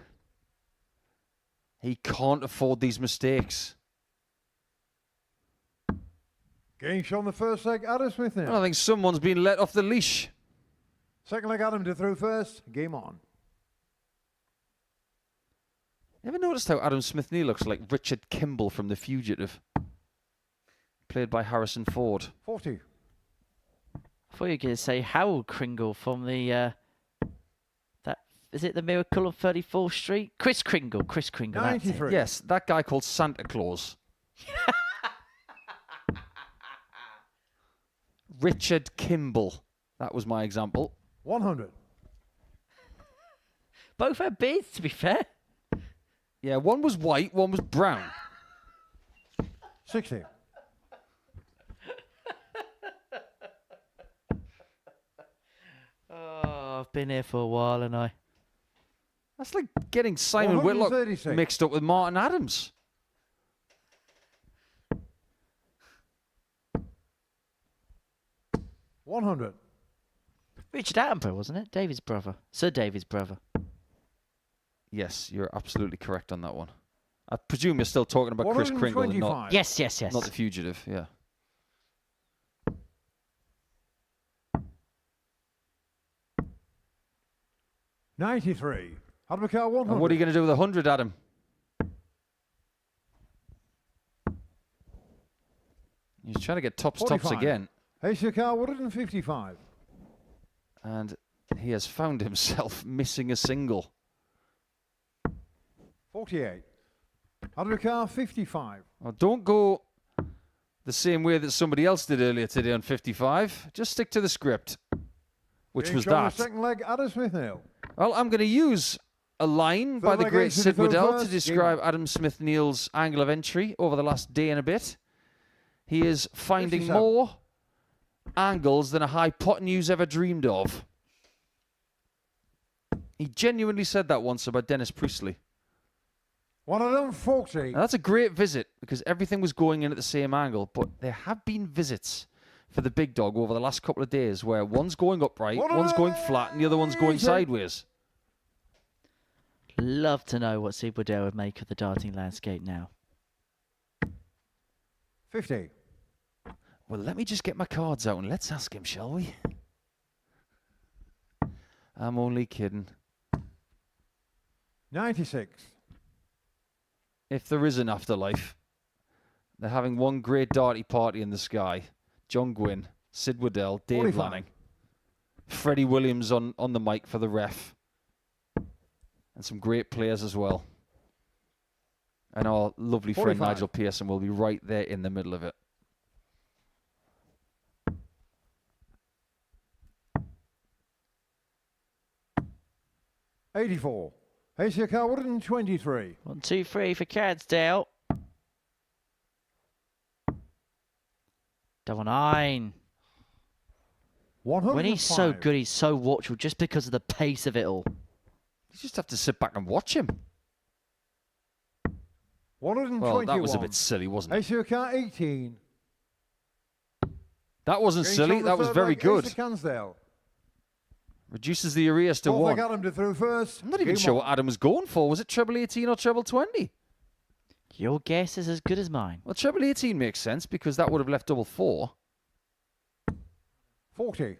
He can't afford these mistakes. Game shot on the first leg, Adam Smith-Neale. I think someone's been let off the leash. Second leg, Adam to throw first. Game on. Ever noticed how Adam Smith-Neale looks like Richard Kimball from The Fugitive? Played by Harrison Ford. 40. I thought you were going to say Harold Kringle from the, is it the Miracle on 34th Street? Chris Kringle, that's it. 93. Yes, that guy called Santa Claus. Richard Kimball. That was my example. 100. Both had beards, to be fair. Yeah, one was white, one was brown. 60. Oh, I've been here for a while, and I... That's like getting Simon Whitlock 136. mixed up with Martin Adams. $100. Richard Attenborough, wasn't it? David's brother. Sir David's brother. Yes, you're absolutely correct on that one. I presume you're still talking about Chris Kringle and not, Yes. not The Fugitive, yeah. $93. Adam McKee 100. And what are you going to do with 100, Adam? He's trying to get tops 45. again. Asa 155. And he has found himself missing a single. 48. Adam McKee 55. Well, don't go the same way that somebody else did earlier today on 55. Just stick to the script, which Game was shot on that. the second leg, Adam Smith-Neale. Well, I'm going to use a line by Third the leg great Ace to Sid the Waddell first. to describe Adam Smith-Neale's angle of entry over the last day and a bit. He is finding 57. more angles than a hypotenuse ever dreamed of. He genuinely said that once about Dennis Priestley. 140. Now, that's a great visit because everything was going in at the same angle, but there have been visits for the big dog over the last couple of days where one's going upright, one's going flat, and the other one's going sideways. Love to know what Sidwell would make of the darting landscape now. 50. Well, let me just get my cards out and let's ask him, shall we? I'm only kidding. 96. If there is an afterlife, they're having one great darty party in the sky. John Gwynn, Sid Waddell, Dave 45. Lanning, Freddie Williams on the mic for the ref, and some great players as well. And our lovely 45. friend Nigel Pearson will be right there in the middle of it. $84. Asa Cansdale, 23. 1, 2, 3 for Cansdale. 9. When he's so good, he's so watchable just because of the pace of it all. You just have to sit back and watch him. 121. Well, that was a bit silly, wasn't it? Asa Cansdale, 18. That wasn't silly. That was very good. Asa Cansdale. Reduces the arrears to 1. Got him to throw first. I'm not even sure what Adam was going for. Was it treble 18 or treble 20? Your guess is as good as mine. Well, treble 18 makes sense because that would have left double 4. 40.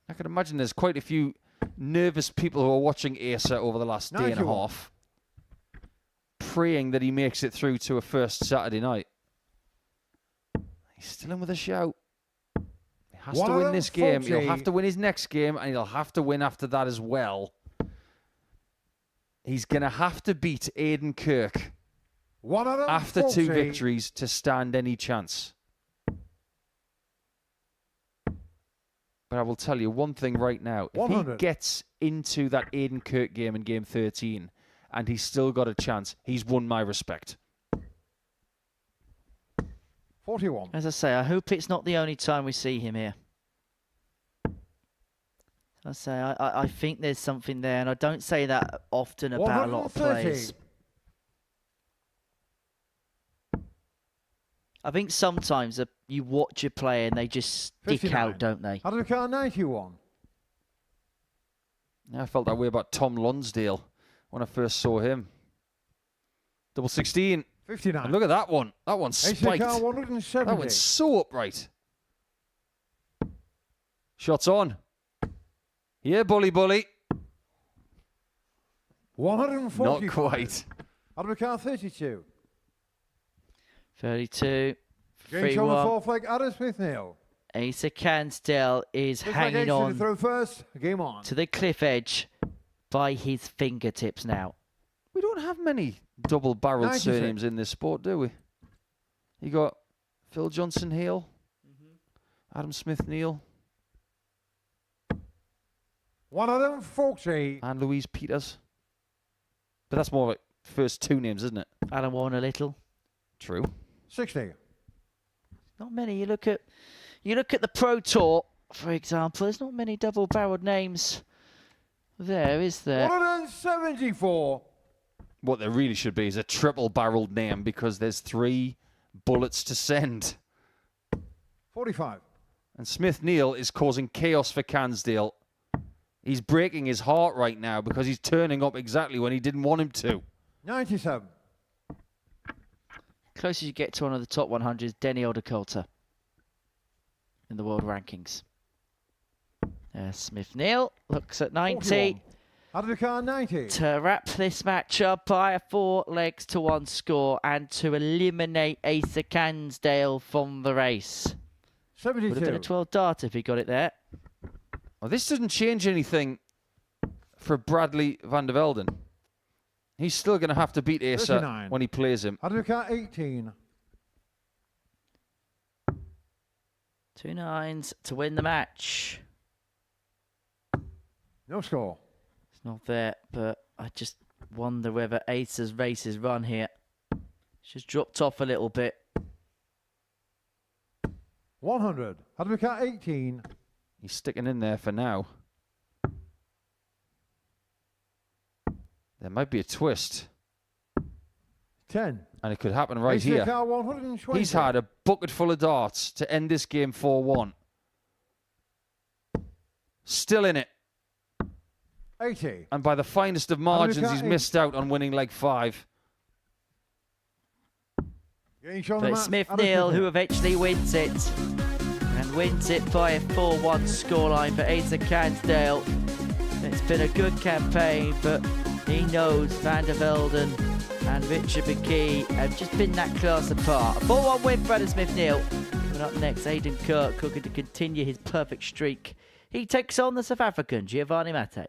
I can imagine there's quite a few nervous people who are watching Asa over the last day and a half, praying that he makes it through to a first Saturday night. He's still in with a shout. He has to win this game. He'll have to win his next game, and he'll have to win after that as well. He's going to have to beat Aiden Kirk after 2 victories to stand any chance. But I will tell you one thing right now. If he gets into that Aiden Kirk game in game 13 and he's still got a chance, he's won my respect. 41. As I say, I hope it's not the only time we see him here. I think there's something there, and I don't say that often about a lot of players. I think sometimes you watch a player and they just stick 59. out, don't they? Asa Cansdale, 91. I felt that way about Tom Lonsdale when I first saw him. Double 16. 59. And look at that one. That one's spiked. Asa Cansdale, 170. That one's so upright. Shots on. Yeah, bully. 145. Not quite. Asa Cansdale, 32. 32. James on the 4th leg, Adam Smith-Neale. Asa Cansdale is hanging on to throw first. Game on. to the cliff edge by his fingertips now. We don't have many double-barreled surnames in this sport, do we? You got Phil Johnson-Hale, Adam Smith-Neale, 140. and Louise Peters. But that's more like first 2 names, isn't it? Alan Warner Little. True. 60. Not many. You look at the Pro Tour, for example. There's not many double-barreled names there, is there? 174. What there really should be is a triple-barreled name because there's 3 bullets to send. 45. And Smith-Neale is causing chaos for Cansdale. He's breaking his heart right now because he's turning up exactly when he didn't want him to. 97. Closest you get to one of the top 100 is Denny Oldacota in the world rankings. Smith-Neale looks at 90. Asa Cansdale, 90. To wrap this match up by a 4-1 score and to eliminate Asa Cansdale from the race. 72. Would have been a 12 dart if he got it there. Well, this doesn't change anything for Bradley Vandervelden. He's still going to have to beat Asa 39. when he plays him. Asa Cansdale, 18. 2 9s to win the match. No score. It's not there, but I just wonder whether Asa's race is run here. She's dropped off a little bit. 100. Asa Cansdale, 18. He's sticking in there for now. There might be a twist. 10. And it could happen right here. Car 120. He's had a bucket full of darts to end this game 4-1. Still in it. 80. And by the finest of margins, he's missed out on winning leg 5. But it's Smith-Neale who eventually wins it. And wins it by a 4-1 scoreline for Asa Cansdale. It's been a good campaign, but he knows Vandervelden and Richard McKee have just been that class apart. A 4-1 win for Adam Smith-Neale. Coming up next, Aiden Kirk looking to continue his perfect streak. He takes on the South African Gio Mate.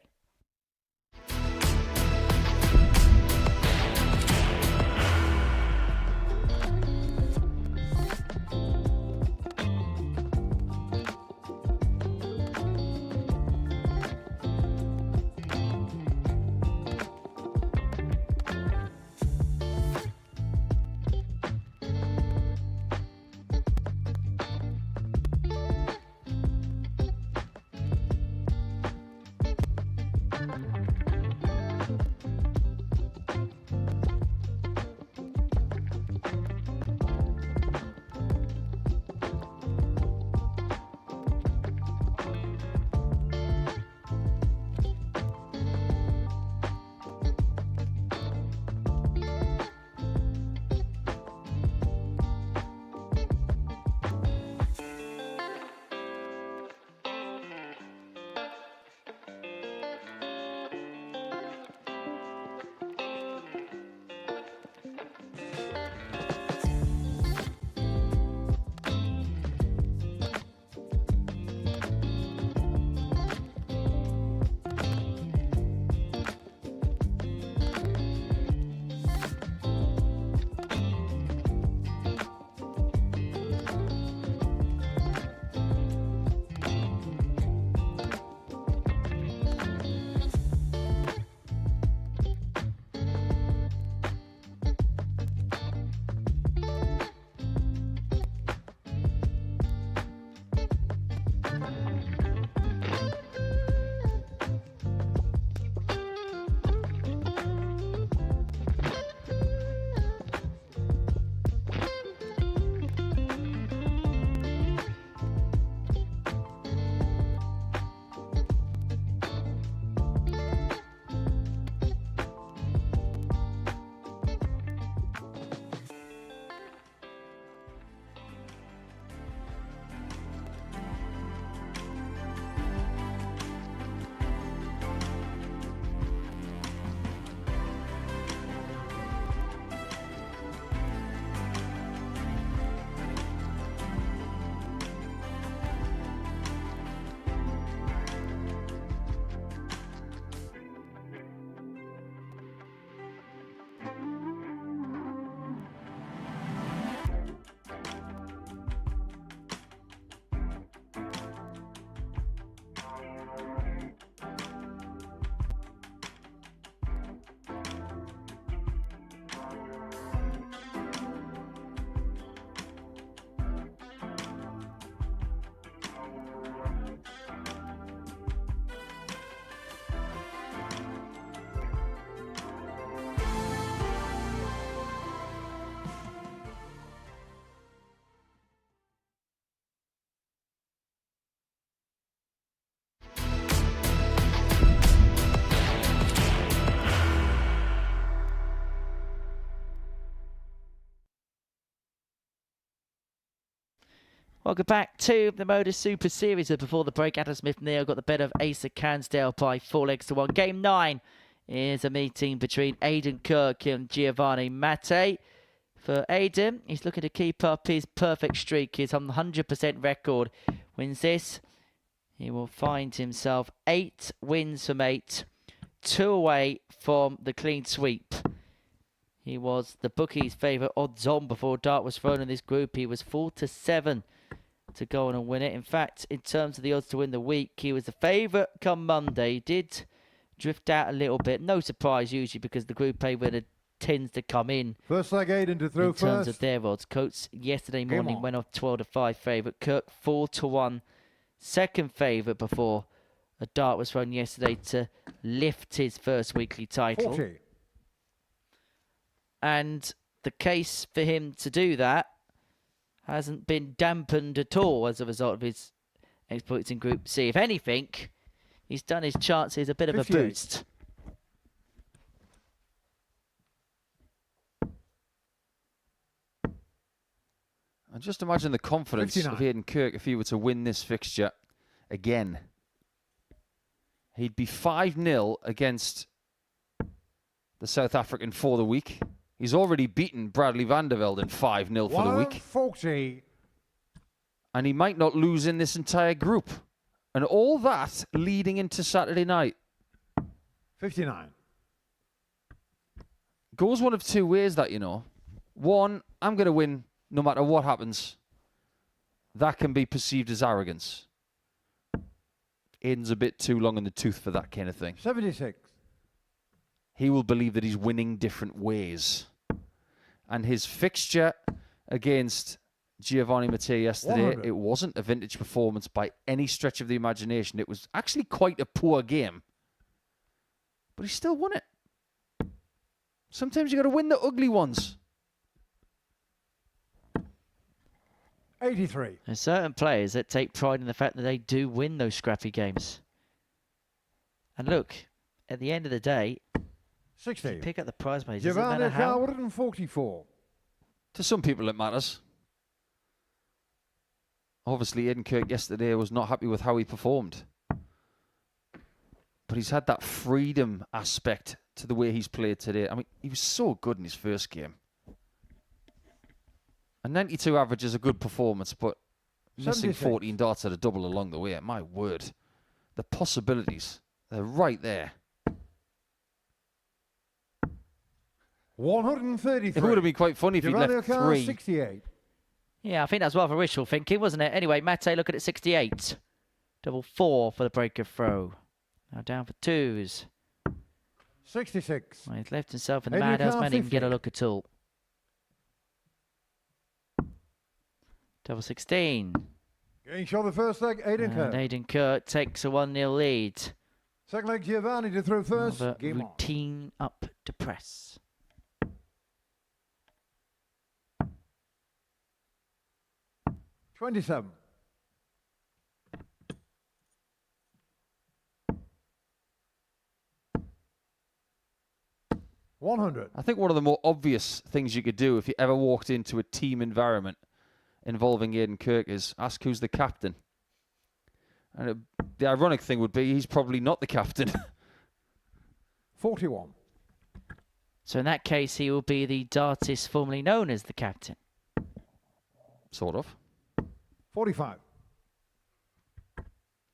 Welcome back to the Modus Super Series. And before the break, Adam Smith-Neale got the better of Asa Cansdale by 4-1. Game 9 is a meeting between Aiden Kirk and Gio Mate. For Aiden, he's looking to keep up his perfect streak. He's on the 100% record. Wins this, he will find himself 8 wins from 8, 2 away from the clean sweep. He was the bookies' favourite odds on before dart was thrown in this group. He was 4-7 to go on and win it. In fact, in terms of the odds to win the week, he was the favourite come Monday. He did drift out a little bit. No surprise usually because the Group A winner tends to come in. First leg Aiden to throw in terms of their odds. Coates yesterday morning went off 12-5 favourite. Kirk 4-1 second favourite before a dart was thrown yesterday to lift his first weekly title. 40. And the case for him to do that hasn't been dampened at all as a result of his exploits in Group C. If anything, he's done his chances a bit of 58. a boost. And just imagine the confidence 59. of Aiden Kirk if he were to win this fixture again. He'd be 5-0 against the South African for the week. He's already beaten Bradley Vandervelden 5-0 for the week. 40. And he might not lose in this entire group. And all that leading into Saturday night. 59. Goes one of two ways, that, you know. One, I'm going to win no matter what happens. That can be perceived as arrogance. Aiden's a bit too long in the tooth for that kind of thing. 76. He will believe that he's winning different ways. And his fixture against Gio Mate yesterday, 100. it wasn't a vintage performance by any stretch of the imagination. It was actually quite a poor game. But he still won it. Sometimes you got to win the ugly ones. 83. There's certain players that take pride in the fact that they do win those scrappy games. And look, at the end of the day, 60. you pick up the prize money. Doesn't Giovanni matter how. 144. To some people, it matters. Obviously, Aiden Kirk yesterday was not happy with how he performed. But he's had that freedom aspect to the way he's played today. I mean, he was so good in his first game. A 92 average is a good performance, but missing 76. 14 darts at a double along the way, my word. The possibilities, they're right there. 133. It would have been quite funny if he'd Giovanni left O'Connor, 3. 68. Yeah, I think that's rather wishful thinking, wasn't it? Anyway, Mate looking at 68. Double 4 for the breaker throw. Now down for 2s. 66. Well, he's left himself in the Aiden madhouse, O'Connor, man, he can get a 50. look at all. Double 16. Getting shot the first leg, Aiden And Kirk. Aiden Kirk takes a 1-0 lead. Second leg, Giovanni to throw first. Another Game on. routine up to press. $27. $100. I think one of the more obvious things you could do if you ever walked into a team environment involving Aiden Kirk is ask who's the captain. And the ironic thing would be he's probably not the captain. 41. So in that case, he will be the dartist formerly known as the captain. Sort of. 45.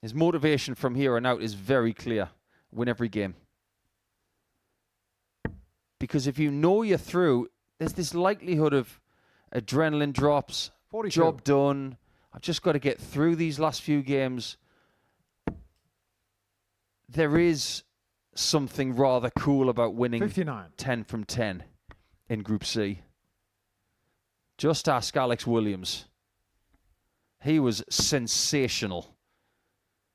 His motivation from here on out is very clear. Win every game. Because if you know you're through, there's this likelihood of adrenaline drops, 42. job done. I've just got to get through these last few games. There is something rather cool about winning 59. 10 from 10 in Group C. Just ask Alex Williams. He was sensational.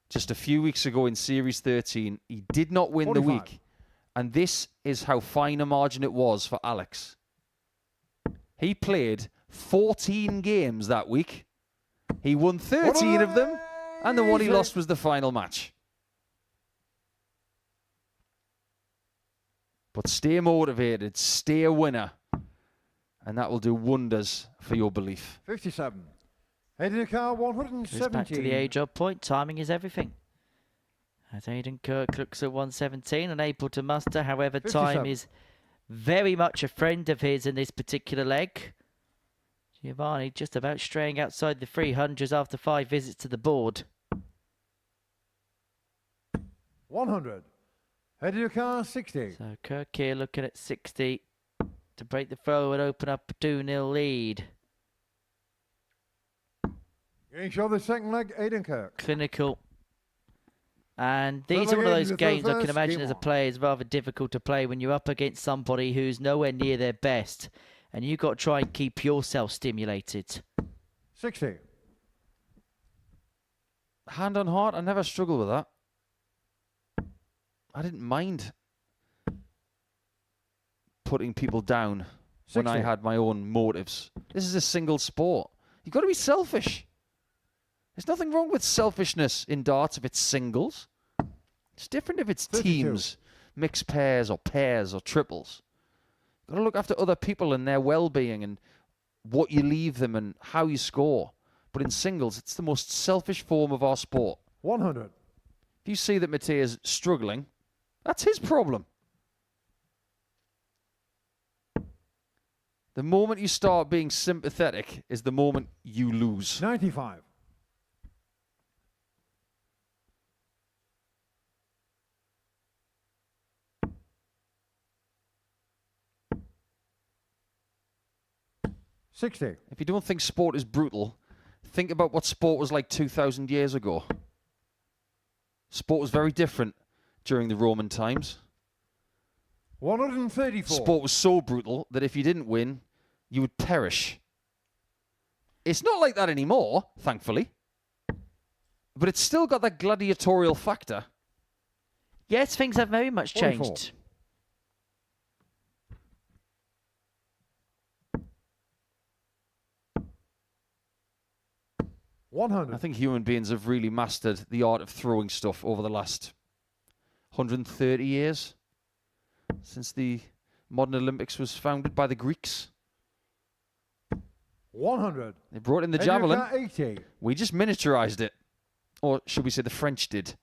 Just a few weeks ago in Series 13, he did not win 45. the week. And this is how fine a margin it was for Alex. He played 14 games that week. He won 13 of them, and the one he lost was the final match. But stay motivated, stay a winner, and that will do wonders for your belief. 57. Aiden Kirk, Goes back to the 117. age-old point. Timing is everything. As Aiden Kirk looks at 117, unable to muster. However, 57. time is very much a friend of his in this particular leg. Giovanni just about straying outside the 300s after 5 visits to the board. 100. Aiden Kirk, 60. So Kirk here looking at 60 to break the throw and open up a 2-0 lead. Getting shot the second leg, Aiden Kirk. Clinical. And these Third are one of leg, those the games I can first, imagine game as a on. player is rather difficult to play when you're up against somebody who's nowhere near their best. And you've got to try and keep yourself stimulated. 60. hand on heart, I never struggled with that. I didn't mind putting people down when I had my own motives. This is a single sport. You've got to be selfish. There's nothing wrong with selfishness in darts if it's singles. It's different if it's 32. teams, mixed pairs or triples. You've got to look after other people and their well-being and what you leave them and how you score. But in singles, it's the most selfish form of our sport. 100. If you see that Mate is struggling, that's his problem. The moment you start being sympathetic is the moment you lose. 95. $60. If you don't think sport is brutal, think about what sport was like 2,000 years ago. Sport was very different during the Roman times. 134. Sport was so brutal that if you didn't win, you would perish. It's not like that anymore, thankfully. But it's still got that gladiatorial factor. Yes, things have very much 44. changed. I think human beings have really mastered the art of throwing stuff over the last 130 years. Since the modern Olympics was founded by the Greeks. 100. They brought in the javelin. 80. We just miniaturized it. Or should we say the French did.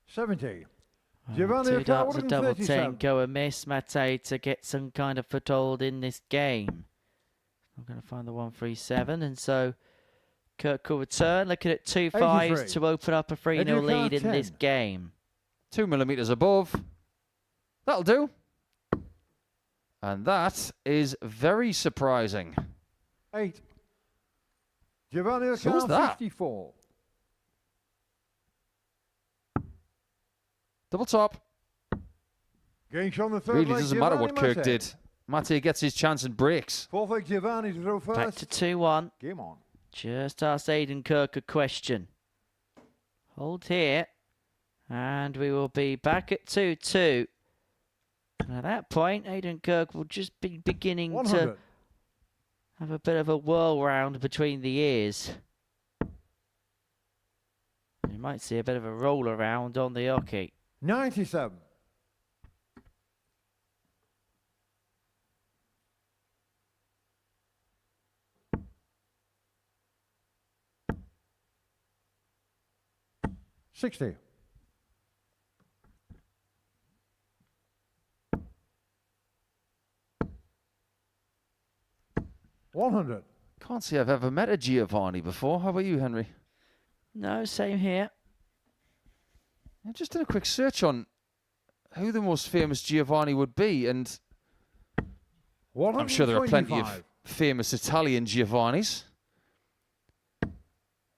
70. Two darts, a double 10, 37. go a miss. Mate to get some kind of foothold in this game. I'm going to find the 137, and so Kirk will return, looking at 2 fives 83. to open up a 3-0 lead in this 10. game. 2 millimeters above. That'll do. And that is very surprising. 8. Giovanni So was O'Connor, that. 54. Double top. Getting shown the third Really leg, doesn't matter what Giovanni Kirk Mate. did. Mate gets his chance and breaks. Fourth leg, Giovanni to throw Back first. to 2-1. Game on. Just ask Aiden Kirk a question. Hold here. And we will be back at 2-2. And at that point, Aiden Kirk will just be beginning 100. to have a bit of a whirl round between the ears. You might see a bit of a roll around on the hockey. 97. $60. $100. Can't say I've ever met a Giovanni before. How about you, Henry? No, same here. I just did a quick search on who the most famous Giovanni would be, and I'm sure there are plenty of famous Italian Giovannis.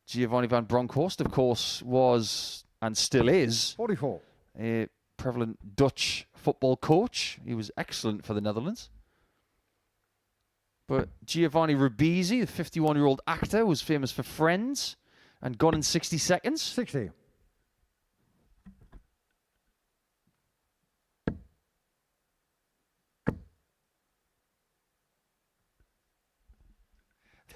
Giovanni van Bronckhorst, of course, was and still is 44. a prevalent Dutch football coach. He was excellent for the Netherlands. But Giovanni Ribisi, the 51-year-old actor, was famous for Friends and Gone in 60 Seconds. 60.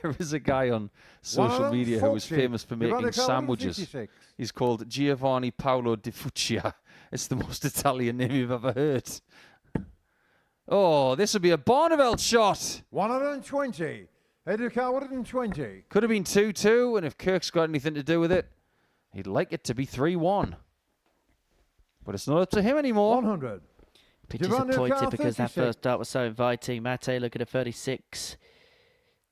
There is a guy on social media who was famous for making sandwiches. He's called Giovanni Paolo Di Fuccia. It's the most Italian name you've ever heard. Oh, this would be a Vandervelden shot. 120. Educa 120. Could have been 2-2, and if Kirk's got anything to do with it, he'd like it to be 3-1. But it's not up to him anymore. 100. Be disappointed because that first dart was so inviting. Mate looking at 36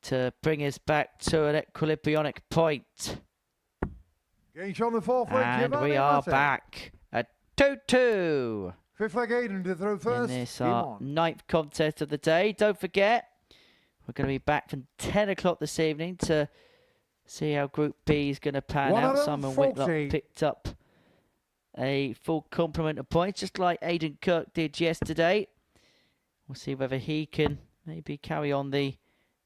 to bring us back to an equilibrionic point. Gage on the fourth leg, And Giovanni we are Mate. back at 2-2. Fifth leg, Aiden to throw In first. this Game our on. 9th contest of the day. Don't forget, we're going to be back from 10 o'clock this evening to see how Group B is going to pan out. Simon 140. Whitlock picked up a full complement of points, just like Aiden Kirk did yesterday. We'll see whether he can maybe carry on the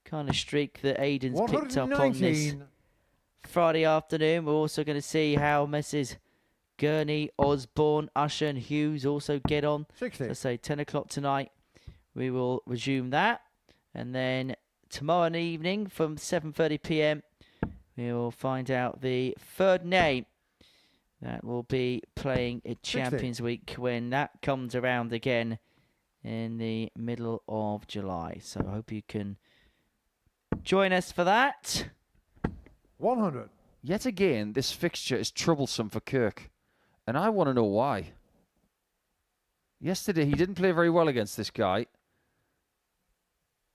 kind of streak that Aiden's picked up on this 119. Friday afternoon. We're also going to see how Mrs. Gurney, Osborne, Usher and Hughes also get on. 60. Let's say 10 o'clock tonight. We will resume that. And then tomorrow evening from 7:30 p.m. we will find out the third name that will be playing in Champions Week when that comes around again in the middle of July. So I hope you can join us for that. 100. Yet again, this fixture is troublesome for Kirk, and I want to know why. Yesterday, he didn't play very well against this guy.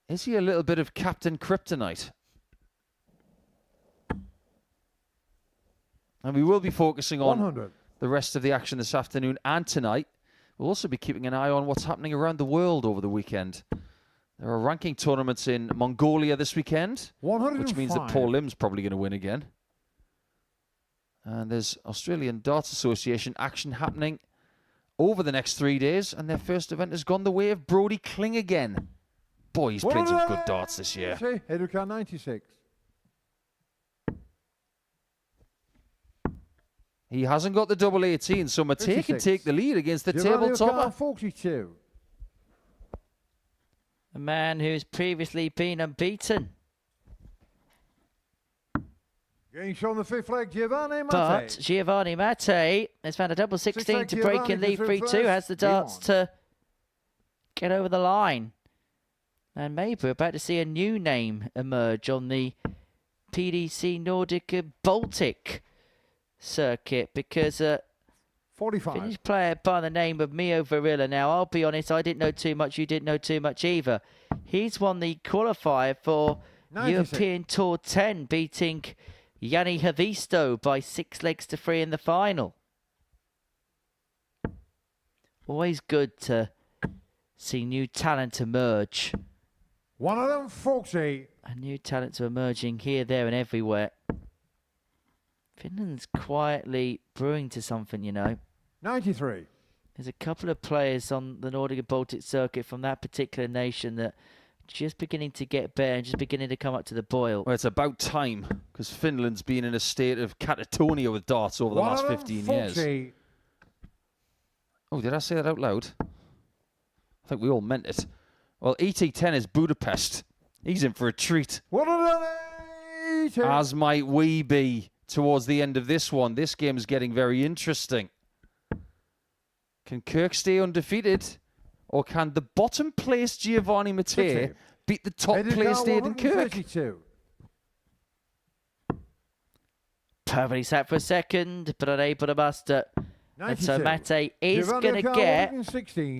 Is he a little bit of Captain Kryptonite? And we will be focusing on 100. the rest of the action this afternoon and tonight. We'll also be keeping an eye on what's happening around the world over the weekend. There are ranking tournaments in Mongolia this weekend, 105. which means that Paul Lim's probably going to win again. And there's Australian Darts Association action happening over the next 3 days, and their first event has gone the way of Brody Kling again. Boy, he's played some good darts this year. Educa 96. He hasn't got the double 18, so Mate can 56. take the lead against the Giovanni table topper. 42. A man who's previously been unbeaten. Getting shown the fifth leg, Giovanni Mate. But Giovanni Mate has found a double 16 to break in lead 3-2. Has the darts to get over the line. And maybe we're about to see a new name emerge on the PDC Nordic Baltic circuit, because 45. Finnish player by the name of Mio Varilla. Now, I'll be honest, I didn't know too much. You didn't know too much either. He's won the qualifier for 96. European Tour 10, beating Yanni Havisto by 6 legs to 3 in the final. Always good to see new talent emerge. 140. And new talents are emerging here, there and everywhere. Finland's quietly brewing to something, you know. 93. There's a couple of players on the Nordic and Baltic circuit from that particular nation that just beginning to get better and just beginning to come up to the boil. Well, it's about time, because Finland's been in a state of catatonia with darts over the last 15 years. Oh, did I say that out loud? I think we all meant it. Well, ET10 is Budapest. He's in for a treat. 180. As might we be towards the end of this one. This game is getting very interesting. Can Kirk stay undefeated? Or can the bottom placed Giovanni Mate beat the top placed Aiden Kirk? Perfectly sat for a second, but unable to muster. And so Mate is going to get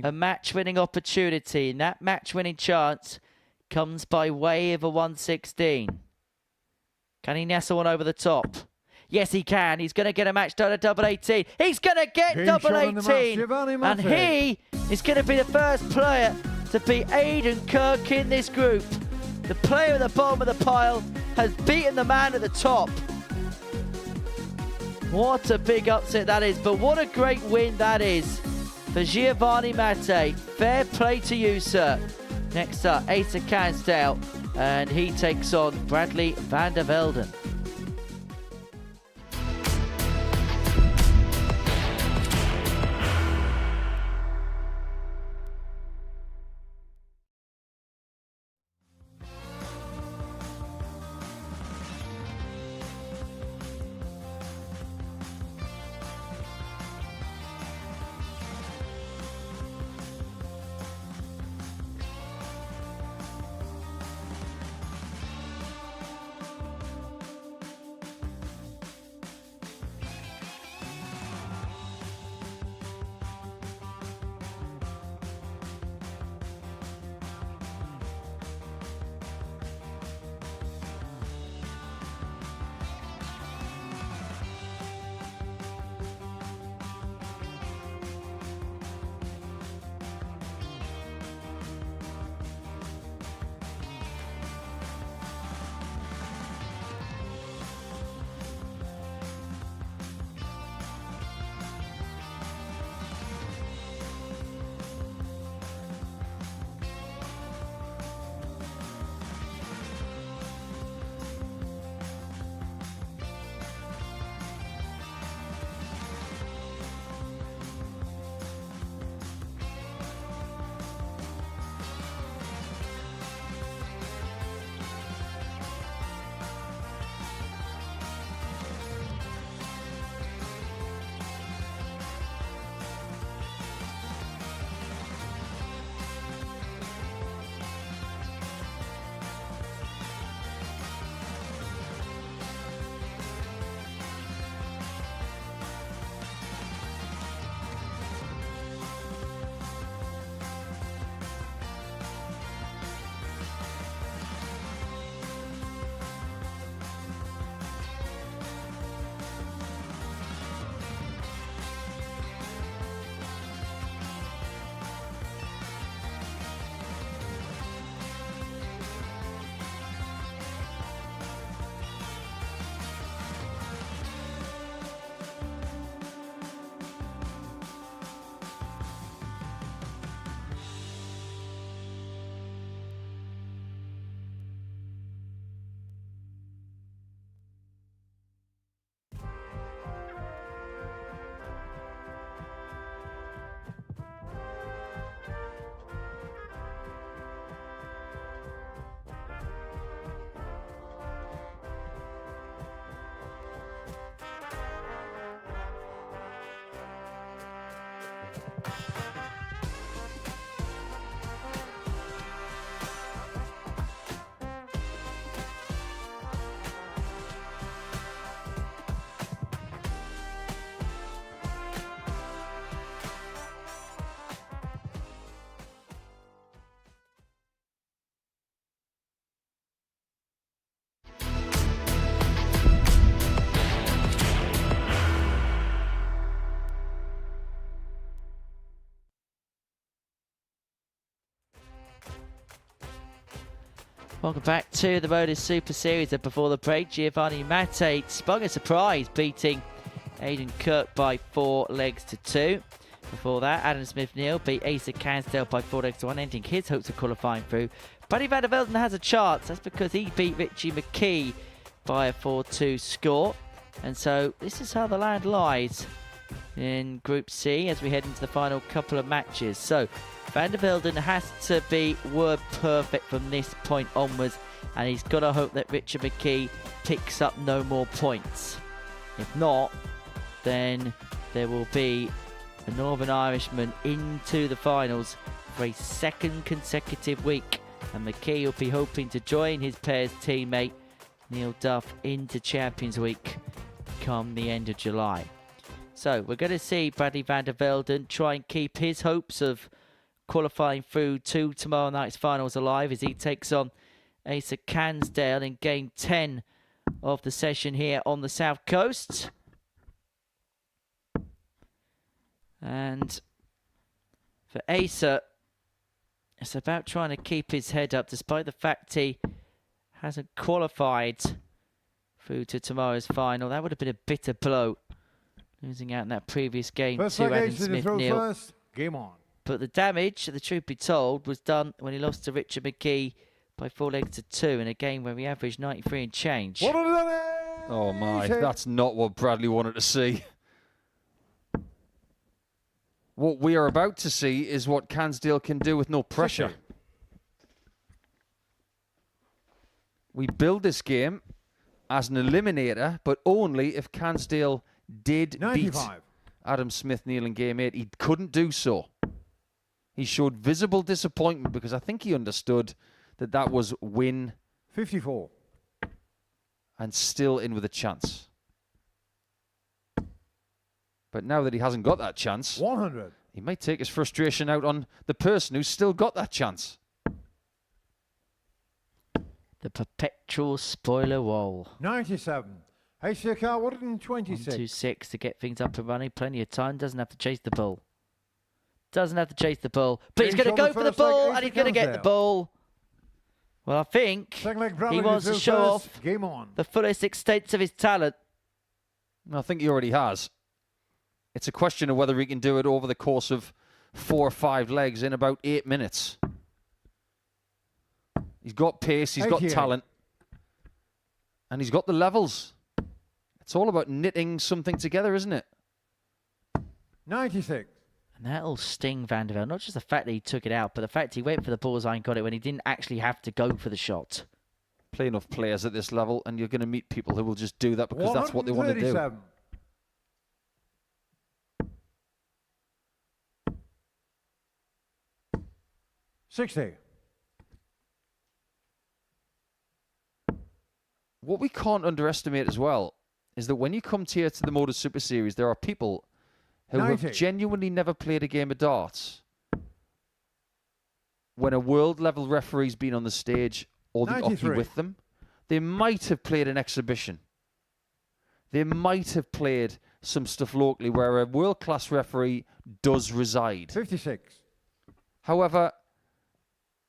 a match-winning opportunity. And that match-winning chance comes by way of a 116. Can he nestle one over the top? Yes, he can. He's going to get a match done at double 18. He's going to get double 18. And he is going to be the first player to beat Aiden Kirk in this group. The player at the bottom of the pile has beaten the man at the top. What a big upset that is, but what a great win that is for Giovanni Mate. Fair play to you, sir. Next up, Asa Cansdale, and he takes on Bradley Vandervelden. Welcome back to the Modus Super Series. And before the break, Gio Mate spun a surprise, beating Aiden Kirk by 4 legs to 2. Before that, Adam Smith-Neale beat Asa Cansdale by 4 legs to 1, ending his hopes of qualifying through. Buddy Vandervelden has a chance. That's because he beat McKee by a 4-2 score. And so this is how the land lies in Group C as we head into the final couple of matches. So Vandervelden has to be word perfect from this point onwards, and he's got to hope that Richard McKee picks up no more points. If not, then there will be a Northern Irishman into the finals for a 2nd consecutive week, and McKee will be hoping to join his pair's teammate Neil Duff into Champions Week come the end of July. So we're going to see Bradley Vandervelden try and keep his hopes of qualifying through to tomorrow night's finals alive as he takes on Asa Cansdale in game 10 of the session here on the South Coast. And for Asa, it's about trying to keep his head up despite the fact he hasn't qualified through to tomorrow's final. That would have been a bitter blow, losing out in that previous game to Adam Smith-Neale. Game on. But the damage, the truth be told, was done when he lost to Richard McKee by 4 legs to 2 in a game where he averaged 93 and change. Oh my, that's not what Bradley wanted to see. What we are about to see is what Cansdale can do with no pressure. We build this game as an eliminator, but only if Cansdale did 95. beat Adam Smith-Neale in game 8. He couldn't do so. He showed visible disappointment because I think he understood that that was win 54. and still in with a chance. But now that he hasn't got that chance, 100. He might take his frustration out on the person who's still got that chance. The perpetual spoiler wall. 97. Asa Cansdale, 126. 126 to get things up and running. Plenty of time. Doesn't have to chase the ball. Doesn't have to chase the ball. But he's going to go for the ball, and he's going to get the ball. Well, I think he wants to show off Game on. the fullest extent of his talent. I think he already has. It's a question of whether he can do it over the course of 4 or 5 legs in about 8 minutes. He's got pace, he's got talent, and he's got the levels. It's all about knitting something together, isn't it? 96. And that'll sting Vandervelden. Not just the fact that he took it out, but the fact he went for the bullseye and got it when he didn't actually have to go for the shot. Play enough players at this level, and you're going to meet people who will just do that because that's what they want to do. 60. What we can't underestimate as well is that when you come here to the Modus Super Series, there are people who 90. have genuinely never played a game of darts. When a world-level referee's been on the stage or the 93. occupy with them, they might have played an exhibition. They might have played some stuff locally where a world-class referee does reside. 56. However,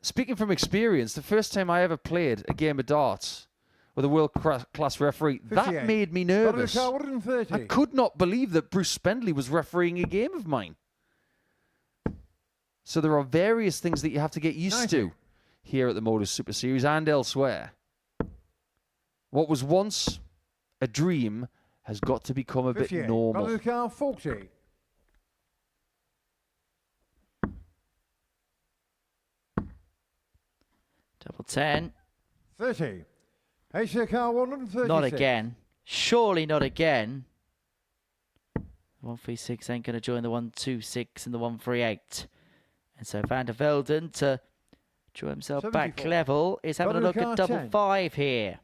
speaking from experience, the first time I ever played a game of darts with a world-class referee, 58. that made me nervous. 130. I could not believe that Bruce Spendley was refereeing a game of mine. So there are various things that you have to get used 90. to here at the Modus Super Series and elsewhere. What was once a dream has got to become a bit 58. normal. 40. Double 10. 30. Asa Cansdale, 136. Not again. Surely not again. 136 ain't going to join the 126 and the 138. And so Vandervelden to draw himself 74. back level is having a look at double 10. 5 here.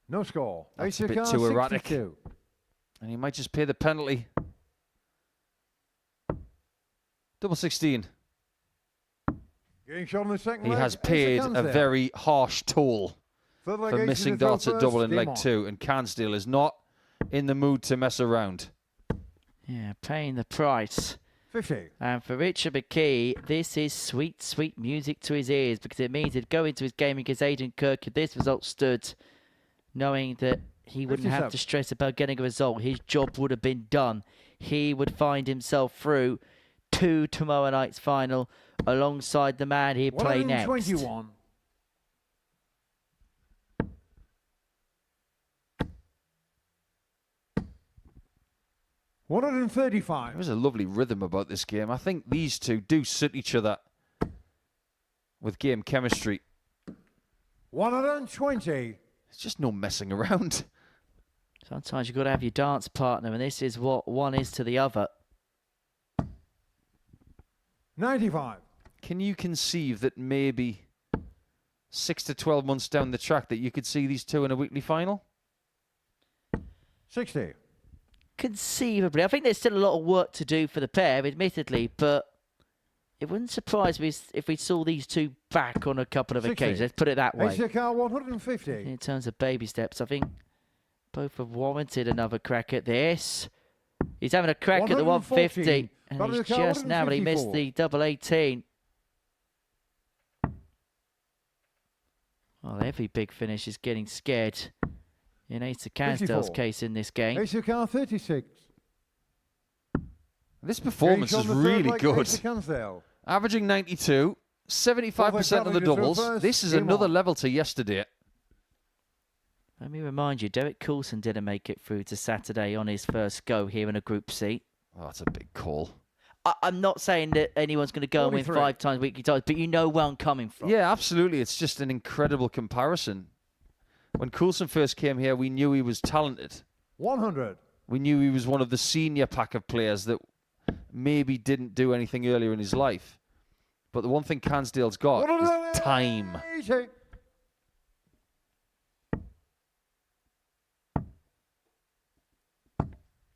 No score. That's a Asa bit Cansdale, too erratic. 62. And he might just pay the penalty. Double 16. Getting shot on the second He leg. has Asa paid a Cansdale. very harsh toll Third leg, for Asa missing to throw darts at first. double in Game leg on. 2, and Cansdale is not in the mood to mess around. Yeah, paying the price. 50. And for Richard McKee, this is sweet, sweet music to his ears because it means he'd go into his game against Aiden Kirk if this result stood, knowing that he wouldn't have to stress about getting a result. His job would have been done. He would find himself through to tomorrow night's final alongside the man he'd play next. 121. $135. There was a lovely rhythm about this game. I think these two do suit each other with game chemistry. 120. There's just no messing around. Sometimes you've got to have your dance partner, and this is what one is to the other. 95. Can you conceive that maybe 6 to 12 months down the track that you could see these two in a weekly final? 60. Conceivably. I think there's still a lot of work to do for the pair, admittedly, but it wouldn't surprise me if we saw these two back on a couple of 60. occasions. Let's put it that way. Asa Cansdale, 150. In terms of baby steps, I think both have warranted another crack at this. He's having a crack at the 150, and he's just narrowly missed the double 18. Well, every big finish is getting scared in Asa Cansdale's case in this game. Asa Cansdale, 36. This performance is really good. Asa Cansdale. Averaging 92, 75% of the doubles. This is another level to yesterday. Let me remind you, Derek Coulson didn't make it through to Saturday on his first go here in a Group C. Oh, that's a big call. I'm not saying that anyone's going to go 43. And win 5 times weekly titles, but you know where I'm coming from. Yeah, absolutely. It's just an incredible comparison. When Coulson first came here, we knew he was talented. 100. We knew he was one of the senior pack of players that maybe didn't do anything earlier in his life. But the one thing Cansdale's got is time.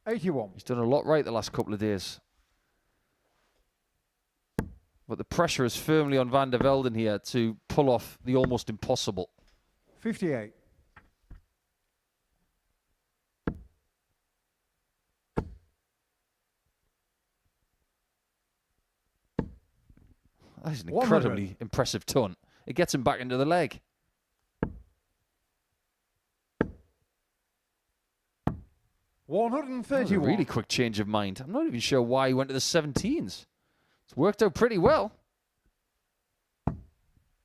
81. He's done a lot right the last couple of days. But the pressure is firmly on Vandervelden here to pull off the almost impossible. 58. That is an incredibly impressive ton. It gets him back into the leg. 131. A really quick change of mind. I'm not even sure why he went to the 17s. It's worked out pretty well.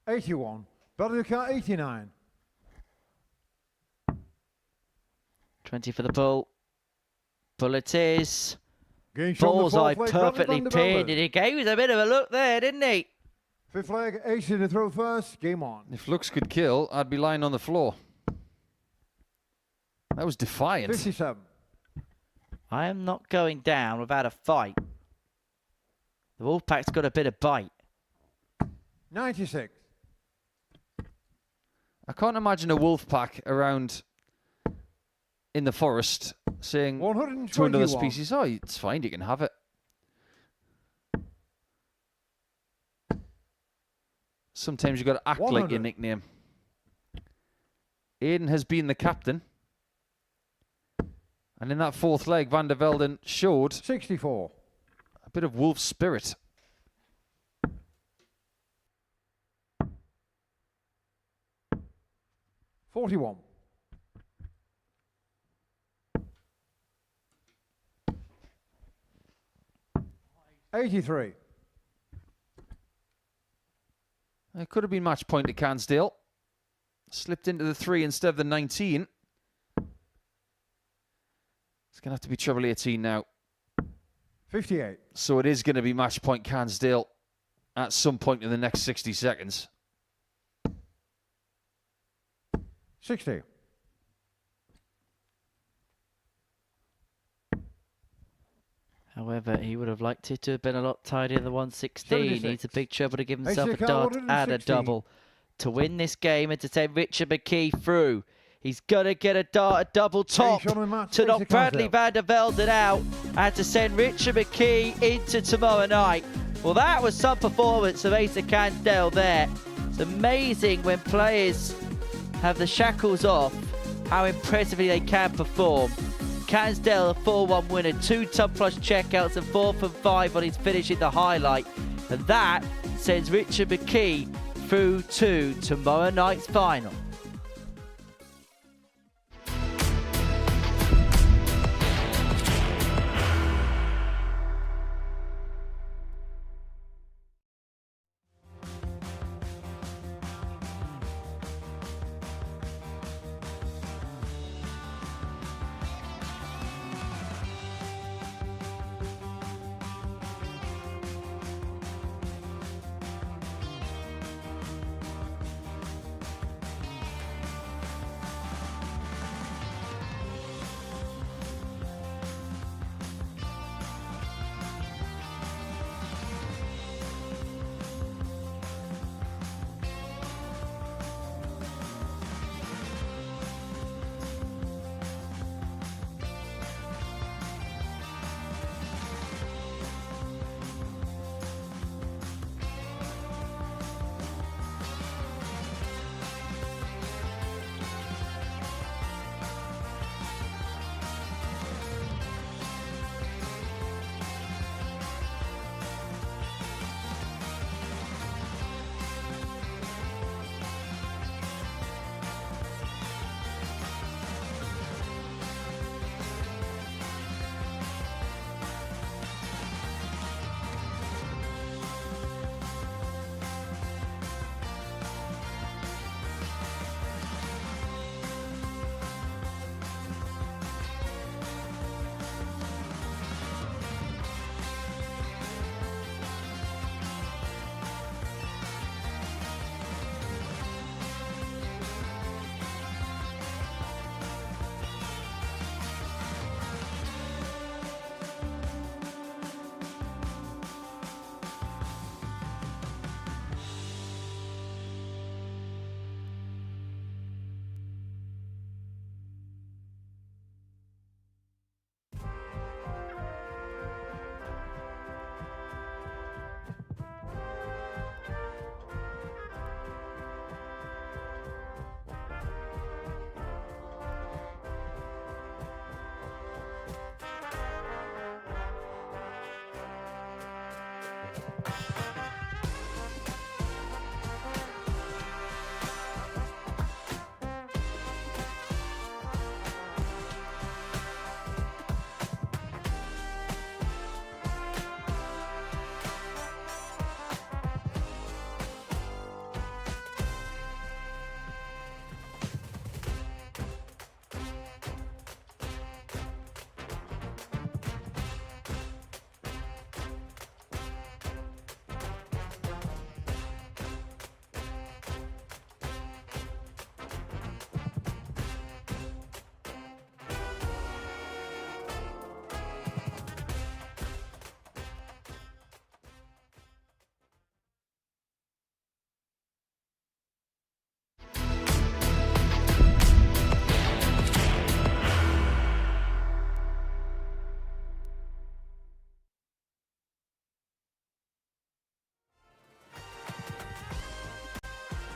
81. Belgica, 89. 20 for the bull. Bull it is. Bullseye perfectly pinned. He gave us a bit of a look there, didn't he? Fifth leg, ace in the throw first. Game on. If looks could kill, I'd be lying on the floor. That was defiant. 57. I am not going down without a fight. The Wolfpack's got a bit of bite. 96. I can't imagine a Wolfpack around in the forest saying to another species, oh, it's fine, you can have it. Sometimes you've got to act like your nickname. Aiden has been the captain. And in that fourth leg, Vandervelden showed 64. A bit of wolf spirit. $41. $83. It could have been match point to Cansdale. Slipped into the 3 instead of the 19. It's going to have to be treble 18 now. 58. So it is going to be match point Cansdale at some point in the next 60 seconds. 60. However, he would have liked it to have been a lot tidier than 116. He needs a big treble to give himself a dart and a double to win this game and to take Richard McKee through. He's got to get a dart, a double top to knock Bradley Vandervelden out and to send Richard McKee into tomorrow night. Well, that was some performance of Asa Cansdale there. It's amazing when players have the shackles off, how impressively they can perform. Cansdale, a 4-1 winner, 2 top plus checkouts and 4 from 5 on his finish in the highlight. And that sends Richard McKee through to tomorrow night's final.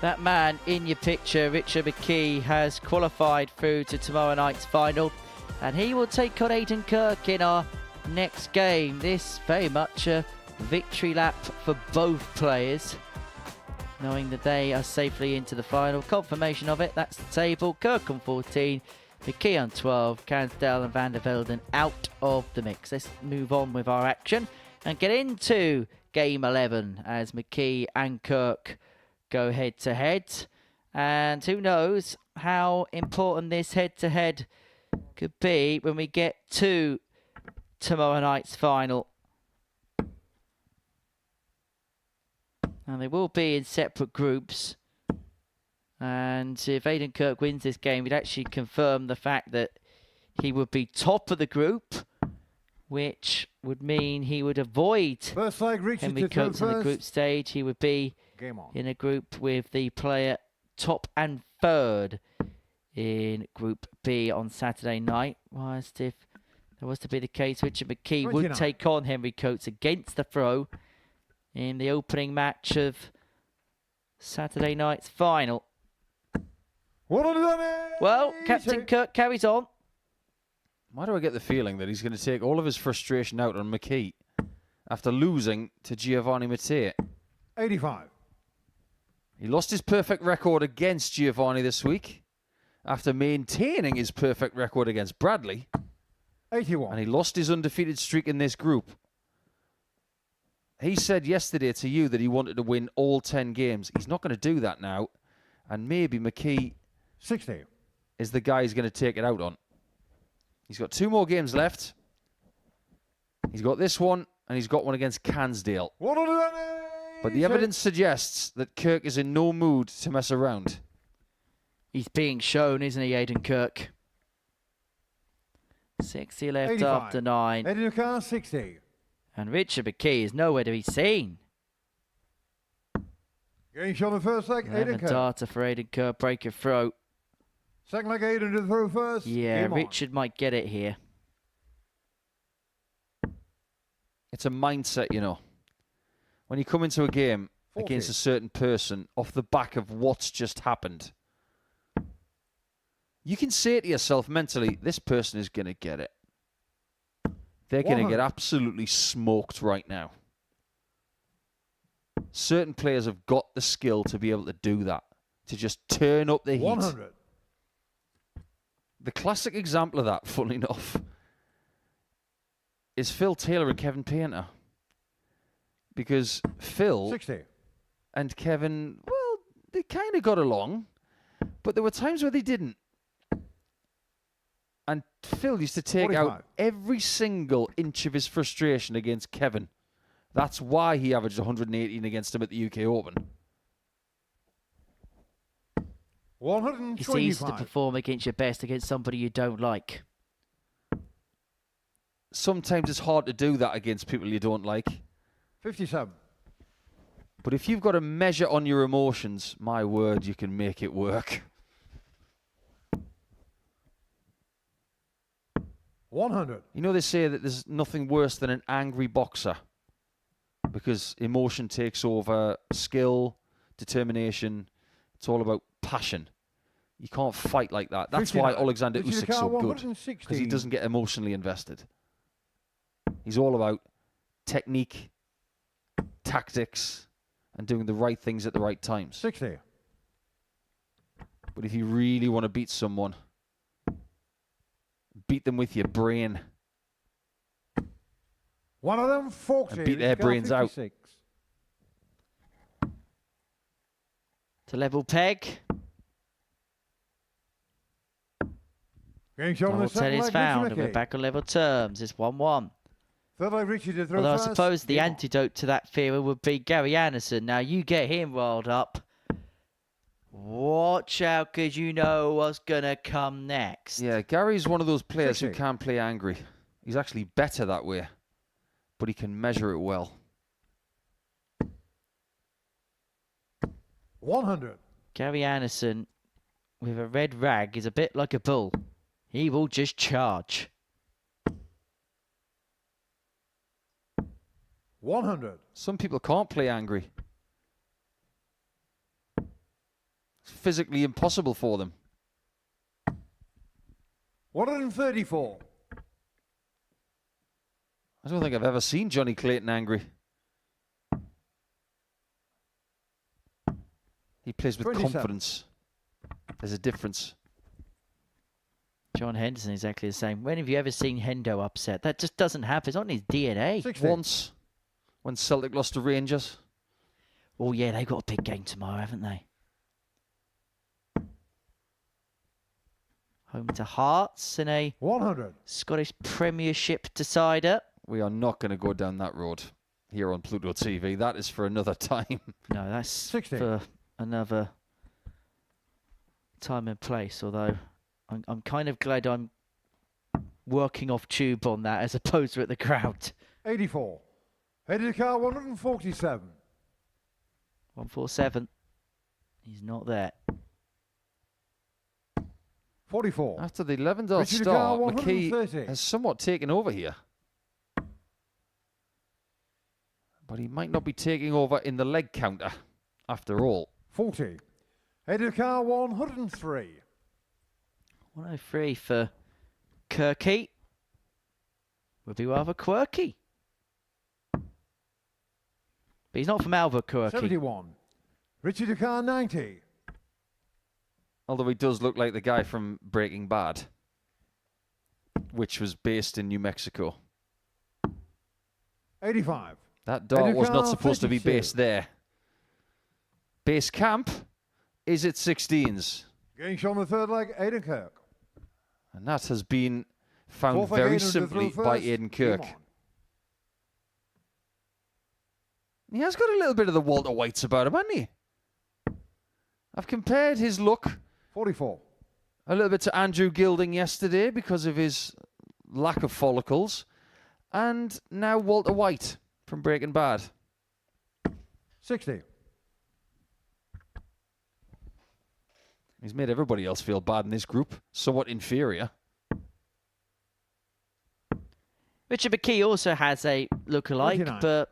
That man in your picture, Richard McKee, has qualified through to tomorrow night's final, and he will take on Aiden Kirk in our next game. This very much a victory lap for both players, knowing that they are safely into the final. Confirmation of it, that's the table. Kirk on 14, McKee on 12, Cansdale and Vandervelden out of the mix. Let's move on with our action and get into game 11 as McKee and Kirk go head to head, and who knows how important this head to head could be when we get to tomorrow night's final. And they will be in separate groups, and if Aiden Kirk wins this game, we'd actually confirm the fact that he would be top of the group, which would mean he would avoid Henry Coates on the group stage. He would be in a group with the player top and third in Group B on Saturday night. Whilst if that was to be the case, Richard McKee would take on Henry Coates against the throw in the opening match of Saturday night's final. Well, Captain Kirk carries on. Why do I get the feeling that he's going to take all of his frustration out on McKee after losing to Gio Mate? 85. He lost his perfect record against Giovanni this week after maintaining his perfect record against Bradley. 81. And he lost his undefeated streak in this group. He said yesterday to you that he wanted to win all 10 games. He's not going to do that now. And maybe McKee 60. is the guy he's going to take it out on. He's got 2 more games left. He's got this one, and he's got one against Cansdale. But the evidence suggests that Kirk is in no mood to mess around. He's being shown, isn't he, Aiden Kirk? 60 left 85. after 9. Aiden Kirk, 60. And Richard McKee is nowhere to be seen. Getting shot in the first leg, Aiden 11 Kirk. data for Aiden Kirk, break your throat. Second leg, Aiden to throw first. Yeah, Game on. Richard might get it here. It's a mindset, you know. When you come into a game 40. against a certain person off the back of what's just happened, you can say to yourself mentally, this person is going to get it. They're going to get absolutely smoked right now. Certain players have got the skill to be able to do that, to just turn up the heat. 100. The classic example of that, funnily enough, is Phil Taylor and Kevin Painter. Because Phil 60. and Kevin, well, they kind of got along, but there were times where they didn't. And Phil used to take 45. out every single inch of his frustration against Kevin. That's why he averaged 118 against him at the UK Open. 125. It's easy to perform against your best against somebody you don't like. Sometimes it's hard to do that against people you don't like. 57. But if you've got a measure on your emotions, my word, you can make it work. 100. You know, they say that there's nothing worse than an angry boxer because emotion takes over skill, determination. It's all about passion. You can't fight like that. That's 59. why Alexander Usyk's so good, 116. because he doesn't get emotionally invested. He's all about technique, tactics, and doing the right things at the right times. 60. But if you really want to beat someone, beat them with your brain. One of them, 40. And beat their brains out. 56. To level peg. Game shot on the Double 10 second is leg, found, Richie and we're McKee. back on level terms. It's 1-1. Third leg, Richie to throw Although I first. suppose the Game on. antidote to that fear would be Gary Anderson. Now you get him rolled up. Watch out, because you know what's going to come next. Yeah, Gary's one of those players 60. who can't play angry. He's actually better that way, but he can measure it well. 100. Gary Anderson with a red rag is a bit like a bull. He will just charge. 100. Some people can't play angry. It's physically impossible for them. 134. I don't think I've ever seen Johnny Clayton angry. He plays with 27. confidence. There's a difference. John Henderson is exactly the same. When have you ever seen Hendo upset? That just doesn't happen. It's not in his DNA. 60. Once, when Celtic lost to Rangers. Oh, yeah, they've got a big game tomorrow, haven't they? Home to Hearts in a 100. Scottish Premiership decider. We are not going to go down that road here on Pluto TV. That is for another time. No, that's 60. for another time and place. Although I'm kind of glad I'm working off tube on that as opposed to at the crowd. 84. Headed to car 147. 147. He's not there. 44. After the Levendale Richard start, Carr, McKee 130. has somewhat taken over here. But he might not be taking over in the leg counter, after all. 40. Headed to car 103. 103 for Kirky. would be rather quirky. But he's not from Albuquerque. 71. Richie Ducar, 90. Although he does look like the guy from Breaking Bad, which was based in New Mexico. 85. That dart was not supposed to be 52. based there. Base camp is at 16s. Getting shot on the third leg, Aiden Kirk. And that has been found Fourth leg, very Aiden to simply throw by first. Aiden Game Kirk. on. He has got a little bit of the Walter Whites about him, hasn't he? I've compared his look 44. a little bit to Andrew Gilding yesterday because of his lack of follicles. And now Walter White from Breaking Bad. 60. He's made everybody else feel bad in this group, somewhat inferior. Richard McKee also has a look-alike, 29. but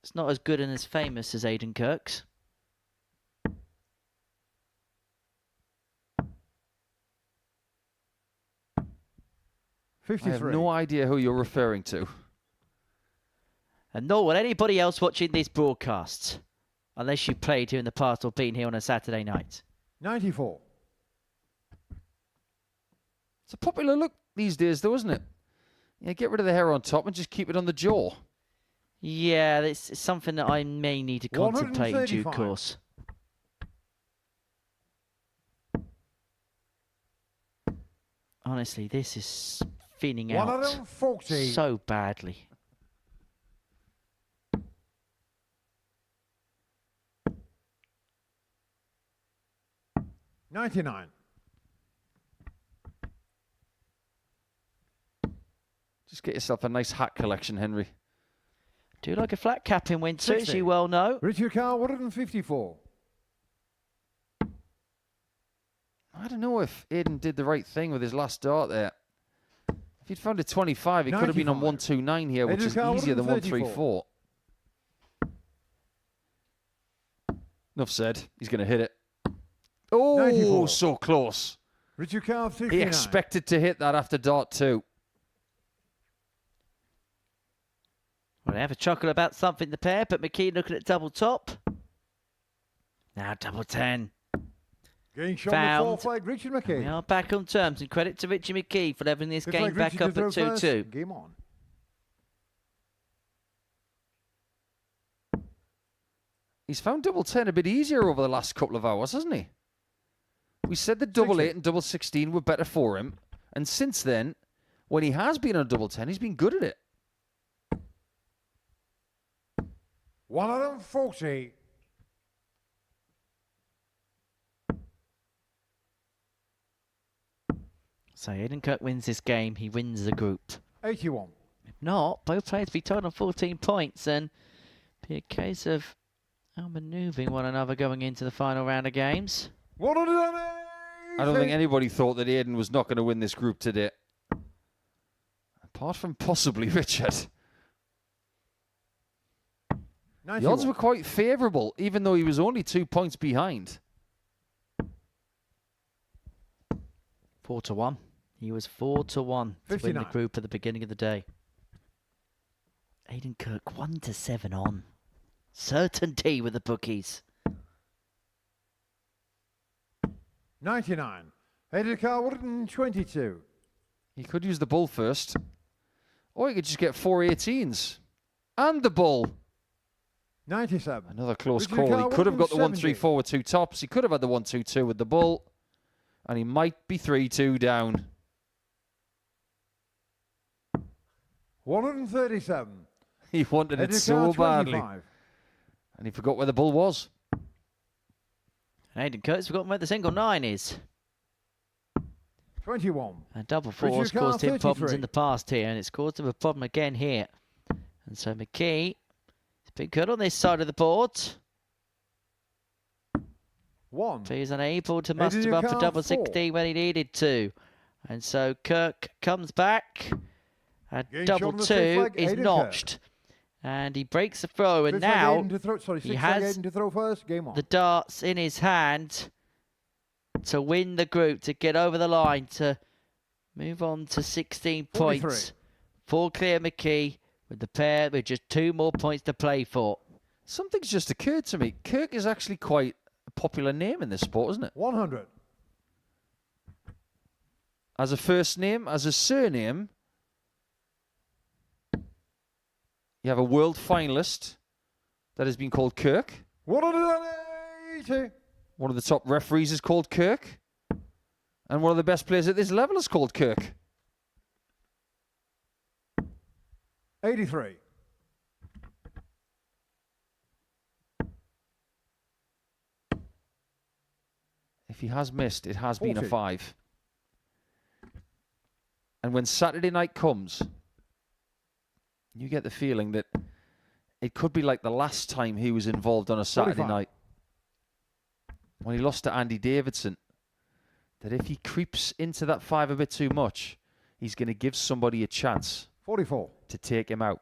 it's not as good and as famous as Aiden Kirk's. I 53. have no idea who you're referring to. And nor will anybody else watching this broadcast, unless you played here in the past or been here on a Saturday night. 94. It's a popular look these days, though, isn't it? Yeah, get rid of the hair on top and just keep it on the jaw. Yeah, it's something that I may need to contemplate in due 135. course. Honestly, this is thinning out 140. so badly. $99. Just get yourself a nice hat collection, Henry. Do like a flat cap in winter, as 60. you well know. Richard Carr, 154. I don't know if Aiden did the right thing with his last dart there. If he'd found a 25, he could have been on 95. 129 here, which Aiden is Carr, easier than 134. 134. Enough said. He's going to hit it. Oh, 94. so close. Richard Carr, 69. He expected to hit that after dart 2. Well, they have a chuckle about something, the pair, but McKee looking at double top. Now double 10. Getting shot on Found. the fourth leg, Richard We McKee. are back on terms, and credit to Richie McKee for leveling this Fifth game leg, back Richard up to at throw first. 2-2. Game on. He's found double 10 a bit easier over the last couple of hours, hasn't he? We said that double 60. 8 and double 16 were better for him. And since then, when he has been on double 10, he's been good at it. 140. So Aiden Kirk wins this game, he wins the group. 81. If not, both players be tied on 14 points and be a case of outmaneuvering one another going into the final round of games. 180. I don't think anybody thought that Aiden was not going to win this group today. Apart from possibly Richard. The odds were quite favourable, even though he was only 2 points behind. 4-1. He was 4-1 to win the 59. group at the beginning of the day. Aiden Kirk 1-7 on. Certainty with the bookies. 99. Aiden Carr, 122. He could use the bull first. Or he could just get 4 18s. And the bull. 97. Another close Richard call. Carr, He could have got the 170. 1-3-4 with 2 tops. He could have had the 1-2-2 with the bull. And he might be 3-2 down. 137. He wanted it Aiden so Carr, badly. 25. And he forgot where the bull was. And Aiden Kirk's forgotten where the single 9 is. 21. And double 4's Richard Carr, caused him problems 33. in the past here, and it's caused him a problem again here. And so McKee has been good on this side of the board. 1. But he's unable to muster up a Carr, double 4. 16 when he needed to. And so Kirk comes back. And Getting double shot on the 2 fifth leg, is Aiden notched. And he breaks the throw, and Fifth leg, now Aiden to throw, sorry, he sixth leg, has Aiden to throw first. Game on. the darts in his hand to win the group, to get over the line, to move on to 16 43. points Full clear McKee with the pair with just 2 more points to play for. Something's just occurred to me. Kirk is actually quite a popular name in this sport, isn't it? 100. As a first name, as a surname, you have a world finalist that has been called Kirk. 180. One of the top referees is called Kirk. And one of the best players at this level is called Kirk. 83. If he has missed, it has been a 40. 5. And when Saturday night comes, you get the feeling that it could be like the last time he was involved on a Saturday 45. night when he lost to Andy Davidson, that if he creeps into that 5 a bit too much, he's going to give somebody a chance 44. to take him out.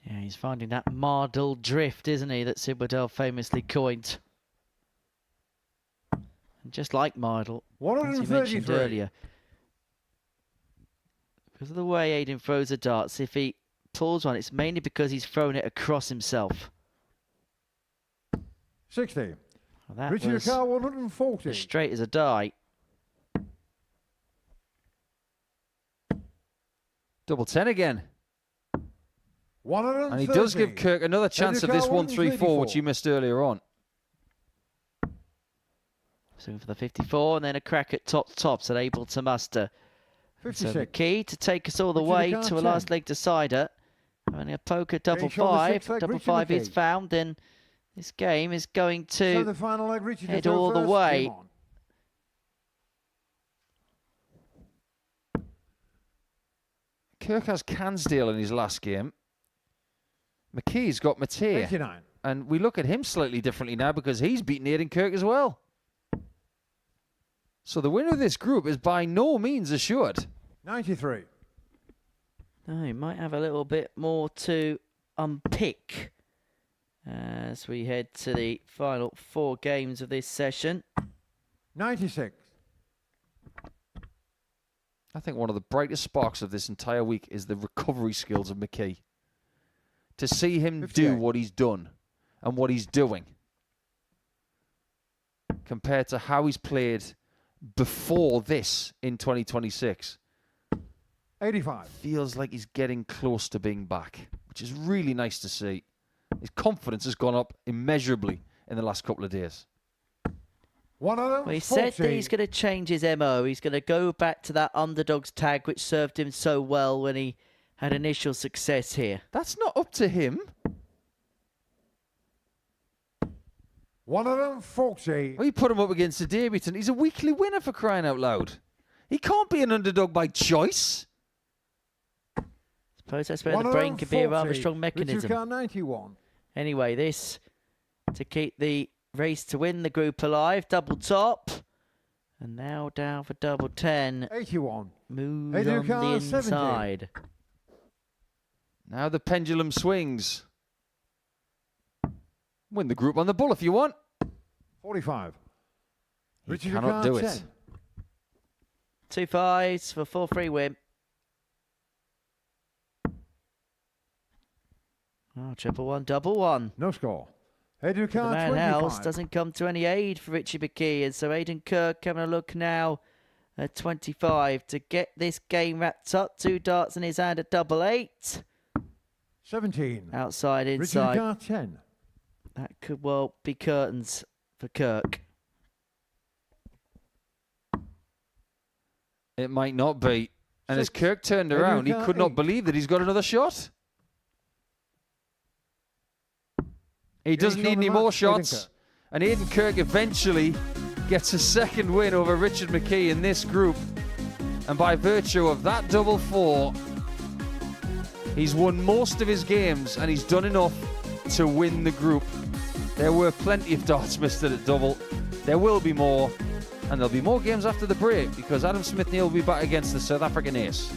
Yeah, he's finding that Mardle drift, isn't he, that Sid Waddell famously coined. And just like Mardle, as you mentioned 133. earlier, because of the way Aiden throws the darts, if he pulls one, it's mainly because he's thrown it across himself. 60. Well, that Richie was Car 140. as straight as a die. Double 10 again. 130. And he does give Kirk another chance of this 134, which 134. you missed earlier on. So for the 54, and then a crack at top, so able to muster. So 56. McKee to take us all the Richie way Car to a 10. last leg decider. Having a poker double shoulder 5. six leg, Double Richie 5 is McKee. found, then this game is going So to the final leg, Richie head to throw all the first. way. Game on. Kirk has Cansdale in his last game. McKee's got Mate. 89. And we look at him slightly differently now because he's beaten Aiden Kirk as well. So the winner of this group is by no means assured. 93. Oh, he might have a little bit more to unpick as we head to the final 4 games of this session. 96. I think one of the brightest sparks of this entire week is the recovery skills of McKee. To see him 58. do what he's done and what he's doing compared to how he's played before this in 2026 85. feels like he's getting close to being back, which is really nice to see. His confidence has gone up immeasurably in the last couple of days. 140. Well, he said that he's going to change his MO. He's going to go back to that underdogs tag, which served him so well when he had initial success here. That's not up to him. 140. We put him up against the Davidson. He's a weekly winner, for crying out loud. He can't be an underdog by choice. Suppose that's where the brain can be a rather 140. strong mechanism. Richie Car 91. Anyway, this to keep the race to win the group alive. Double top. And now down for double 10. 81. Move Aiden on Car the 70. inside. Now the pendulum swings. Win the group on the bull if you want. 45. He Richie cannot Car do 10. it. 2 5s for 4-3 win. Oh, triple 1, double 1. No score. Aiden The Car man 25. house doesn't come to any aid for Richie McKee, and so Aiden Kirk having a look now at 25 to get this game wrapped up. 2 darts in his hand at double 8. 17. Outside, Richie inside. Car 10. That could well be curtains for Kirk. It might not be. And as Six. Kirk turned Aiden around, he Car could not 8. believe that he's got another shot. He doesn't show need the any more match, Aiden shots. Kirk. And Aiden Kirk eventually gets a second win over Richard McKee in this group. And by virtue of that double 4, he's won most of his games and he's done enough to win the group. There were plenty of darts missed at double. There will be more. And there'll be more games after the break because Adam Smith-Neale will be back against the South African ace.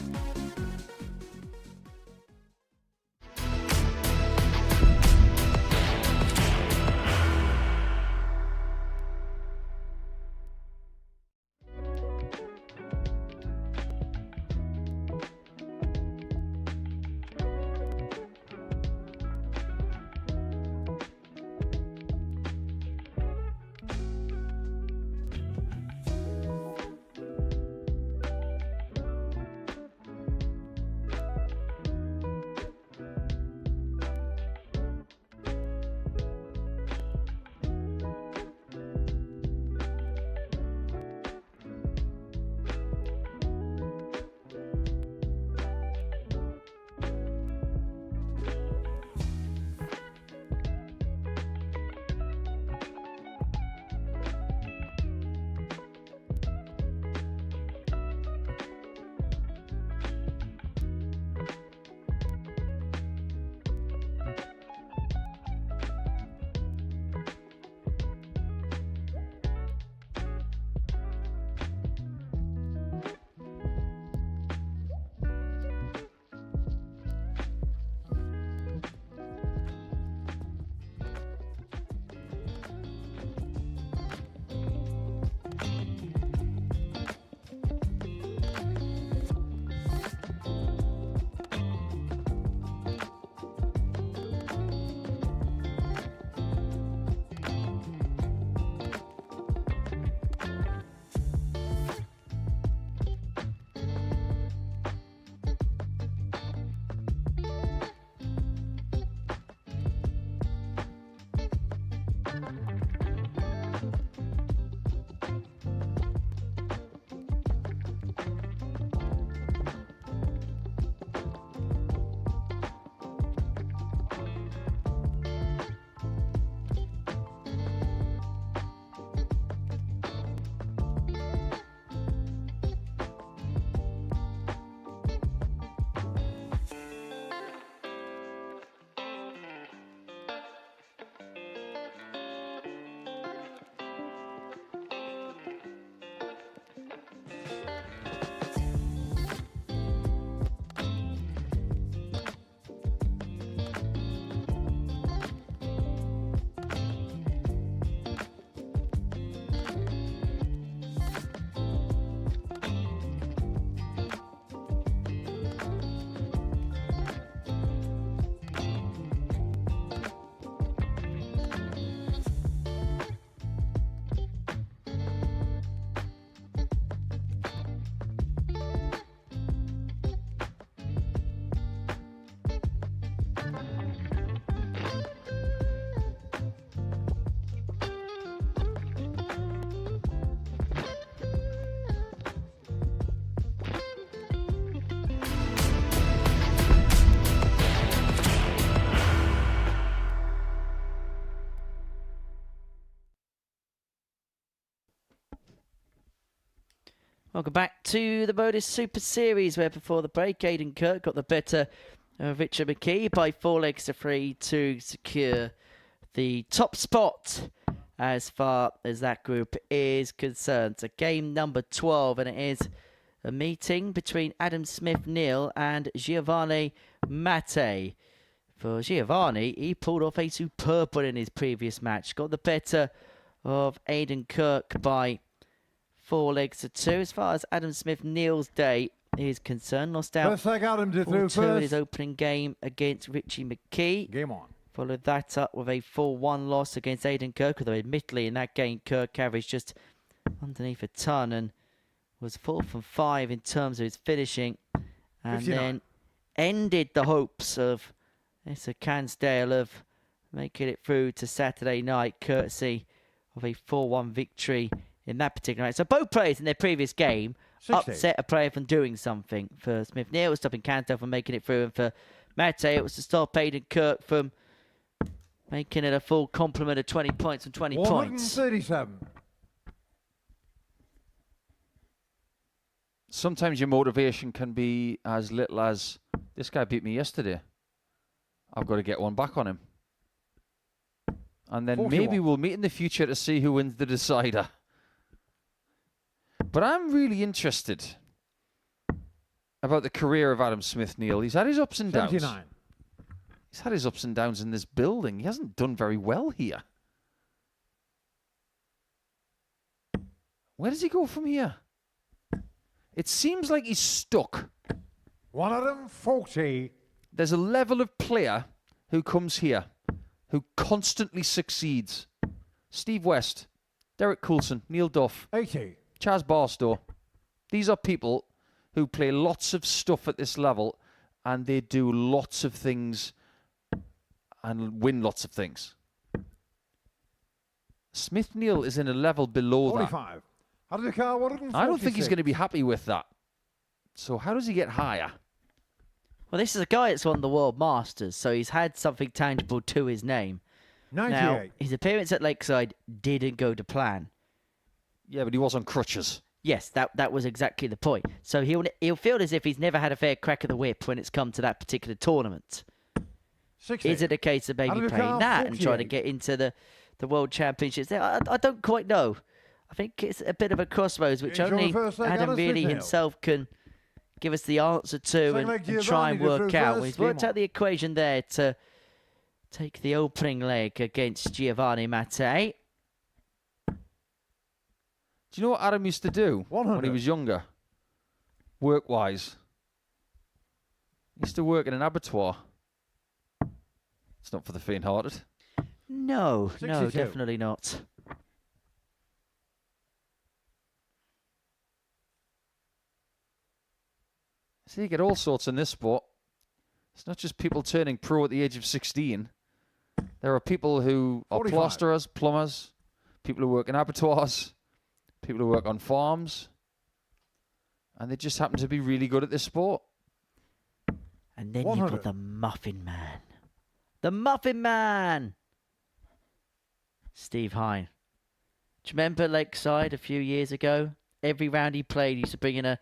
Welcome back to the Modus Super Series, where before the break, Aiden Kirk got the better of Richard McKee by 4 legs to 3 to secure the top spot as far as that group is concerned. So game number 12, and it is a meeting between Adam Smith-Neale and Gio Mate. For Giovanni, he pulled off a superb one in his previous match. Got the better of Aiden Kirk by 4 legs to 2. As far as Adam Smith-Neale's day is concerned, lost out 4-2 in his opening game against Richie McKee. Game on. Followed that up with a 4-1 loss against Aiden Kirk, although admittedly in that game Kirk averaged just underneath a ton and was 4 from 5 in terms of his finishing. And 59. then ended the hopes of Asa Cansdale of making it through to Saturday night, courtesy of a 4-1 victory in that particular night. So both players in their previous game 60. upset a player from doing something. For Smith-Neale, it was stopping Cansdale from making it through, and for Mate, it was to stop Aiden Kirk from making it a full complement of 20 points and 20 points. 137. Sometimes your motivation can be as little as, this guy beat me yesterday. I've got to get one back on him. And then 41. maybe we'll meet in the future to see who wins the decider. But I'm really interested about the career of Adam Smith-Neale. He's had his ups and downs. 79. He's had his ups and downs in this building. He hasn't done very well here. Where does he go from here? It seems like he's stuck. 140. There's a level of player who comes here, who constantly succeeds. Steve West, Derek Coulson, Neil Duff, 80. Chaz Barstow. These are people who play lots of stuff at this level, and they do lots of things and win lots of things. Smith-Neale is in a level below 45. How did the car 146? that. I don't think he's going to be happy with that. So how does he get higher? Well, this is a guy that's won the World Masters, so he's had something tangible to his name. 98. Now, his appearance at Lakeside didn't go to plan. Yeah, but he was on crutches. Yes, that was exactly the point. So he'll feel as if he's never had a fair crack of the whip when it's come to that particular tournament. 60. Is it a case of maybe Adam playing Carl, that and trying to 48. get into the World Championships? I don't quite know. I think it's a bit of a crossroads, which Enjoy only the first leg, Adam Adam really Smith-Neale. himself can give us the answer to Second leg, and try and Giovanni, work the out. first He's game worked on. out the equation there to take the opening leg against Giovanni Mate. Do you know what Adam used to do 100. when he was younger? Work-wise. He used to work in an abattoir. It's not for the faint-hearted. No, 62. definitely not. So you get all sorts in this sport. It's not just people turning pro at the age of 16. There are people who are 45. plasterers, plumbers, people who work in abattoirs, people who work on farms, and they just happen to be really good at this sport. And then 100. you've got the Muffin Man. The Muffin Man! Steve Hine. Do you remember Lakeside a few years ago? Every round he played, he used to bring in a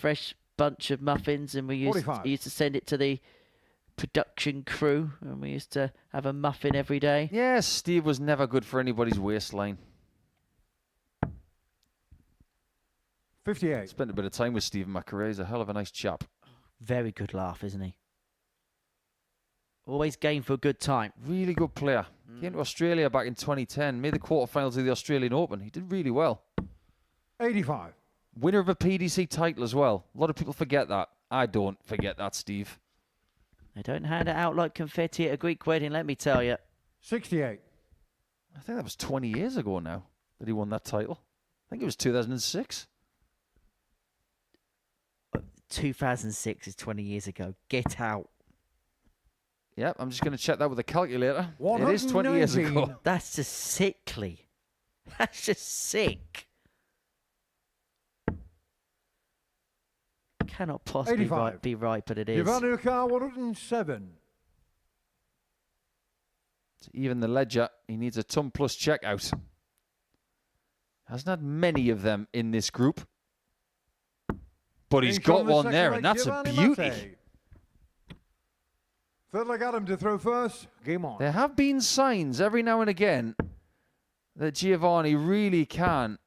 fresh bunch of muffins, and he used to send it to the production crew, and we used to have a muffin every day. Yes, Steve was never good for anybody's waistline. 58. Spent a bit of time with Steve in my career. He's a hell of a nice chap. Very good laugh, isn't he? Always game for a good time. Really good player. Came to Australia back in 2010. Made the quarterfinals of the Australian Open. He did really well. 85. Winner of a PDC title as well. A lot of people forget that. I don't forget that, Steve. They don't hand it out like confetti at a Greek wedding, let me tell you. 68. I think that was 20 years ago now that he won that title. I think it was 2006. 2006 is 20 years ago. Get out. Yep, I'm just going to check that with a calculator. It is 20 years 119. ago. That's just sickly. That's just sick. Cannot possibly 85. be right, but it is. Giovanni car 107. To even the ledger, he needs a ton plus checkout. Hasn't had many of them in this group. But he's got one there, and that's a beauty. Third leg Adam to throw first. Game on. There have been signs every now and again that Giovanni really can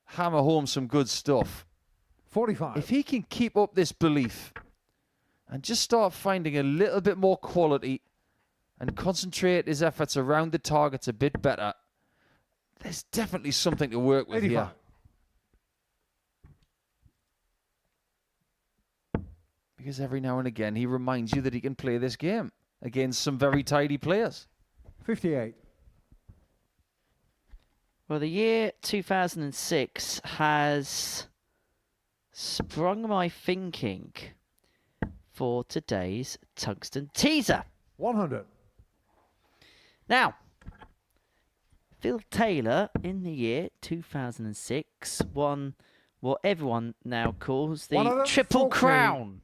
hammer home some good stuff. 45. If he can keep up this belief and just start finding a little bit more quality and concentrate his efforts around the targets a bit better, there's definitely something to work with 85. here. Because every now and again he reminds you that he can play this game against some very tidy players. 58. Well, the year 2006 has sprung my thinking for today's Tungsten Teaser. 100. Now, Phil Taylor in the year 2006 won what everyone now calls the Triple Crown.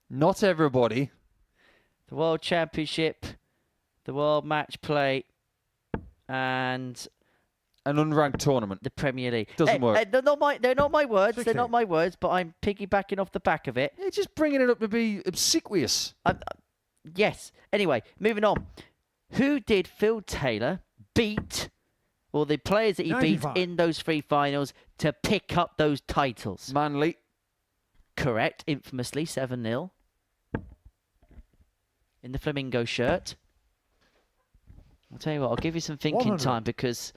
Not everybody. The World Championship, the World Match Play, and an unranked tournament. The Premier League. Doesn't work. They're not my words. 16. They're not my words, but I'm piggybacking off the back of it. You're just bringing it up to be obsequious. Yes. Anyway, moving on. Who did Phil Taylor beat, or the players that he 95. beat in those three finals to pick up those titles? Manly. Correct. Infamously 7-0. In the flamingo shirt. I'll tell you what, I'll give you some thinking 100. time because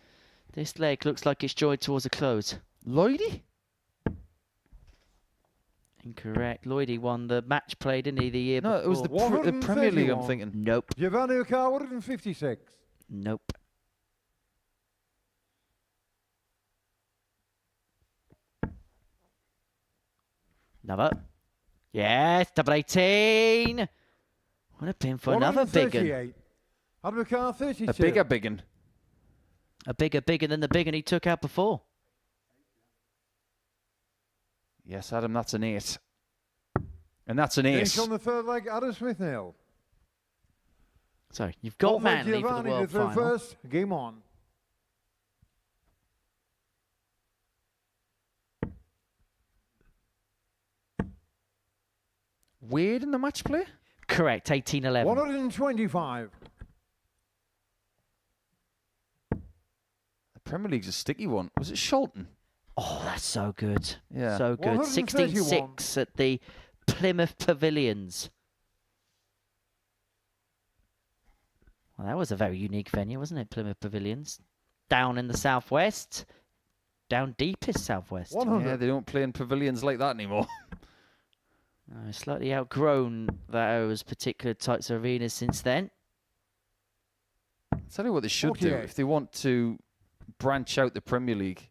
this leg looks like it's joined towards a close. Lloydie? Incorrect. Lloydie won the match play, didn't he, the year before? No, it was the Premier League, I'm 131. thinking. Nope. Giovanni O'Carr, 156. Nope. Another. Yes, double 18. What a pin for another big one. 138. Adam O'Carr, 32. A bigger big one. A bigger than the big one he took out before. Yes, Adam, that's an 8. And that's an ace. Finish on the third leg, Adam Smith-Neale. So, you've got Fourth leg, Manly for the Giovanni World to throw Final. first. Game on. Wade in the match play? Correct, 18-11. 125. The Premier League's a sticky one. Was it Sholton? Oh, that's so good. Yeah. So good. 131. 16-6 at the Plymouth Pavilions. Well, that was a very unique venue, wasn't it? Plymouth Pavilions. Down in the southwest. Down deepest southwest. 100. Yeah, they don't play in pavilions like that anymore. Slightly outgrown those particular types of arenas since then. I'll tell you what they should do. 48. If they want to branch out the Premier League,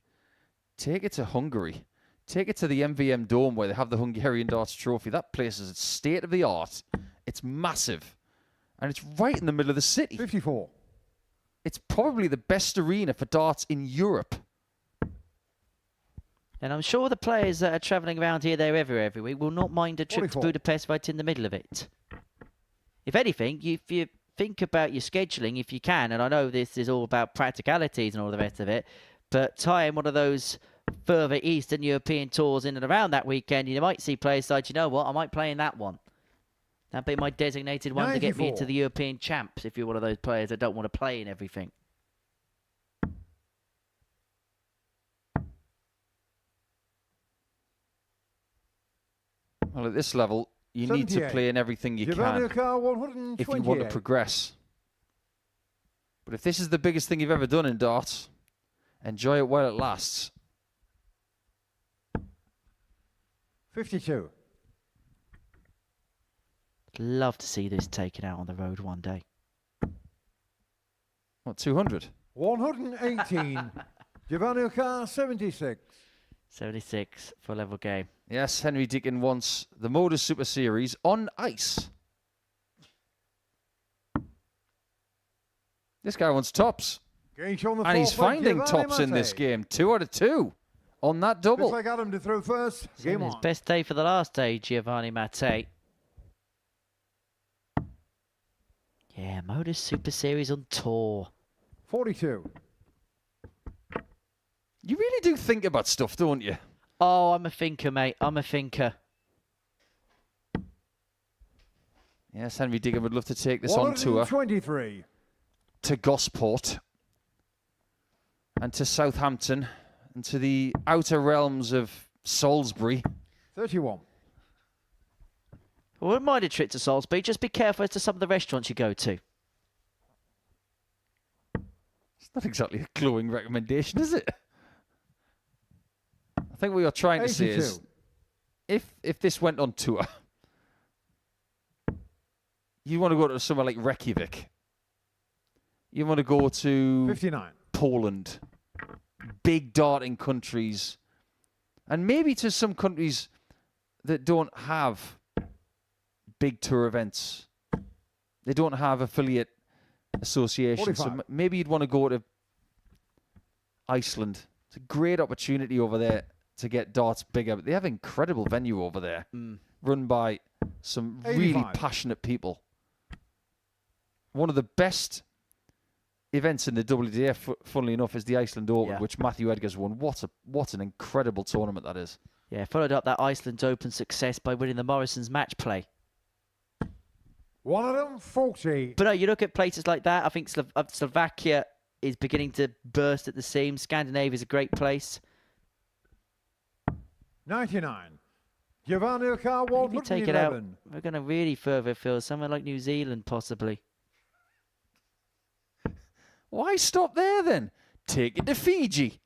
take it to Hungary. Take it to the MVM Dome where they have the Hungarian Darts Trophy. That place is state of the art. It's massive. And it's right in the middle of the city. 54. It's probably the best arena for darts in Europe. And I'm sure the players that are travelling around here, there, everywhere, every week will not mind a trip 44. to Budapest right in the middle of it. If anything, if you think about your scheduling, if you can, and I know this is all about practicalities and all the rest of it, but tying one of those further Eastern European tours in and around that weekend, you might see players say, you know what, I might play in that one. That'd be my designated one to get me 94. into the European champs if you're one of those players that don't want to play in everything. Well, at this level, you need to 78. play in everything you Giovanni can O'Carr, 128. if you want to progress. But if this is the biggest thing you've ever done in darts, enjoy it while it lasts. 52. Love to see this taken out on the road one day. What, 200? 118. Giovanni O'Carr, 76. 76 for a level game. Yes, Henry Deakin wants the Modus Super Series on ice. This guy wants tops. Gage on the And he's fourth leg, finding Giovanni tops in Mate. this game. 2 out of 2 on that double. Looks like Adam to throw first. Game His on. best day for the last day, Giovanni Mate. Yeah, Modus Super Series on tour. 42. You really do think about stuff, don't you? Oh, I'm a thinker, mate. I'm a thinker. Yes, Henry Diggum would love to take this on tour 123. to Gosport and to Southampton and to the outer realms of Salisbury. 31. I wouldn't mind a trip to Salisbury. Just be careful as to some of the restaurants you go to. It's not exactly a glowing recommendation, is it? I think what you're trying to say is, if this went on tour, you want to go to somewhere like Reykjavik. You want to go to 59. Poland, big darting countries, and maybe to some countries that don't have big tour events. They don't have affiliate associations. So 45. maybe you'd want to go to Iceland. It's a great opportunity over there to get darts bigger. But they have an incredible venue over there, run by some really 85. passionate people. One of the best events in the WDF, funnily enough, is the Iceland Open, which Matthew Edgar's won. What an incredible tournament that is. Yeah, followed up that Iceland Open success by winning the Morrison's match play. 140. But no, you look at places like that, I think Slovakia is beginning to burst at the seams. Scandinavia is a great place. 99. Giovanni Oka, Maybe take it out. 111. We're going to really further afield, somewhere like New Zealand, possibly. Why stop there then? Take it to Fiji.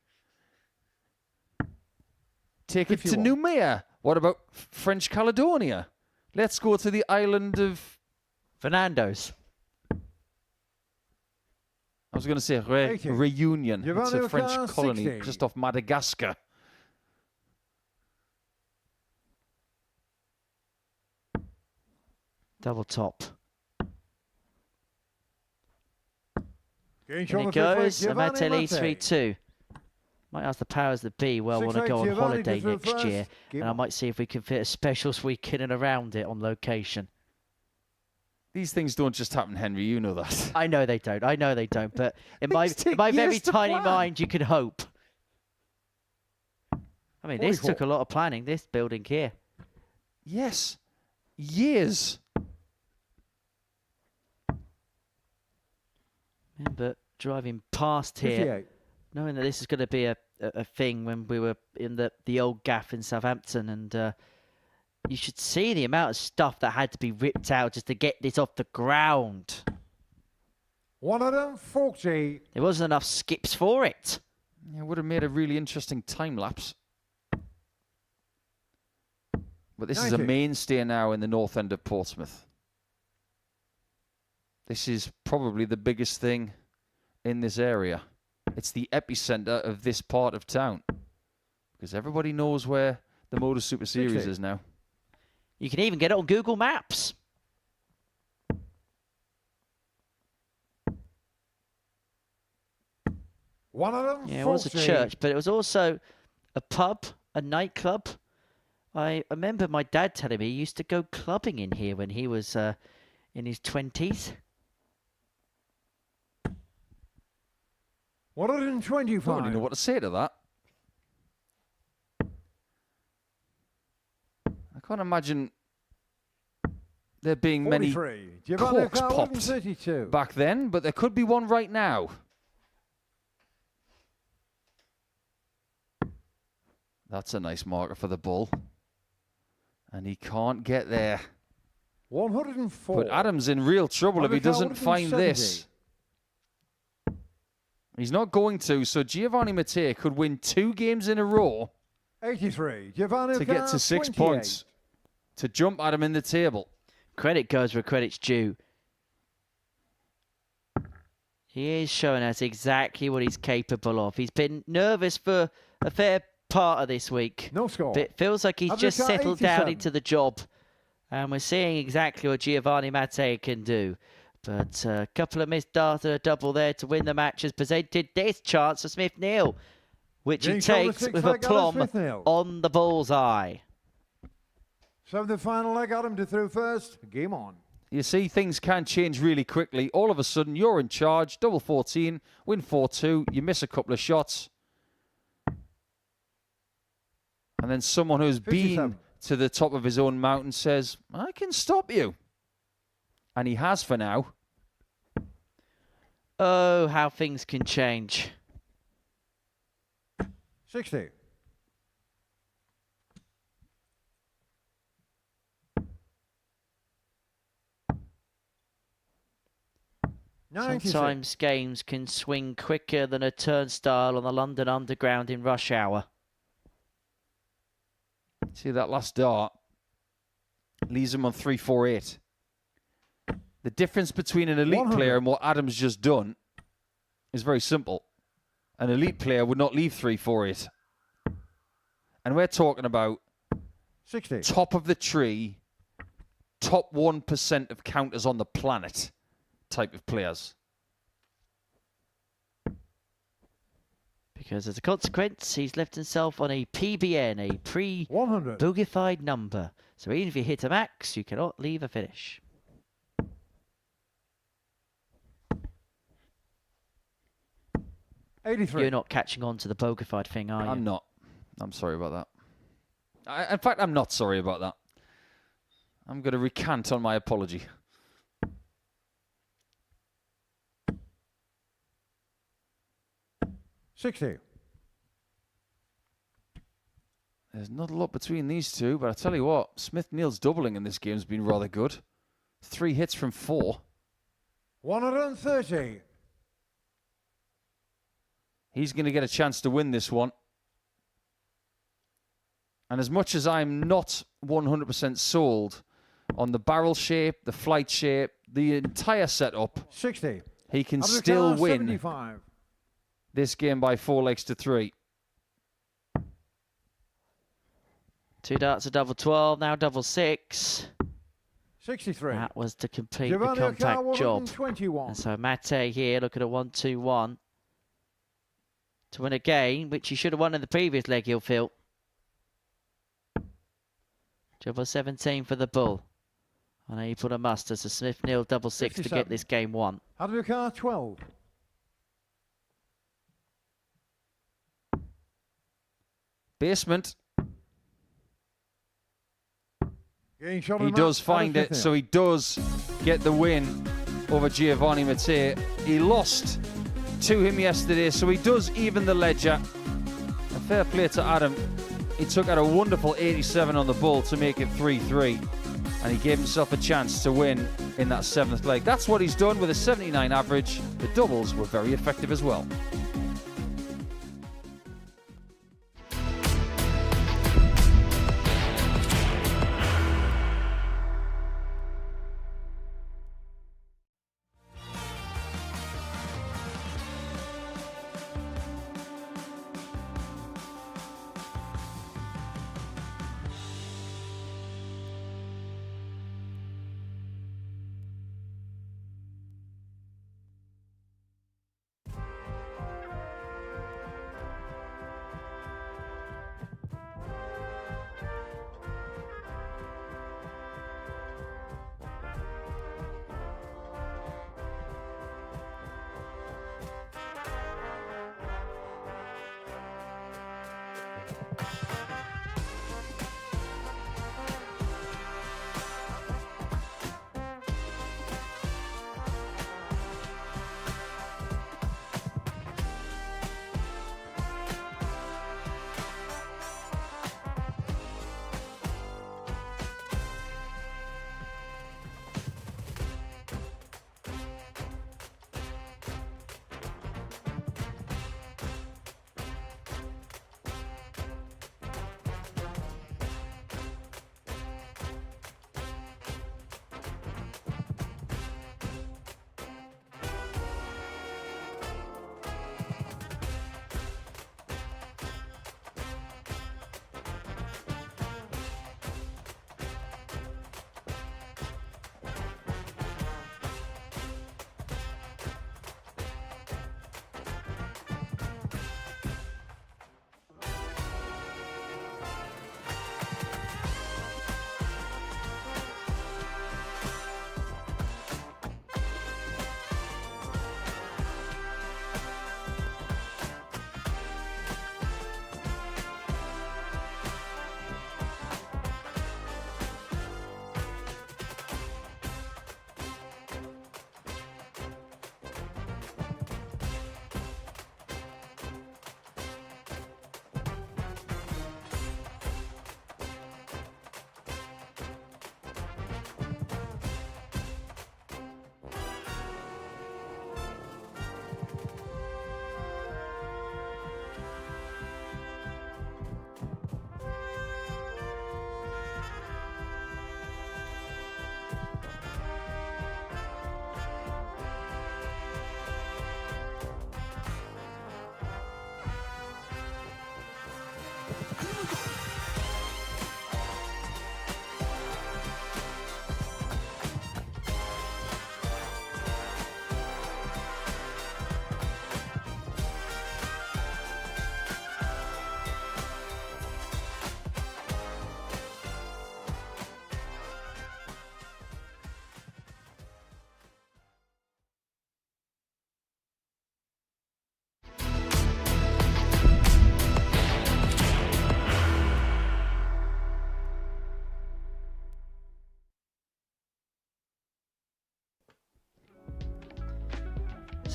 Take it to 51. Noumea. What about French Caledonia? Let's go to the island of Fernando's. I was going to say 80. Reunion. It's Giovanni a French Oka, colony 60. just off Madagascar. Double top. Getting And shot it on the fifth goes. leg, Amate Giovanni leads Mate. 3-2. Might ask the powers that be, well, want to 6-8, go on Giovanni holiday through next first. year. Keep And I on. might see if we can fit a specials week in and around it on location. These things don't just happen, Henry. You know that. I know they don't. I know they don't. But in my Things take very years to tiny plan. mind, you can hope. I mean, this 44. took a lot of planning, this building here. Yes. Years. Remember driving past here, 58. knowing that this is going to be a thing when we were in the old gaff in Southampton, and you should see the amount of stuff that had to be ripped out just to get this off the ground. 140. There wasn't enough skips for it. Yeah, would have made a really interesting time lapse. But this is a 90. mainstay now in the north end of Portsmouth. This is probably the biggest thing in this area. It's the epicenter of this part of town. Because everybody knows where the Modus Super Series 60. is now. You can even get it on Google Maps. Yeah, it was a church, but it was also a pub, a nightclub. I remember my dad telling me he used to go clubbing in here when he was in his 20s. 125. I don't really know what to say to that. I can't imagine there being many 43. Giovanni corks Oka, popped 132. back then, but there could be one right now. That's a nice marker for the bull. And he can't get there. 104. But Adam's in real trouble if he doesn't find this. He's not going to, so Giovanni Mate could win 2 games in a row 83. Giovanni to get to 6 points, to jump Adam in the table. Credit goes where credit's due. He is showing us exactly what he's capable of. He's been nervous for a fair part of this week. No score. But it feels like he's just Africa, settled down 87. into the job. And we're seeing exactly what Giovanni Mate can do. But a couple of missed darts and a double there to win the match has presented this chance for Smith-Neale, which he James Shoulders, takes 6 with leg, Adam aplomb Smith-Neale. on the bullseye. So the final leg, Adam to through first. Game on. You see, things can change really quickly. All of a sudden, you're in charge. Double 14, win 4-2. You miss a couple of shots. And then someone who's 57. been to the top of his own mountain says, I can stop you. And he has for now. Oh, how things can change. 60. Sometimes games can swing quicker than a turnstile on the London Underground in rush hour. See that last dart? Leaves him on 348. The difference between an elite 100. player and what Adam's just done is very simple. An elite player would not leave 348. And we're talking about 60. top of the tree, top 1% of counters on the planet type of players. Because as a consequence, he's left himself on a PBN, a 100. pre-boogified number. So even if you hit a max, you cannot leave a finish. $83. You're not catching on to the bogified thing, are you? I'm not. I'm sorry about that. In fact, I'm not sorry about that. I'm going to recant on my apology. $60. There's not a lot between these two, but I tell you what, Smith-Neale's doubling in this game has been rather good. 3 hits from 4. 130. He's going to get a chance to win this one. And as much as I'm not 100% sold on the barrel shape, the flight shape, the entire setup, 60. he can still win 75. this game by 4 legs to 3. 2 darts, a double 12, now double 6. 63. That was to complete Giovanni the compact Ocar, job. 121. And so Mate here, look at a 1-2-1. To win a game, which he should have won in the previous leg, he'll feel. Double 17 for the bull. I know you put a muster, so Smith-Neale double 6 to 57. get this game won. Advocar 12. Basement. Getting shot He on does that. find it, so he does get the win over Giovanni Mate. He lost to him yesterday, so he does even the ledger. A fair play to Adam. He took out a wonderful 87 on the bull to make it 3-3, and he gave himself a chance to win in that 7th leg. That's what he's done with a 79 average. The doubles were very effective as well.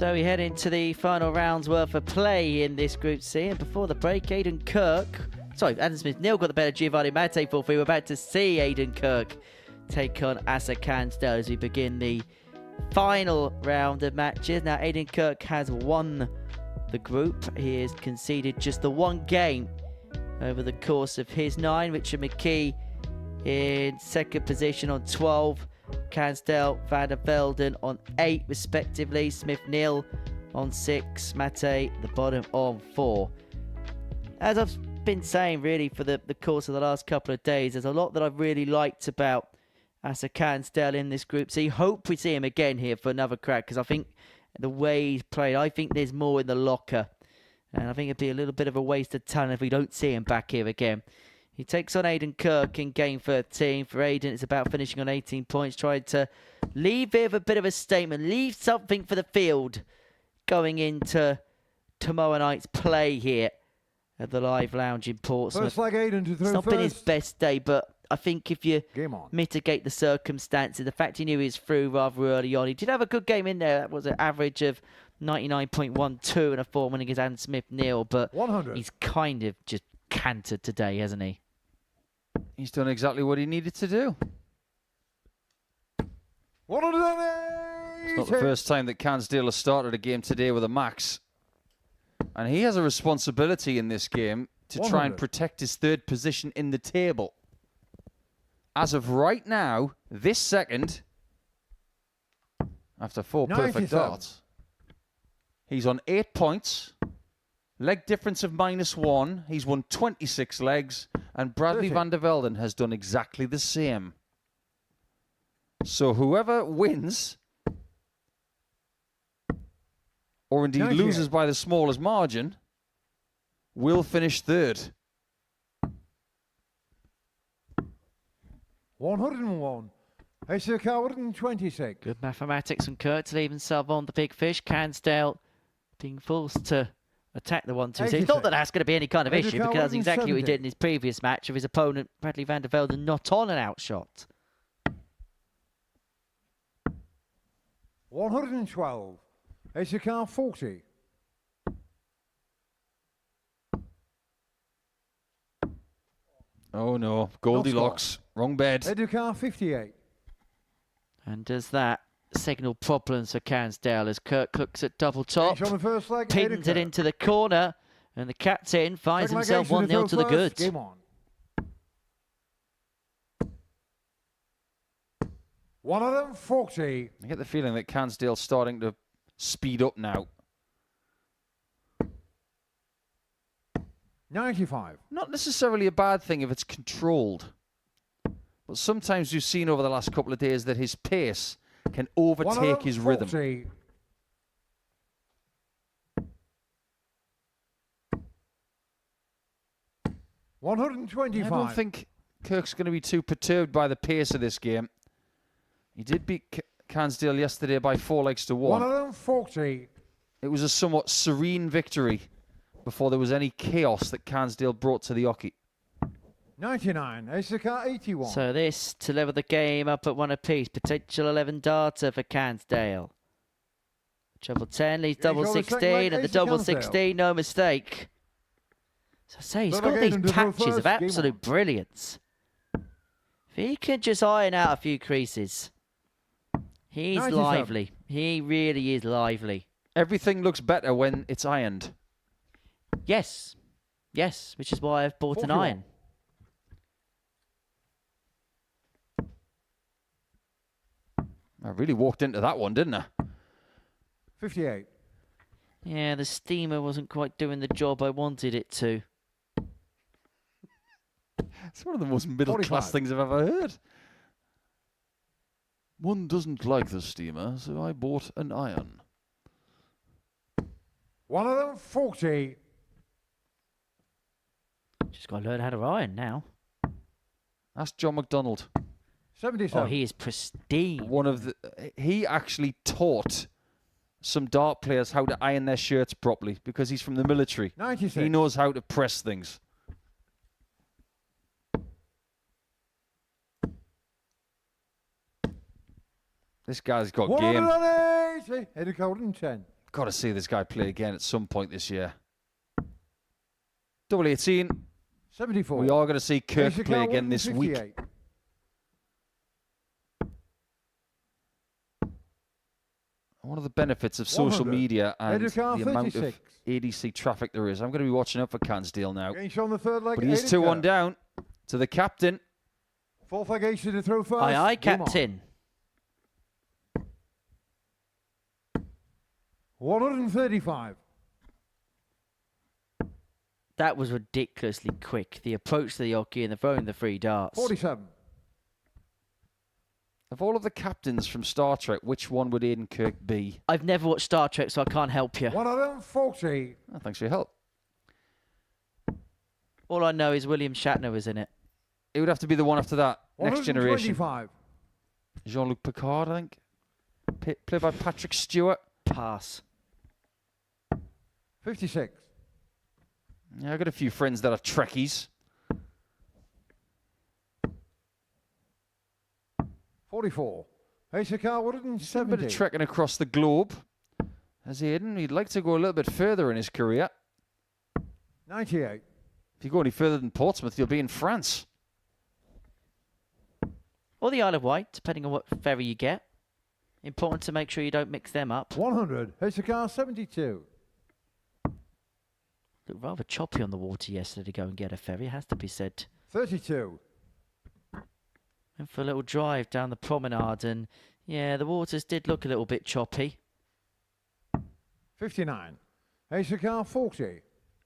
So we head into the final round's worth of play in this Group C. And before the break, Aiden Kirk... Sorry, Adam Smith-Neale got the better Gio Mate for free. We're about to see Aiden Kirk take on Asa Cansdale as we begin the final round of matches. Now, Aiden Kirk has won the group. He has conceded just the one game over the course of his 9. Richard McKee in second position on 12. Cansdale, Vandervelden on 8 respectively. Smith-Neale on 6. Mate the bottom on 4. As I've been saying really for the course of the last couple of days, there's a lot that I've really liked about Asa Cansdale in this group. So hope we see him again here for another crack, because I think the way he's played, I think there's more in the locker. And I think it'd be a little bit of a waste of talent if we don't see him back here again. He takes on Aiden Kirk in game 13. For Aiden, it's about finishing on 18 points, trying to leave here with a bit of a statement, leave something for the field going into tomorrow night's play here at the Live Lounge in Portsmouth. First leg, Aiden to throw It's not first. been his best day, but I think if you Game on. mitigate the circumstances, the fact he knew he was through rather early on, he did have a good game in there. That was an average of 99.12 and a 4 winning against Adam Smith-Neale, but 100. he's kind of just cantered today, hasn't he? He's done exactly what he needed to do. 180. It's not the first time that Cansdale has started a game today with a max. And he has a responsibility in this game to try and 100. protect his 3rd position in the table. As of right now, this second, after 4 perfect 97. darts, he's on 8 points. Leg difference of -1. He's won 26 legs. And Bradley 30. Vandervelden has done exactly the same. So whoever wins, or indeed 98. loses by the smallest margin, will finish 3rd. 101. Asa Cansdale 26. Good mathematics from Kirk to leave himself on the big fish. Cansdale being forced to attack the 1-2. So it's not that that's going to be any kind of issue, because that's exactly what he did in his previous match of his opponent, Bradley Vandervelden, not on an outshot. 112. Asa Cansdale 40. Oh no, Goldilocks, wrong bed. Educar 58. And does that signal problems for Cansdale as Kirk looks at double top, On the first leg, pins it Educar. into the corner, and the captain finds Second leg, himself Aiden 1-0 to the throw goods. first. Game on. 140. I get the feeling that Cansdale's starting to speed up now. 95. Not necessarily a bad thing if it's controlled. But sometimes you've seen over the last couple of days that his pace can overtake his rhythm. 140. I 125. don't think Kirk's going to be too perturbed by the pace of this game. He did beat Cansdale yesterday by 4 legs to 1. 140. It was a somewhat serene victory before there was any chaos that Cansdale brought to the hockey. 99. Asa Cansdale 81. So this to level the game up at 1 apiece. Potential 11 darter for Cansdale. Treble 10 leads double on the second 16, leg, and the Asa double Cansdale. 16, no mistake. So I say, he's Third got leg, these Aiden to throw patches first. of Game absolute on. brilliance. If he can just iron out a few creases, he's 97. lively. He really is lively. Everything looks better when it's ironed. Yes. Yes, which is why I've bought an 41. iron. I really walked into that one, didn't I? 58. Yeah, the steamer wasn't quite doing the job I wanted it to. It's one of the most middle-class 45. things I've ever heard. One doesn't like the steamer, so I bought an iron. 140. Just got to learn how to iron now. That's John McDonald. 77. Oh, he is pristine. One of the he actually taught some dart players how to iron their shirts properly because he's from the military. 96. He knows how to press things. This guy's got game. 180. Educar 10. Got to see this guy play again at some point this year. Double 18. 74. We are going to see Kirk Asa play again this week. 158. One of the benefits of social 100. media and the Edgar, amount of 36. ADC traffic there is. I'm going to be watching out for Cansdale now. Against on the third leg. But he's Aiden 2-1 Kirk. down to the captain. Fourth leg Asa to throw first. Aye, aye, Game on. captain. 135. That was ridiculously quick. The approach to the hockey and the throwing the 3 darts. 47. Of all of the captains from Star Trek, which one would Aiden Kirk be? I've never watched Star Trek, so I can't help you. 140. Oh, thanks for your help. All I know is William Shatner was in it. It would have to be the one after that. Next Generation. 125. Jean-Luc Picard, I think. Played by Patrick Stewart. Pass. 56. Yeah, I've got a few friends that are Trekkies. 44. Asa Car A bit 170. of trekking across the globe. As Aiden, he'd like to go a little bit further in his career. 98. If you go any further than Portsmouth, you'll be in France. Or the Isle of Wight, depending on what ferry you get. Important to make sure you don't mix them up. 100. Asa Car 72. Looked rather choppy on the water yesterday to go and get a ferry, it has to be said. 32. Went for a little drive down the promenade and, yeah, the waters did look a little bit choppy. 59. Asa Car 40.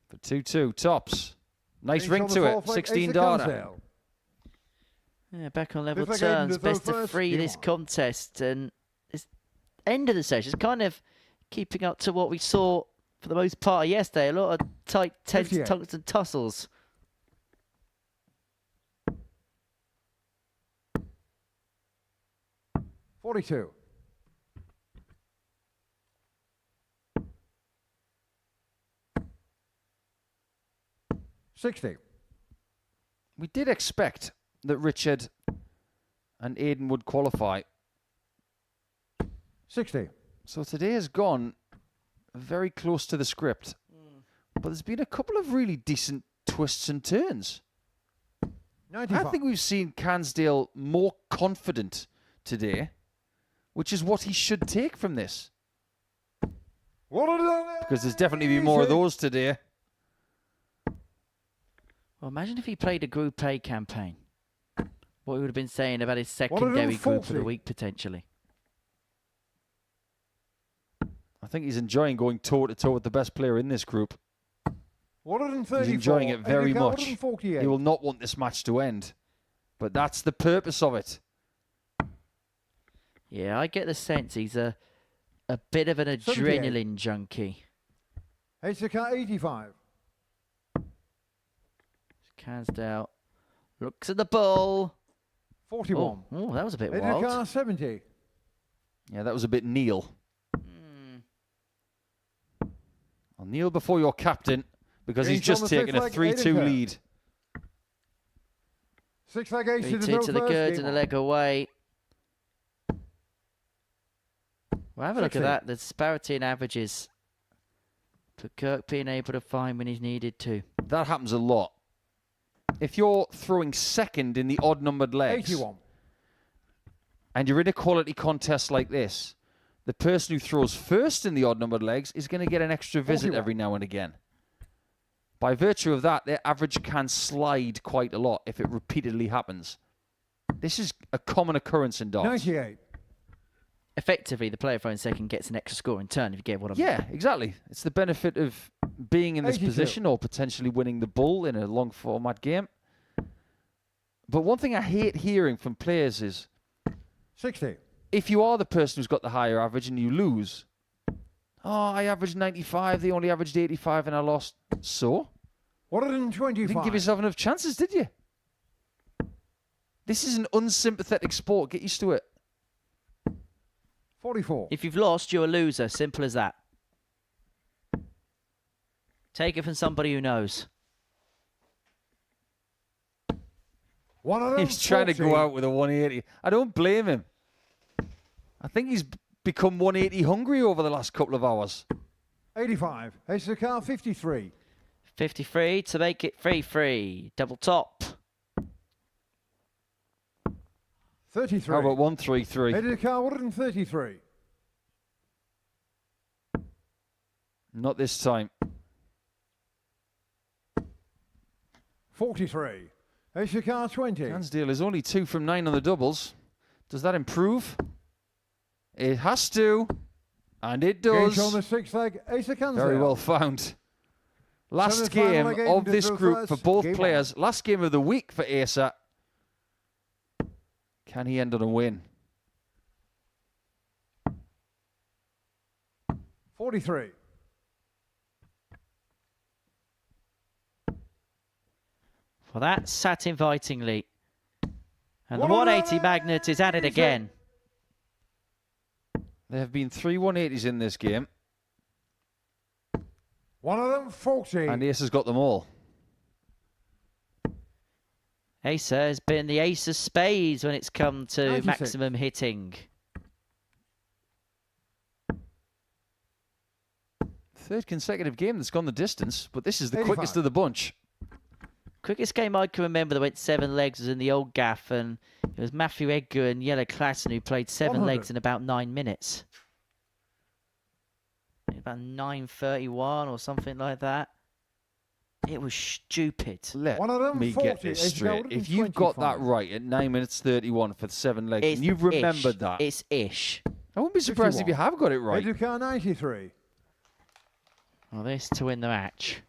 For 2-2, tops. Nice Finish ring on the to fourth it. leg, 16 Asa data. Cansdale. Yeah, back on level Fifth leg, Aiden turns, to throw best of first, 3 game this on. contest. And this end of the session is kind of keeping up to what we saw for the most part of yesterday. A lot of tight, tense 58. tucks and tussles. $42. $60. We did expect that Richard and Aiden would qualify. $60. So today has gone very close to the script. But there's been a couple of really decent twists and turns. 95. I think we've seen Cansdale more confident today, which is what he should take from this. Because there's definitely been more of those today. Well, imagine if he played a Group A campaign. What he would have been saying about his secondary group of the 140. week, potentially. I think he's enjoying going toe-to-toe with the best player in this group. 134. He's enjoying it very Asa Car much. 148. He will not want this match to end. But that's the purpose of it. Yeah, I get the sense he's a bit of an 78. adrenaline junkie. Asa Car 85. Cansdale looks at the ball. 41. Oh, that was a bit Asa wild. Car 70. Yeah, that was a bit Neale. I'll kneel before your captain because he's Gains on just the taken a fifth leg, 3-2 Aiden Kirk. lead. Six leg Asa to 3-2 throw to the first, good game and a on. leg away. Well, have a look 60. at that. The disparity in averages. For Kirk being able to find when he's needed to. That happens a lot. If you're throwing second in the odd-numbered legs 81. and you're in a quality contest like this, the person who throws first in the odd-numbered legs is going to get an extra visit 41. every now and again. By virtue of that, their average can slide quite a lot if it repeatedly happens. This is a common occurrence in darts. 98. Effectively, the player throwing second gets an extra score in turn if you get what I'm Yeah, exactly. It's the benefit of being in this 82. position or potentially winning the bull in a long format game. But one thing I hate hearing from players is 60. if you are the person who's got the higher average and you lose, oh, I averaged 95, they only averaged 85 and I lost. So? 125. You didn't give yourself enough chances, did you? This is an unsympathetic sport. Get used to it. 44. If you've lost, you're a loser. Simple as that. Take it from somebody who knows. 140. He's trying to go out with a 180. I don't blame him. I think he's become 180 hungry over the last couple of hours. 85. Asa Car 53. 53 to make it 3-3. Double top. 33. How about 133? Asa Car 133. Not this time. 43. Asa Car 20. Cansdale is only 2 from 9 on the doubles. Does that improve? It has to. And it does. Gauge on the 6th leg. Asa Cansdale. Very well found. Last Semi-final game again of this to group first. for both Game players. Last game of the week for Asa. Can he end on a win? 43. Well, that sat invitingly. And the 180 magnet is at it again. There have been 3 180s in this game. One of them 40. And Ace has got them all. Asa has been the ace of spades when it's come to 96. maximum hitting. Third consecutive game that's gone the distance, but this is the 85. quickest of the bunch. Quickest game I can remember that went 7 legs was in the old gaff, and it was Matthew Edgar and Yellow Klassen who played 7 100. legs in about 9 minutes. About 9:31 or something like that. It was stupid. Let One of them me 40. get this It's straight. golden If you've got that 25. right at 9 minutes 31 for 7 legs, It's and you've remembered ish. that, It's ish. I wouldn't be surprised if you 51. have got it right. Asa Car 93. Well, this to win the match.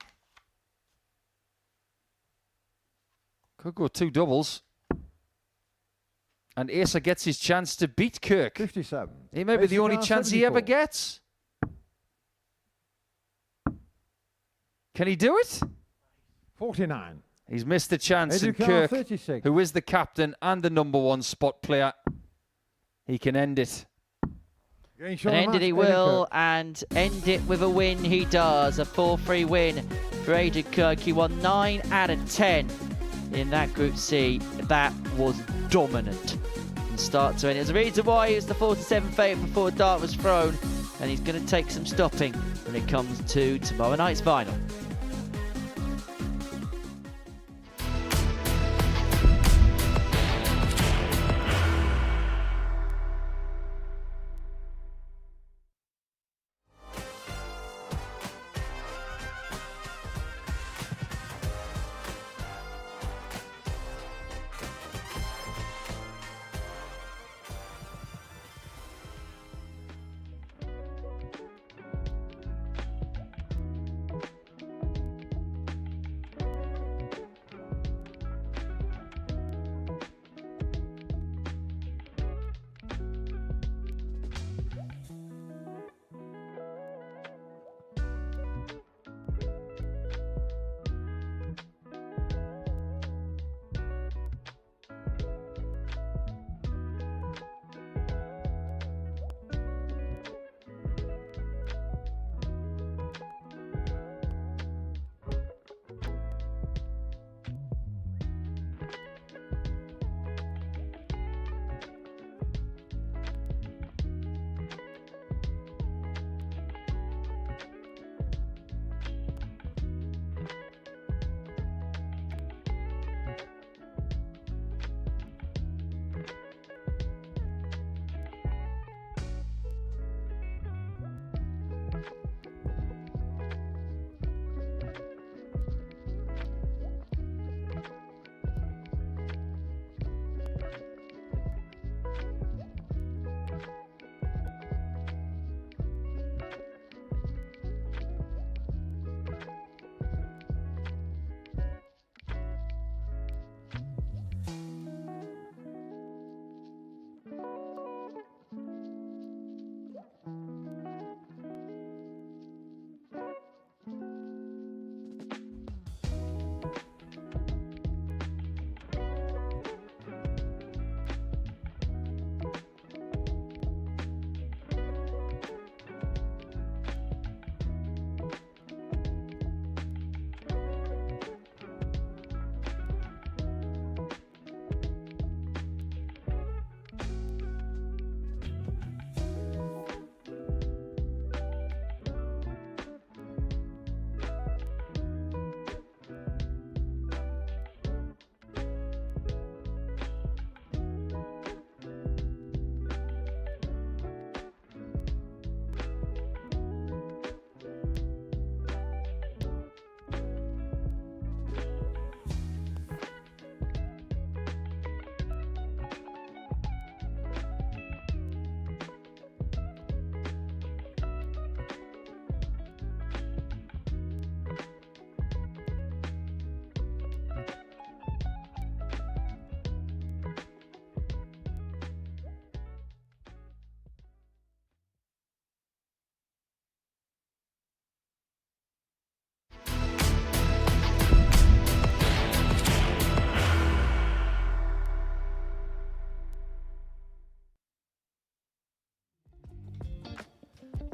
Could go 2 doubles. And Asa gets his chance to beat Kirk. 57. It may be the Asa only Car chance he ever 74. gets. Can he do it? 49. He's missed the chance, Asa and Car Kirk, 36. who is the captain and the #1 spot player, he can end it. Gauge And on the end it match, he Aiden will, Kirk. and end it with a win he does. A 4-3 win for Aiden Kirk. He won 9 out of 10 in that Group C. That was dominant from start to end. There's a reason why he was the 4-7 favourite before a dart was thrown, and he's going to take some stopping when it comes to tomorrow night's final.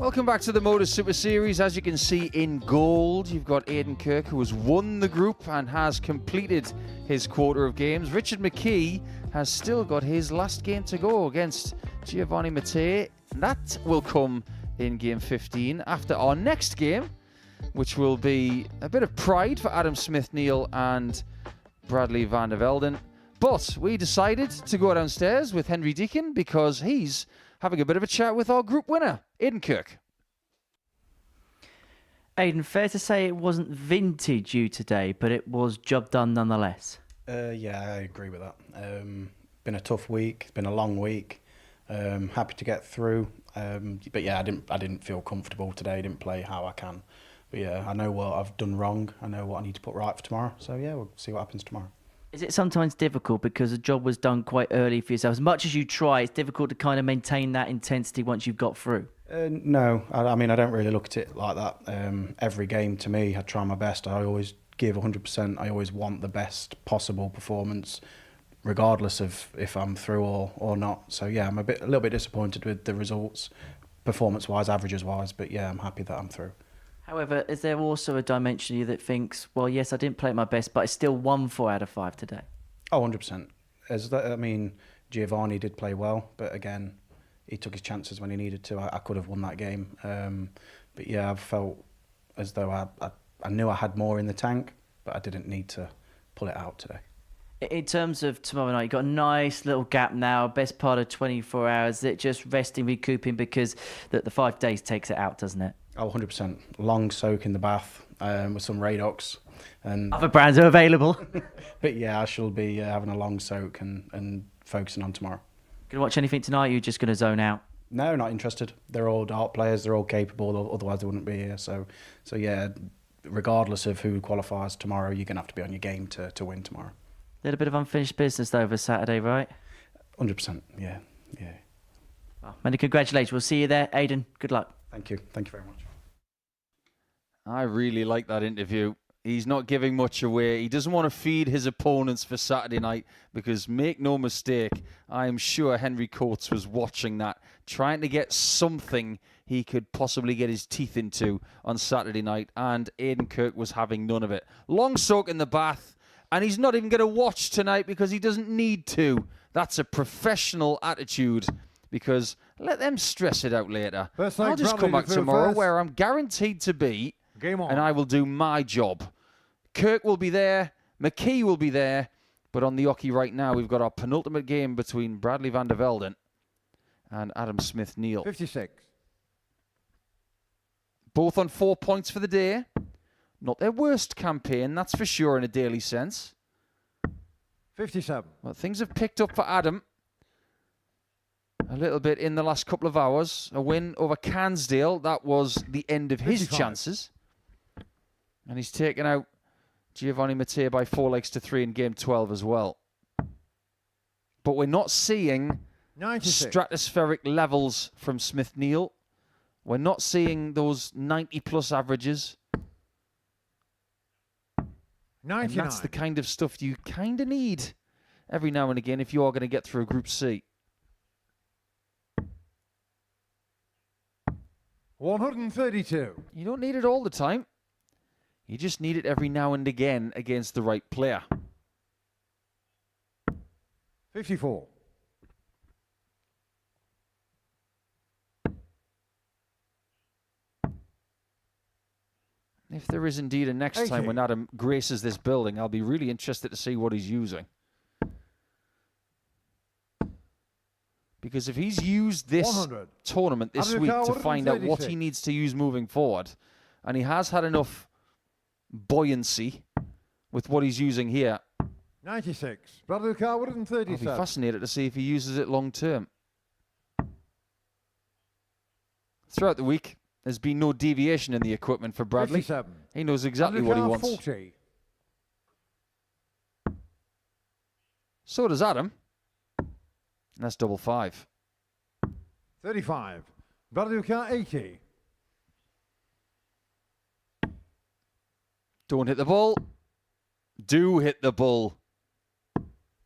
Welcome back to the Modus Super Series. As you can see in gold, you've got Aiden Kirk, who has won the group and has completed his quarter of games. Richard McKee has still got his last game to go against Gio Mate. That will come in game 15 after our next game, which will be a bit of pride for Adam Smith-Neale and Bradley Vandervelden. But we decided to go downstairs with Henry Deacon because he's having a bit of a chat with our group winner, Aiden Kirk. Aiden, fair to say it wasn't vintage you today, but it was job done nonetheless. Yeah, I agree with that. Been a tough week. It's been a long week. Happy to get through. But yeah, I didn't feel comfortable today. I didn't play how I can. But yeah, I know what I've done wrong. I know what I need to put right for tomorrow. So yeah, we'll see what happens tomorrow. Is it sometimes difficult because the job was done quite early for yourself? As much as you try, it's difficult to kind of maintain that intensity once you've got through. No, I mean, I don't really look at it like that. Every game to me, I try my best. I always give 100%. I always want the best possible performance, regardless of if I'm through or not. So yeah, I'm a little bit disappointed with the results, performance-wise, averages-wise. But yeah, I'm happy that I'm through. However, is there also a dimension of you that thinks, well, yes, I didn't play at my best, but I still won 4 out of 5 today? Oh, 100%. I mean, Giovanni did play well, but again, he took his chances when he needed to. I could have won that game. But yeah, I felt as though I knew I had more in the tank, but I didn't need to pull it out today. In terms of tomorrow night, you've got a nice little gap now, best part of 24 hours. Is it just resting, recouping, because the 5 days takes it out, doesn't it? Oh, 100%. Long soak in the bath with some Radox. And other brands are available. But yeah, I shall be having a long soak and focusing on tomorrow. Going to watch anything tonight, or are you just going to zone out? No, not interested. They're all dart players. They're all capable. Otherwise, they wouldn't be here. So yeah, regardless of who qualifies tomorrow, you're going to have to be on your game to win tomorrow. A little bit of unfinished business though over Saturday, right? 100%, yeah. Well, many congratulations. We'll see you there. Aiden, good luck. Thank you very much. I really like that interview. He's not giving much away. He doesn't want to feed his opponents for Saturday night because, make no mistake, I am sure Henry Coates was watching that, trying to get something he could possibly get his teeth into on Saturday night, and Aiden Kirk was having none of it. Long soak in the bath, and he's not even going to watch tonight because he doesn't need to. That's a professional attitude, because let them stress it out later. I'll just come back tomorrow where I'm guaranteed to be, and I will do my job. Kirk will be there, McKee will be there, but on the hockey right now, we've got our penultimate game between Bradley Vandervelden and Adam Smith-Neale. 56. Both on 4 points for the day. Not their worst campaign, that's for sure, in a daily sense. 57. Well, things have picked up for Adam a little bit in the last couple of hours. A win over Cansdale, that was the end of his 55. chances. And he's taken out Gio Mate by 4-3 in game 12 as well. But we're not seeing 96. stratospheric levels from Smith-Neale. We're not seeing those 90-plus averages. 99. And that's the kind of stuff you kind of need every now and again if you are going to get through Group C. 132. You don't need it all the time. You just need it every now and again against the right player. 54. If there is indeed a next time when Adam graces this building, I'll be really interested to see what he's using. Because if he's used this 100. tournament this week to find out what he needs to use moving forward, and he has had enough buoyancy with what he's using here, 96. Bradley Carr, I'll be 137. fascinated to see if he uses it long term. Throughout the week, there's been no deviation in the equipment for Bradley. 57. He knows exactly what he wants. 40. So does Adam. And that's double 5. 35. Bradley Carr, 80. Don't hit the ball. Do hit the ball.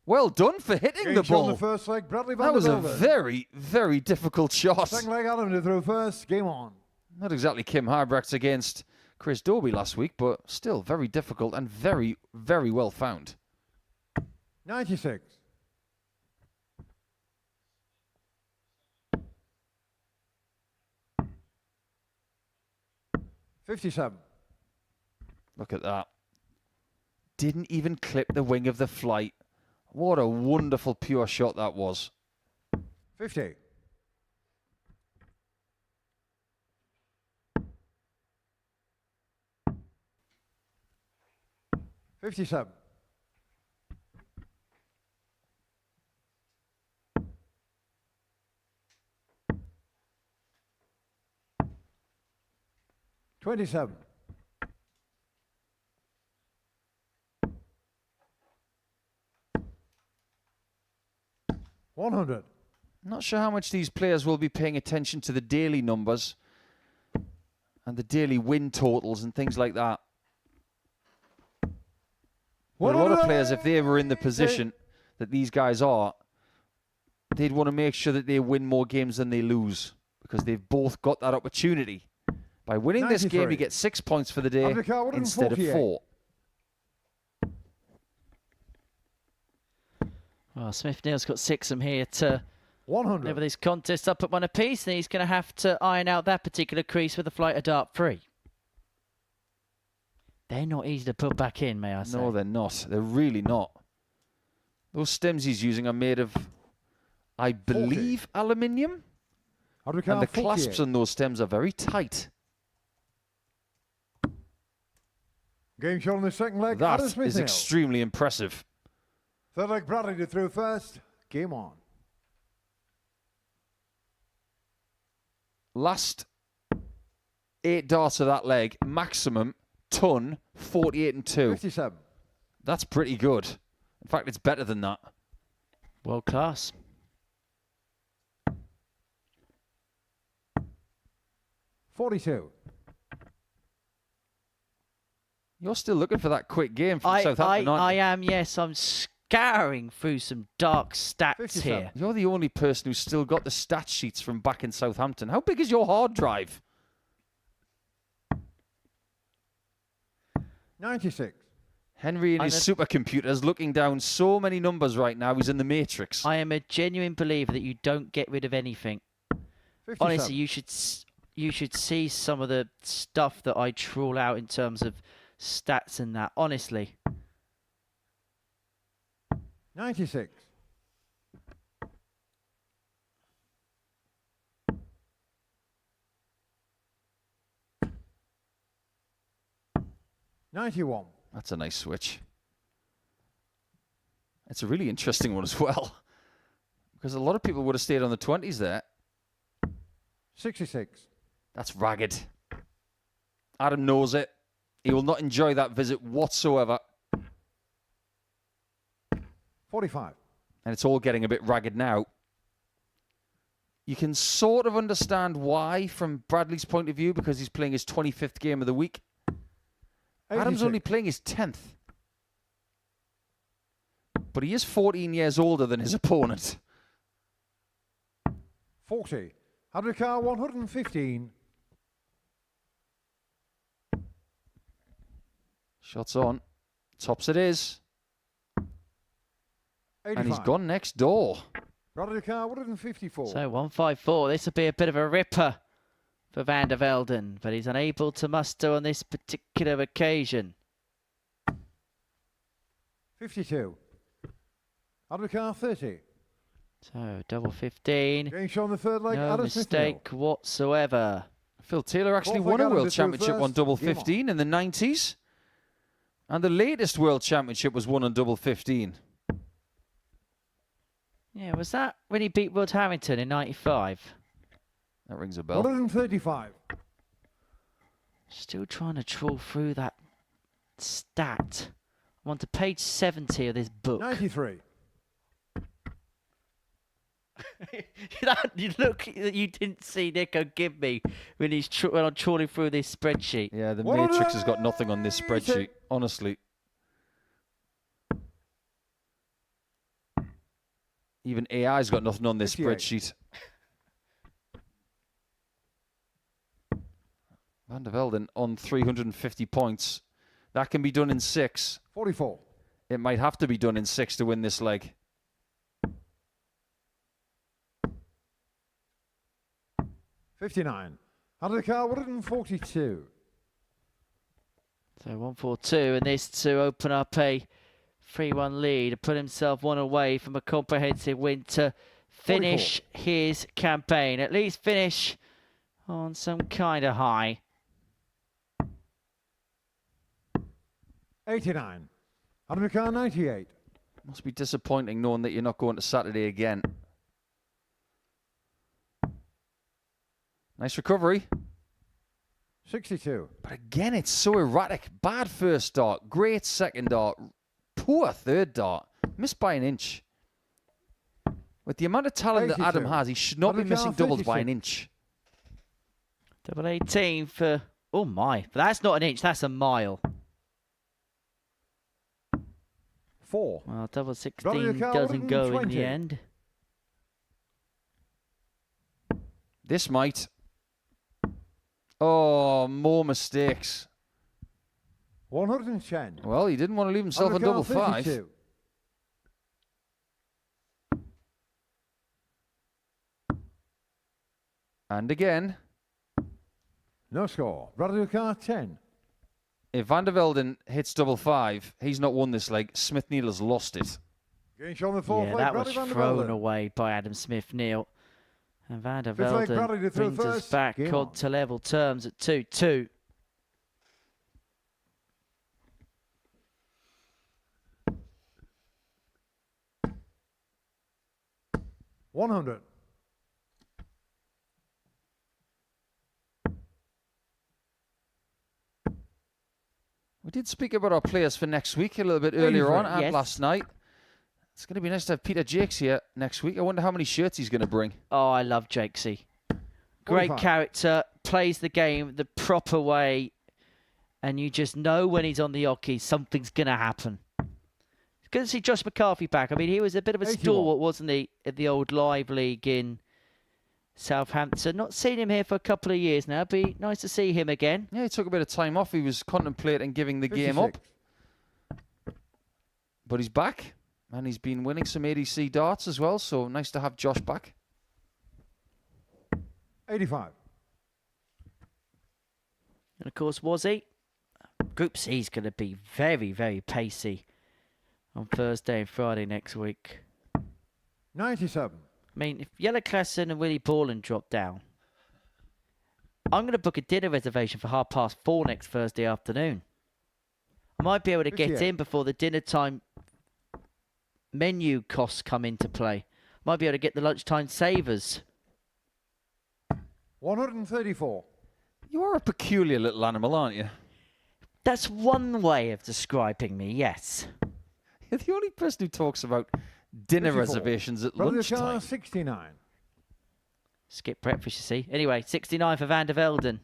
Well done for hitting the ball. On the first leg, Bradley That was a Vandervelden. very, very difficult shot. Second leg, Adam to throw first. Game on. Not exactly Kim Hybrechts against Chris Dobie last week, but still very difficult and very, very well found. 96. $57. Look at that. Didn't even clip the wing of the flight. What a wonderful pure shot that was. 50. $57. $27. $100. Not sure how much these players will be paying attention to the daily numbers and the daily win totals and things like that. But a lot of players, if they were in the position that these guys are, they'd want to make sure that they win more games than they lose, because they've both got that opportunity. By winning this game, you get 6 points for the day instead of 4. Well, Smith-Neale's got 6 of them here to 100. over this contest up at 1 apiece, and he's going to have to iron out that particular crease with a flight of dart 3. They're not easy to put back in, may I say. No, they're not. They're really not. Those stems he's using are made of, I believe, aluminium. And the clasps on those stems are very tight. Game shown in the second leg. That Adam is Smith-Neale. extremely impressive. Third leg, Bradley to through first. Game on. Last 8 darts of that leg, maximum ton 48 and 2. 57. That's pretty good. In fact, it's better than that. World class. $42. You're still looking for that quick game from Southampton, aren't you? I am, yes. I'm scouring through some dark stats here. You're the only person who's still got the stat sheets from back in Southampton. How big is your hard drive? 96. Henry and his supercomputers looking down so many numbers right now. He's in the Matrix. I am a genuine believer that you don't get rid of anything. 57. Honestly, you should see some of the stuff that I trawl out in terms of stats and that. Honestly. 96. $91. That's a nice switch. It's a really interesting one as well, because a lot of people would have stayed on the 20s there. 66. That's ragged. Adam knows it. He will not enjoy that visit whatsoever. 45. And it's all getting a bit ragged now. You can sort of understand why from Bradley's point of view, because he's playing his 25th game of the week. 86. Adam's only playing his 10th. But he is 14 years older than his opponent. 40. Hadrikar 115. Shots on. Tops it is. 85. And he's gone next door. Hadrikar 154. So 154. This will be a bit of a ripper for Vandervelden, but he's unable to muster on this particular occasion. 52. Hadrikar 30. So double 15. Game shown the third leg. No Adam mistake Smith-Neale. whatsoever. Phil Taylor actually Fourth won leg a Adam world to through championship on first. double Game on. 15 in the 90s. And the latest world championship was won on double 15. Yeah, was that when he beat Rod Harrington in 95? That rings a bell. 135. Still trying to trawl through that stat. I'm on to page 70 of this book. 93. You look that you didn't see Nico give me when when I'm trawling through this spreadsheet. Yeah, the Matrix has got nothing on this spreadsheet, honestly. Even AI's got nothing on this 58. spreadsheet. Vandervelden on 350 points. That can be done in 6. 44. It might have to be done in 6 to win this leg. 59. Out of the car, 142. So 142, and this to open up a 3-1 lead, put himself one away from a comprehensive win to finish 44. his campaign. At least finish on some kind of high. 89. Out of the car, 98. Must be disappointing knowing that you're not going to Saturday again. Nice recovery. 62. But again, it's so erratic. Bad first dart, great second dart, poor third dart. Missed by an inch. With the amount of talent that Adam 82. has, he should not be missing doubles by an inch. Double 18 for, oh my, but that's not an inch, that's a mile. 4. Well, double 16 doesn't go in the end. This might. Oh, more mistakes. 110. Well, he didn't want to leave himself on double 5. 52. And again. No score. Brother car, 10. If Vandervelden hits double 5, he's not won this leg. Smith-Neale has lost it. Going on the fourth Yeah, leg, that was Bradley thrown away by Adam Smith-Neale. And Vandervelden brings us back on to level terms at 2-2. $100. We did speak about our players for next week a little bit earlier on and last night. It's going to be nice to have Peter Jakes here next week. I wonder how many shirts he's going to bring. Oh, I love Jakesy. Great 45. character, plays the game the proper way, and you just know when he's on the hockey, something's going to happen. It's good to see Josh McCarthy back. I mean, he was a bit of a 81. stalwart, wasn't he, at the old Live League in Southampton. Not seen him here for a couple of years now. Be nice to see him again. Yeah, he took a bit of time off. He was contemplating giving the game up. But he's back. And he's been winning some ADC darts as well, so nice to have Josh back. 85. And of course, was he? Group C is going to be very, very pacey on Thursday and Friday next week. 97. I mean, if Yellow Klassen and Willie Borland drop down, I'm going to book a dinner reservation for 4:30 next Thursday afternoon. I might be able to get 58. in before the dinner time menu costs come into play. Might be able to get the lunchtime savers. 134. You are a peculiar little animal, aren't you? That's one way of describing me, yes. You're the only person who talks about dinner 54. reservations at Brother car, lunchtime. 69. Skip breakfast, you see. Anyway, 69 for Vandervelden.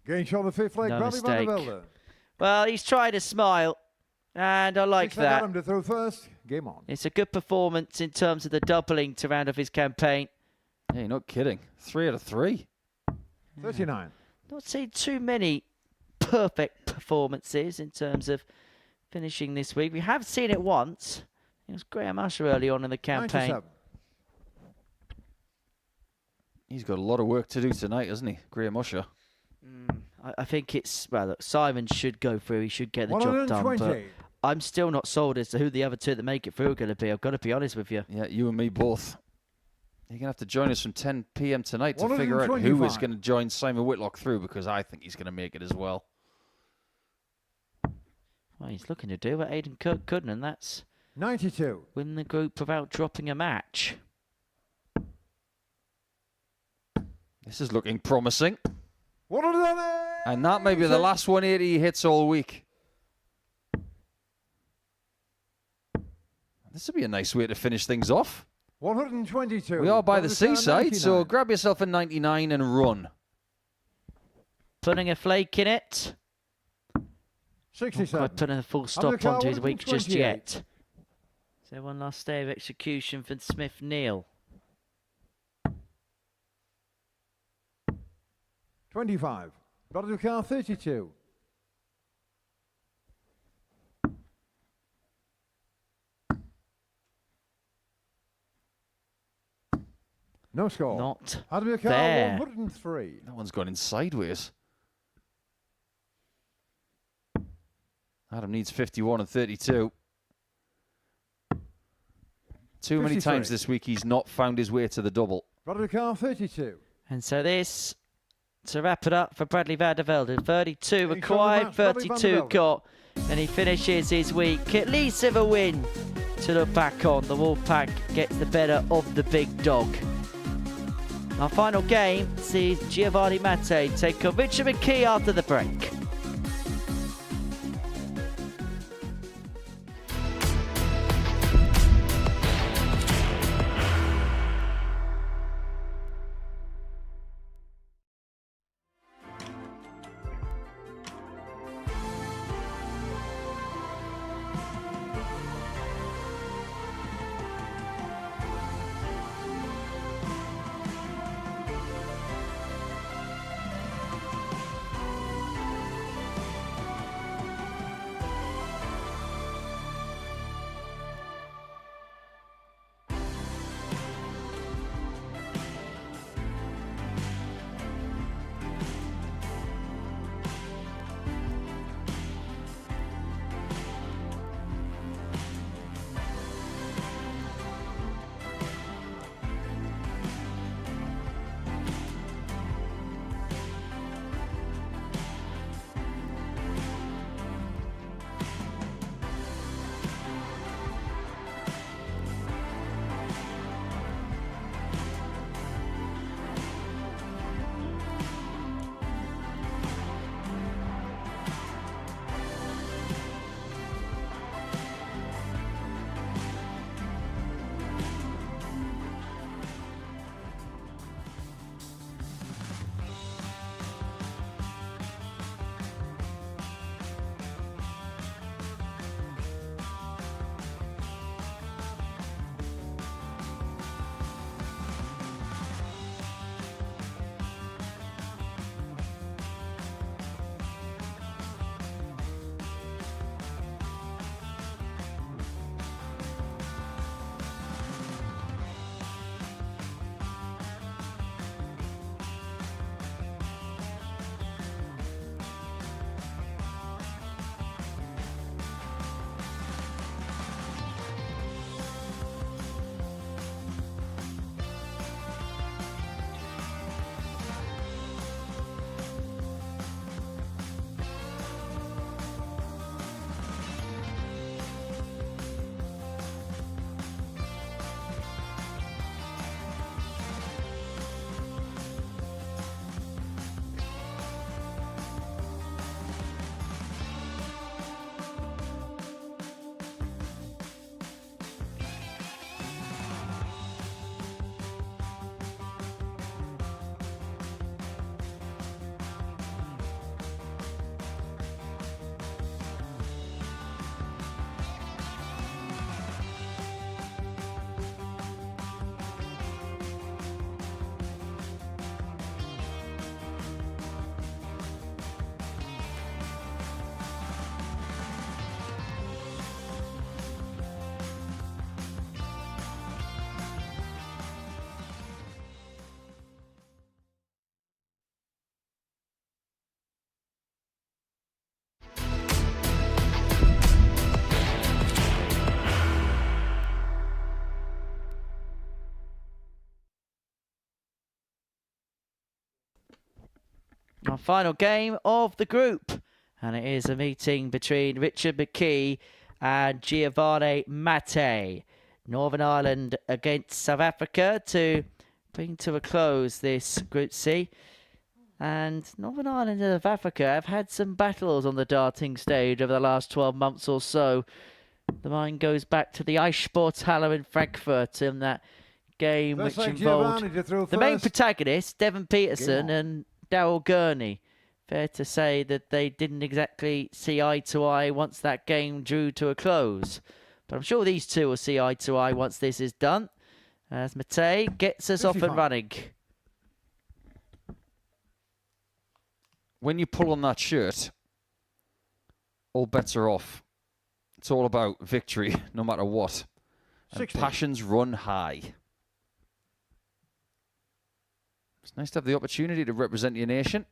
Going shot the fifth leg, No Bradley mistake. Vandervelden. Well, he's tried to smile, and I like Six leg that. Adam to throw first. Game on. It's a good performance in terms of the doubling to round off his campaign. Yeah, you're not kidding. 3 out of 3. 39. Not seen too many perfect performances in terms of finishing this week. We have seen it once. It was Graham Usher early on in the campaign. 97. He's got a lot of work to do tonight, hasn't he, Graham Usher? I think it's, well, look, Simon should go through. He should get the job done. But 120. I'm still not sold as to who the other two that make it through are going to be. I've got to be honest with you. Yeah, you and me both. You're going to have to join us from 10 p.m. tonight to figure out who is 125. going to join Simon Whitlock through, because I think he's going to make it as well. Well, he's looking to do what Aiden Kirk couldn't, and that's 92. win the group without dropping a match. This is looking promising. 180. And that may be the last 180 he hits all week. This would be a nice way to finish things off. 122. We are by the Brother car, seaside, so 99. grab yourself a 99 and run. Putting a flake in it. Not 67. quite putting a full stop Undercar, onto his week just 128. yet. So one last day of execution for Smith-Neale. 25. Battle to car 32. No score. Not Battle to car there. 103. That one's gone in sideways. Adam needs 51 and 32. Too many 53. times this week he's not found his way to the double. Battle to car 32. And so this, to wrap it up for Bradley Vandervelden, 32 Thanks acquired, very much, Bradley 32 Vandervelden. got, and he finishes his week at least with a win to look back on. The Wolfpack gets the better of the big dog. Our final game sees Gio Mate take on Richard McKee after the break. Our final game of the group, and it is a meeting between Richard McKee and Gio Mate. Northern Ireland against South Africa to bring to a close this Group C. And Northern Ireland and South Africa have had some battles on the darting stage over the last 12 months or so. The mind goes back to the Eissporthalle in Frankfurt in that game which involved the main protagonists, Devon Peterson and Darryl Gurney. Fair to say that they didn't exactly see eye to eye once that game drew to a close. But I'm sure these two will see eye to eye once this is done, as Mate gets us 55. Off and running. when you pull on that shirt, all bets are off. It's all about victory, no matter what. And 60. passions run high. It's nice to have the opportunity to represent your nation,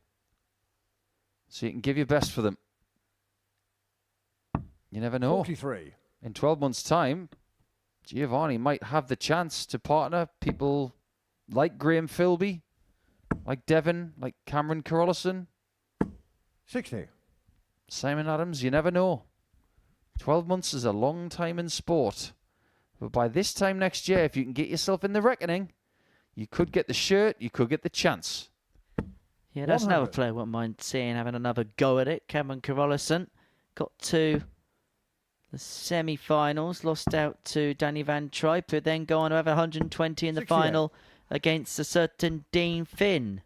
so you can give your best for them. You never know. 43. In 12 months' time, Giovanni might have the chance to partner people like Graham Philby, like Devon, like Cameron Carolison, 60. Simon Adams. You never know. 12 months is a long time in sport. But by this time next year, if you can get yourself in the reckoning, you could get the shirt, you could get the chance. Yeah, that's 100. another player I wouldn't mind seeing having another go at it. Cameron Carolison got to the semi-finals, lost out to Danny Van Tripe, who then go on to have 120 in the 68. final against a certain Dean Finn.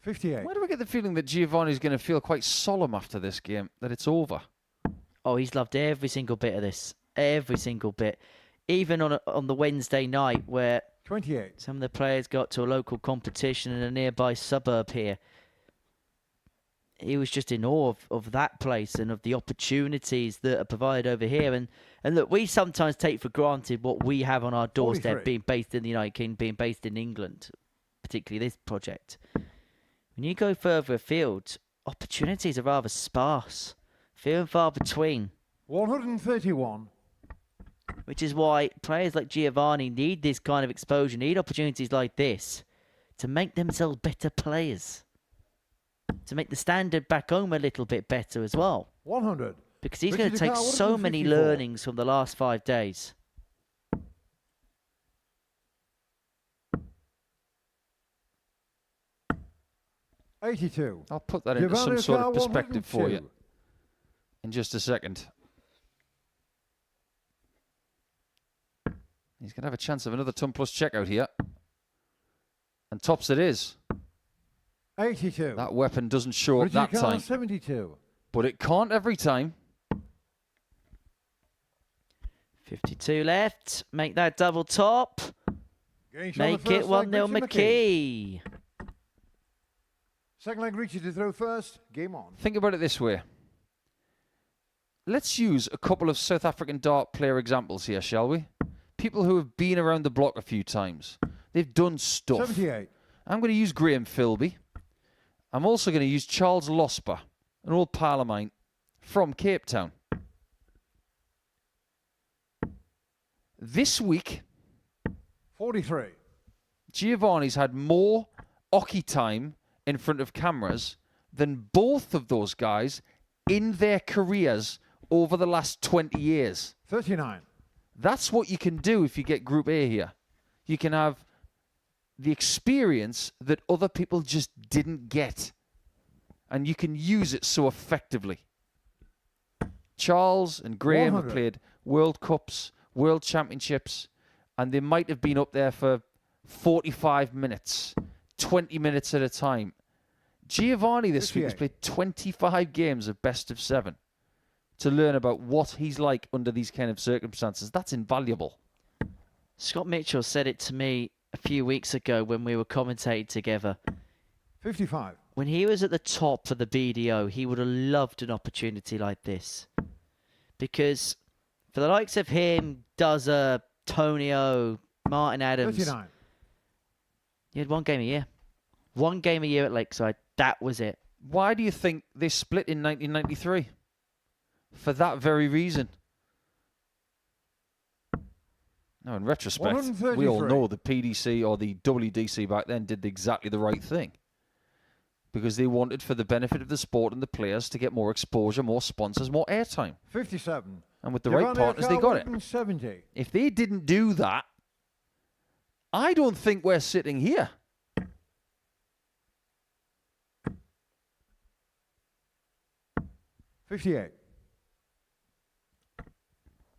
$58. Why do I get the feeling that Giovanni's going to feel quite solemn after this game, that it's over? Oh, he's loved every single bit of this. Every single bit. Even on the Wednesday night where 28. some of the players got to a local competition in a nearby suburb here. He was just in awe of that place and of the opportunities that are provided over here. And look, we sometimes take for granted what we have on our doorstep, 43. being based in the United Kingdom, being based in England, particularly this project. When you go further afield, opportunities are rather sparse, few and far between. 131. Which is why players like Giovanni need this kind of exposure, need opportunities like this to make themselves better players. To make the standard back home a little bit better as well. 100. Because he's Richard going to take Ducal, so many 154. learnings from the last 5 days. $82. I'll put that into some Giovanni sort of Ducal, perspective for you 102. in just a second. He's going to have a chance of another ton plus checkout here. And tops it is. 82. That weapon doesn't show up Richard that Ducal, time. 72. But it can't every time. 52 left. Make that double top. Gains on the Make it first leg, 1-0 Richard McKee. Second leg, Richard to throw first. Game on. Think about it this way. Let's use a couple of South African dart player examples here, shall we? People who have been around the block a few times. They've done stuff. 78. I'm going to use Graham Philby. I'm also going to use Charles Losper, an old pal of mine from Cape Town. This week, 43. Giovanni's had more hockey time in front of cameras than both of those guys in their careers over the last 20 years. 39. That's what you can do if you get Group A here. You can have the experience that other people just didn't get. And you can use it so effectively. Charles and Graham 100. have played World Cups, World Championships, and they might have been up there for 45 minutes, 20 minutes at a time. Giovanni this week has 58. played 25 games of best of 7 to learn about what he's like under these kind of circumstances. That's invaluable. Scott Mitchell said it to me a few weeks ago when we were commentating together. 55. When he was at the top of the BDO, he would have loved an opportunity like this. Because for the likes of him, Duzza, Tonio, Martin Adams, 39. you had one game a year. One game a year at Lakeside. That was it. Why do you think they split in 1993? For that very reason. Now, in retrospect, we all 133. know the PDC or the WDC back then did exactly the right thing. Because they wanted, for the benefit of the sport and the players, to get more exposure, more sponsors, more airtime. 57. And with the right partners, they got it. 70. If they didn't do that, I don't think we're sitting here. $58.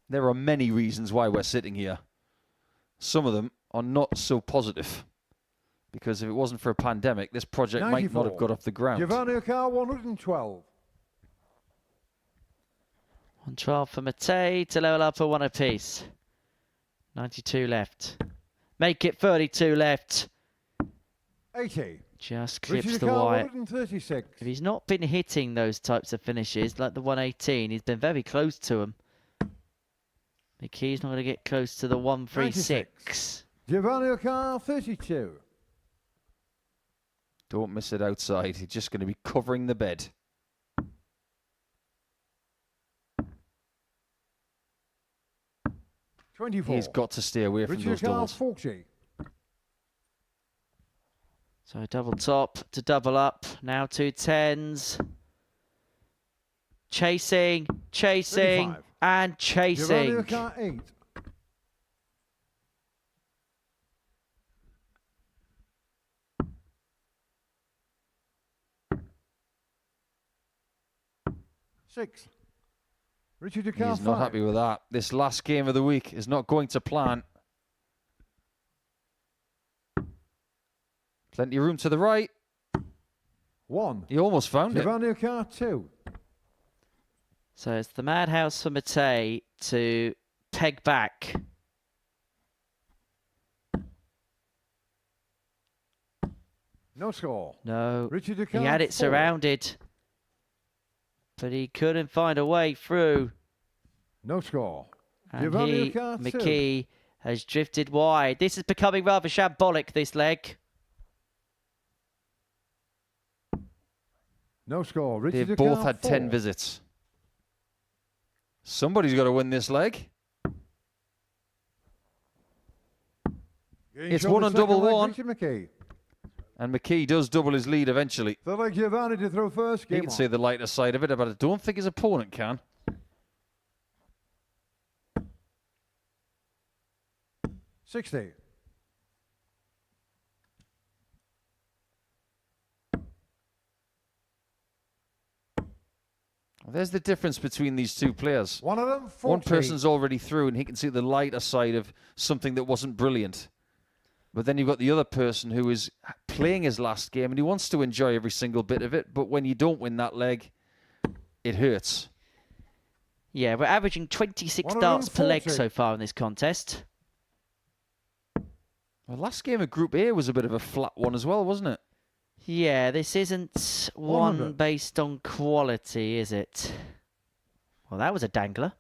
There are many reasons why we're sitting here. Some of them are not so positive. Because if it wasn't for a pandemic, this project might not have got off the ground. Giovanni Ducal, 112. 1-12 for Mate to level up for 1 apiece. 92 left. Make it 32 left. 80. Just clips Richard the Carr, wire. 136. If he's not been hitting those types of finishes, like the 118, he's been very close to them. McKee's not going to get close to the 136. Giovanni Carr, 32. Don't miss it outside. He's just going to be covering the bed. He's got to stay away from those doubles. 40. So double top to double up. Now 2 10s. Chasing, 35. and chasing. Giovanni Carr, 8. Six. Richard Carr, He's not happy with that. This last game of the week is not going to plan. Plenty of room to the right. 1. He almost found it. Giovanni Carr, 2. So it's the madhouse for Mate to peg back. No score. No, Richard he Carr, had it 4. surrounded, but he couldn't find a way through. No score. And Giovanni he, Carr, 2. McKee, has drifted wide. This is becoming rather shambolic, this leg. No score. Richard They've both Carr, had 4. 10 visits. Somebody's got to win this leg. Getting It's shown 1 the on second double leg, 1. Richard McKee. And McKee does double his lead eventually. Third leg Giovanni to throw first. He Game can on. see the lighter side of it, but I don't think his opponent can. $60. There's the difference between these two players. One of them, 40. One person's already through and he can see the lighter side of something that wasn't brilliant. But then you've got the other person who is playing his last game and he wants to enjoy every single bit of it. But when you don't win that leg, it hurts. Yeah, we're averaging 26 darts per leg so far in this contest. Well, last game of Group A was a bit of a flat one as well, wasn't it? Yeah, this isn't one based on quality, is it? Well, that was a dangler.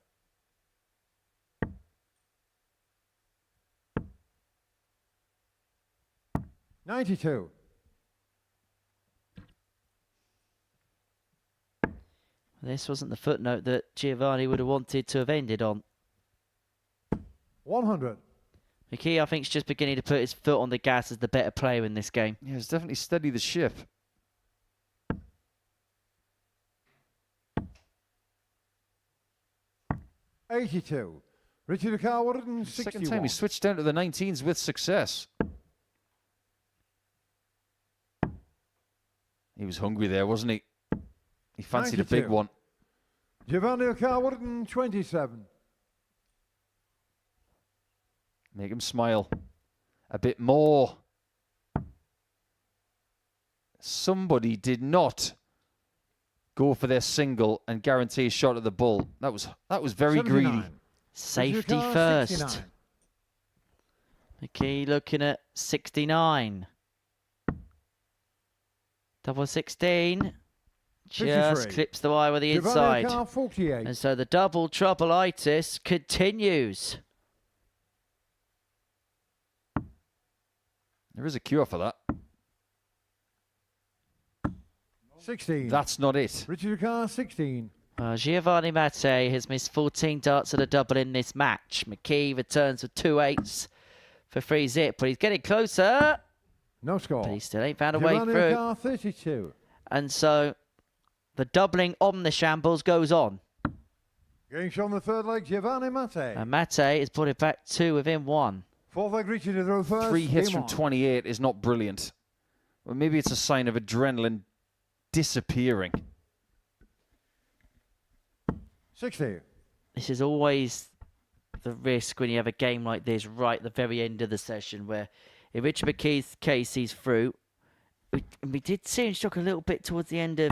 $92. This wasn't the footnote that Giovanni would have wanted to have ended on. 100. McKee, I think, is just beginning to put his foot on the gas as the better player in this game. Yeah, it's definitely steadied the ship. $82. Richard Carr, 161. Second time he switched down to the 19s with success. He was hungry there, wasn't he? He fancied 92. a big one. Giovanni Carr, 127. Make him smile. A bit more. Somebody did not go for their single and guarantee a shot at the bull. That was very 79. greedy. Safety Carr, first. 69. McKee looking at 69. Double 16. Just 53. clips the wire with the Giovanni inside. Carr, 48. And so the double trouble-itis continues. There is a cure for that. 16. That's not it. Richard Carr, 16. Giovanni Mate has missed 14 darts at a double in this match. McKee returns with 2 8s for 3 zip, but he's getting closer. No score. But he still ain't found a way Giovanni through. Carr, 32. And so the doubling on the shambles goes on. Getting shown the third leg, Giovanni Mate. And Mate has put it back 2 within 1. Fourth leg, Richard to throw first. 3 hits Game from on. 28 is not brilliant. Well, maybe it's a sign of adrenaline disappearing. 60. This is always the risk when you have a game like this right at the very end of the session, where in Richard McKee's case, he's through. We did see him struck a little bit towards the end of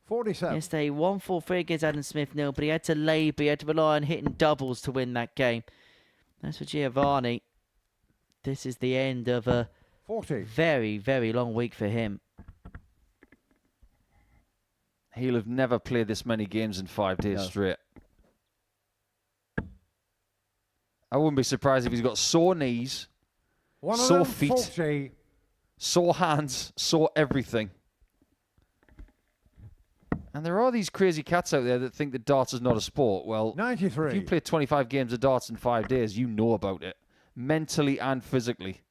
47. Yesterday, 1-4-3 against Adam Smith-Neale, but he had to labour, he had to rely on hitting doubles to win that game. As for Giovanni, this is the end of a 40. very, very long week for him. He'll have never played this many games in 5 days straight. I wouldn't be surprised if he's got sore knees, sore feet, sore hands, sore everything. And there are these crazy cats out there that think that darts is not a sport. Well, 93. If you play 25 games of darts in 5 days, you know about it, mentally and physically.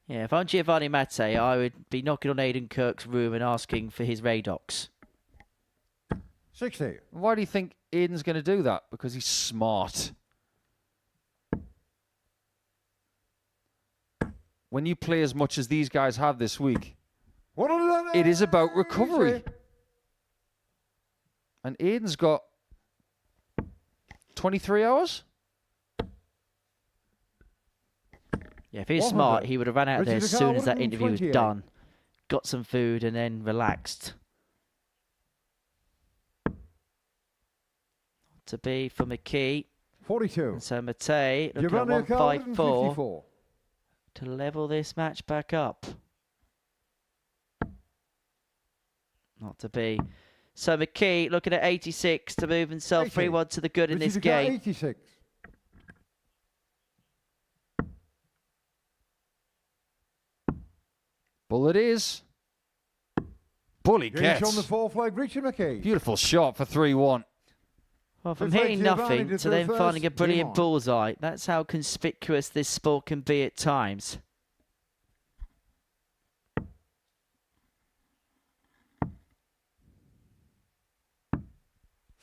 Yeah, if I'm Gio Mate, I would be knocking on Aiden Kirk's room and asking for his Radox. 60. Why do you think Aiden's going to do that? Because he's smart. When you play as much as these guys have this week, it is about recovery. And Aiden's got 23 hours? Yeah, if he was smart, he would have ran out of there as soon as that interview was done. Got some food and then relaxed. To be for McKee. 42. And so Mate looking at 154 to level this match back up. Not to be. So McKee looking at 86 to move himself 3-1 to the good in this game. 86. Bullet is. Bully gets. on the 4th flag, Richard McKee. Beautiful shot for 3-1. Well, from hitting nothing to then finding a brilliant bullseye, that's how conspicuous this sport can be at times.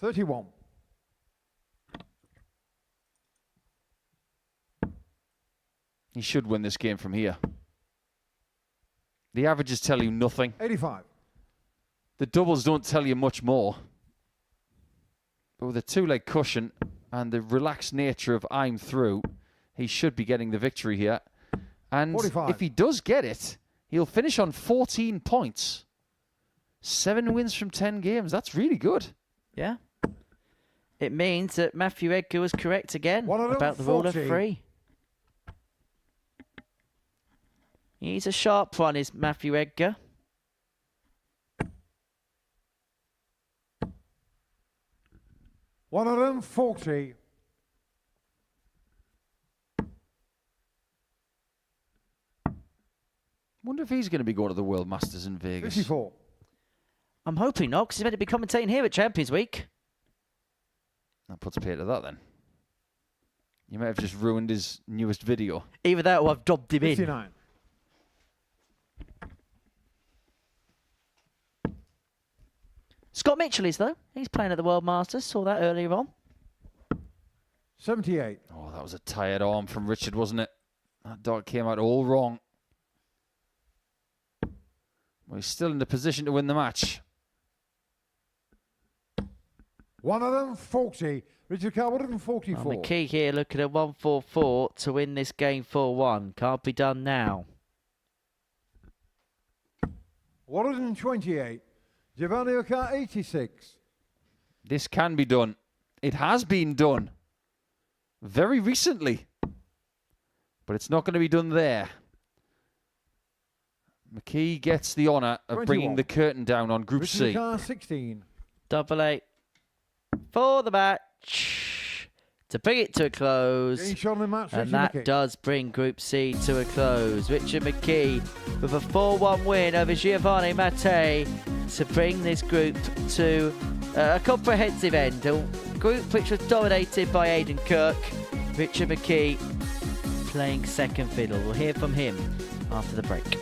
$31. He should win this game from here. The averages tell you nothing. 85. The doubles don't tell you much more. But with a 2-leg cushion and the relaxed nature of I'm through, he should be getting the victory here. And 45. if he does get it, he'll finish on 14 points. 7 wins from 10 games. That's really good. Yeah. It means that Matthew Edgar was correct again about the rule of 3. He's a sharp one, is Matthew Edgar. $140. Wonder if he's going to be going to the World Masters in Vegas. 54. I'm hoping not, because he's meant to be commentating here at Champions Week. That puts pay to that then. You might have just ruined his newest video. Either that or I've dobbed him 59. Scott Mitchell is, though. He's playing at the World Masters. Saw that earlier on. 78. Oh, that was a tired arm from Richard, wasn't it? That dart came out all wrong. Well, he's still in the position to win the match. 140. Richard Carr, 144. Well, McKee here looking at 144 to win this game 4-1. Can't be done now. 128. Giovanni Oka, 86. This can be done. It has been done. Very recently. But it's not going to be done there. McKee gets the honour of bringing the curtain down on Group C. 16. Double 8 for the match to bring it to a close. And that does bring Group C to a close. Richard McKee with a 4-1 win over Gio Mate to bring this group to a comprehensive end. A group which was dominated by Aiden Kirk. Richard McKee playing second fiddle. We'll hear from him after the break.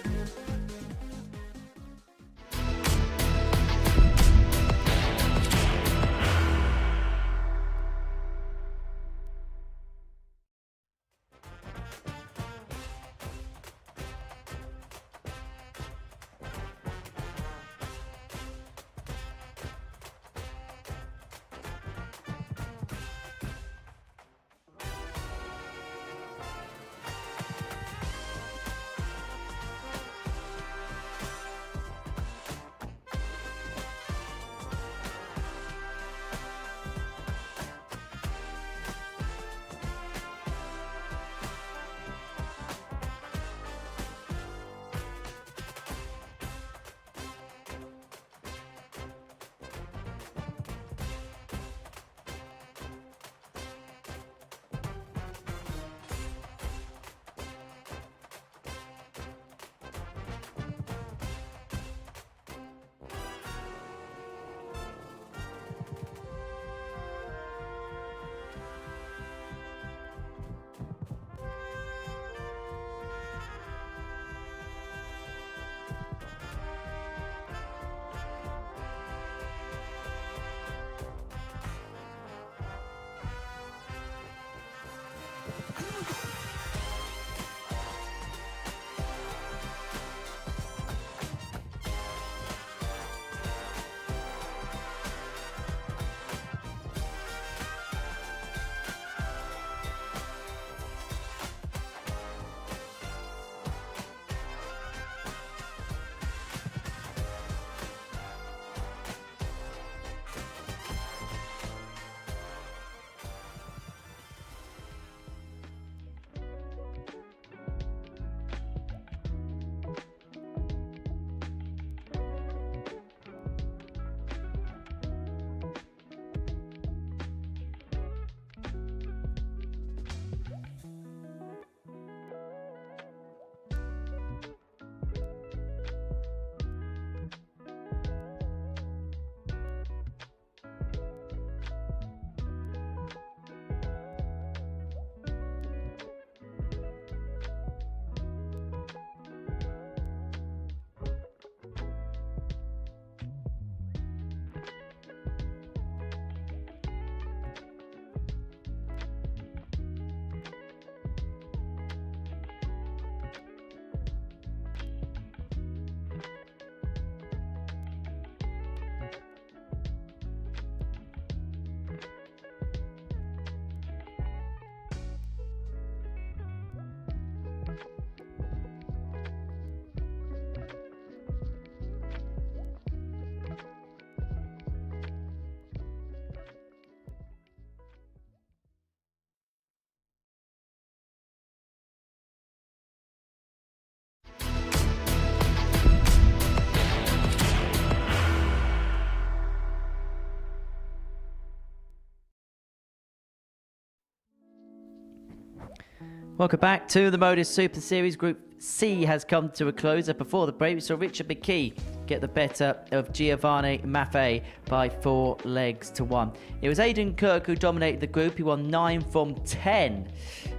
Welcome back to the Modus Super Series. Group C has come to a close. Before the break, we saw Richard McKee get the better of Gio Mate by 4 legs to 1. It was Aiden Kirk who dominated the group. He won 9 from 10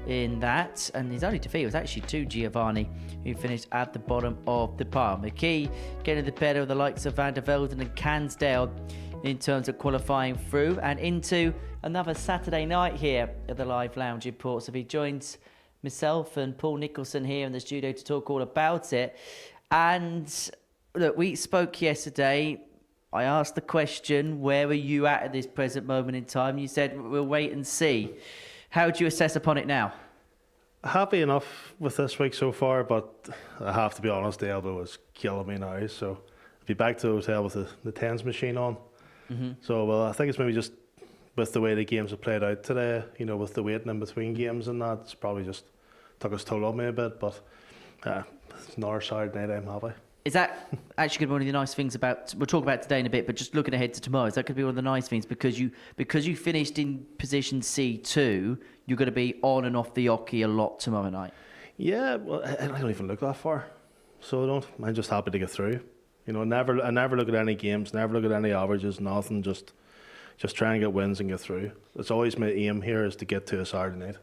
in that, and his only defeat was actually to Giovanni, who finished at the bottom of the pile. McKee getting the better of the likes of Vandervelden and Cansdale in terms of qualifying through and into another Saturday night here at the Live Lounge in Portsmouth. He joins myself and Paul Nicholson here in the studio to talk all about it. And look, we spoke yesterday. I asked the question, where are you at this present moment in time? You said, we'll wait and see. How do you assess upon it now? Happy enough with this week so far, but I have to be honest, the elbow is killing me now. So I'll be back to the hotel with the tens machine on. So, well, I think it's maybe just with the way the games have played out today, you know, with the waiting in between games and that, it's probably just took its toll on me a bit, but it's another Saturday night, I'm happy. Is that actually going to be one of the nice things about, we'll talk about today in a bit, but just looking ahead to tomorrow, is that going to be one of the nice things because you finished in position C2, you're going to be on and off the hockey a lot tomorrow night? Yeah, well, I don't even look that far, so I don't. I'm just happy to get through. You know, I never look at any games, never look at any averages, nothing, just try and get wins and get through. It's always my aim here is to get to a Saturday night.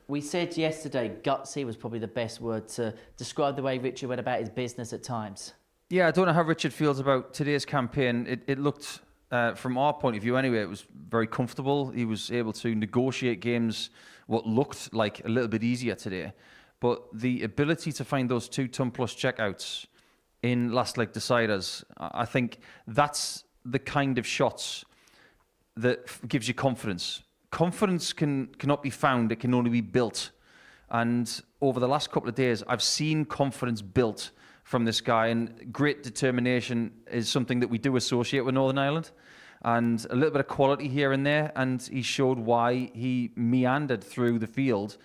We said yesterday, gutsy was probably the best word to describe the way Richard went about his business at times. Yeah, I don't know how Richard feels about today's campaign. It looked, from our point of view anyway, it was very comfortable. He was able to negotiate games what looked like a little bit easier today. But the ability to find those 2-ton-plus checkouts in last leg deciders, I think that's the kind of shots that gives you confidence. Confidence cannot be found, it can only be built. And over the last couple of days, I've seen confidence built from this guy, and great determination is something that we do associate with Northern Ireland. And a little bit of quality here and there, and he showed why he meandered through the field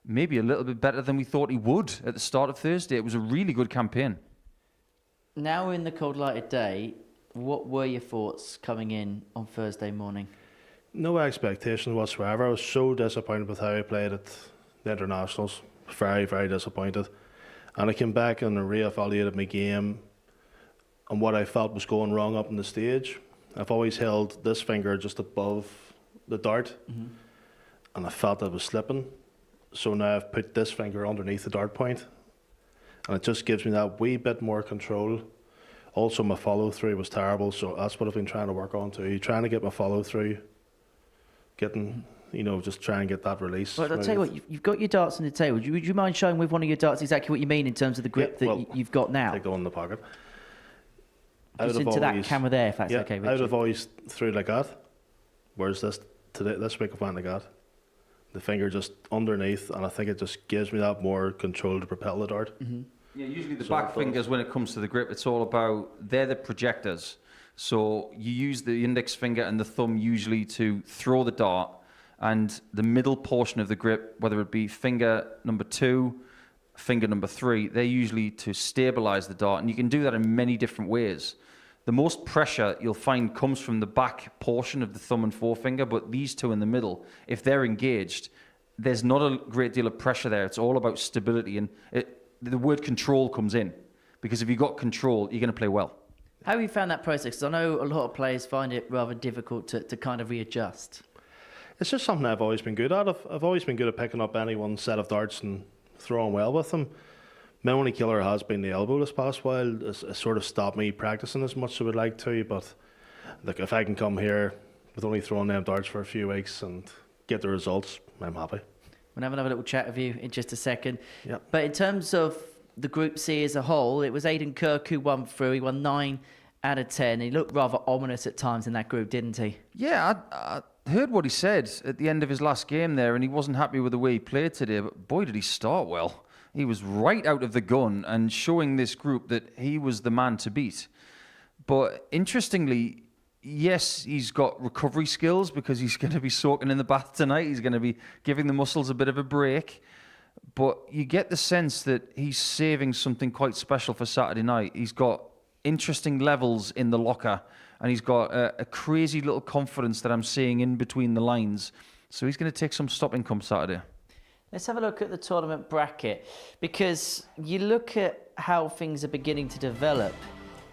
maybe a little bit better than we thought he would at the start of Thursday. It was a really good campaign. Now we're in the cold light of day, what were your thoughts coming in on Thursday morning? No expectations whatsoever. I was so disappointed with how he played at the internationals. Very, very disappointed. And I came back and re-evaluated my game and what I felt was going wrong up on the stage. I've always held this finger just above the dart, and I felt I was slipping. So now I've put this finger underneath the dart point, and it just gives me that wee bit more control. Also, my follow-through was terrible, so that's what I've been trying to work on too. Trying to get my follow-through, just try and get that release. Well, I'll tell you what, you've got your darts on the table. Would you mind showing with one of your darts exactly what you mean in terms of the grip you've got now? Take the one in the pocket. Just into that camera there, if that's okay, Richard. I would have always threw like that, whereas this week I've went like that. The finger just underneath, and I think it just gives me that more control to propel the dart. Yeah, usually the back fingers, when it comes to the grip, it's all about, they're the projectors. So you use the index finger and the thumb usually to throw the dart, and the middle portion of the grip, whether it be finger number 2, finger number 3, they're usually to stabilize the dart, and you can do that in many different ways. The most pressure you'll find comes from the back portion of the thumb and forefinger, but these two in the middle, if they're engaged, there's not a great deal of pressure there. It's all about stability, and the word control comes in, because if you've got control, you're going to play well. How have you found that process? Because I know a lot of players find it rather difficult to kind of readjust. It's just something I've always been good at. I've always been good at picking up any one set of darts and throwing well with them. My only killer has been the elbow this past while. It's sort of stopped me practicing as much as I would like to, but look, if I can come here with only throwing them darts for a few weeks and get the results, I'm happy. We'll have another little chat with you in just a second. Yep. But in terms of the Group C as a whole, it was Aiden Kirk who won through. He won 9 out of 10. He looked rather ominous at times in that group, didn't he? Yeah, I heard what he said at the end of his last game there, and he wasn't happy with the way he played today, but boy, did he start well. He was right out of the gun and showing this group that he was the man to beat. But interestingly, yes, he's got recovery skills because he's going to be soaking in the bath tonight. He's going to be giving the muscles a bit of a break. But you get the sense that he's saving something quite special for Saturday night. He's got interesting levels in the locker, and he's got a crazy little confidence that I'm seeing in between the lines. So he's going to take some stopping come Saturday. Let's have a look at the tournament bracket, because you look at how things are beginning to develop.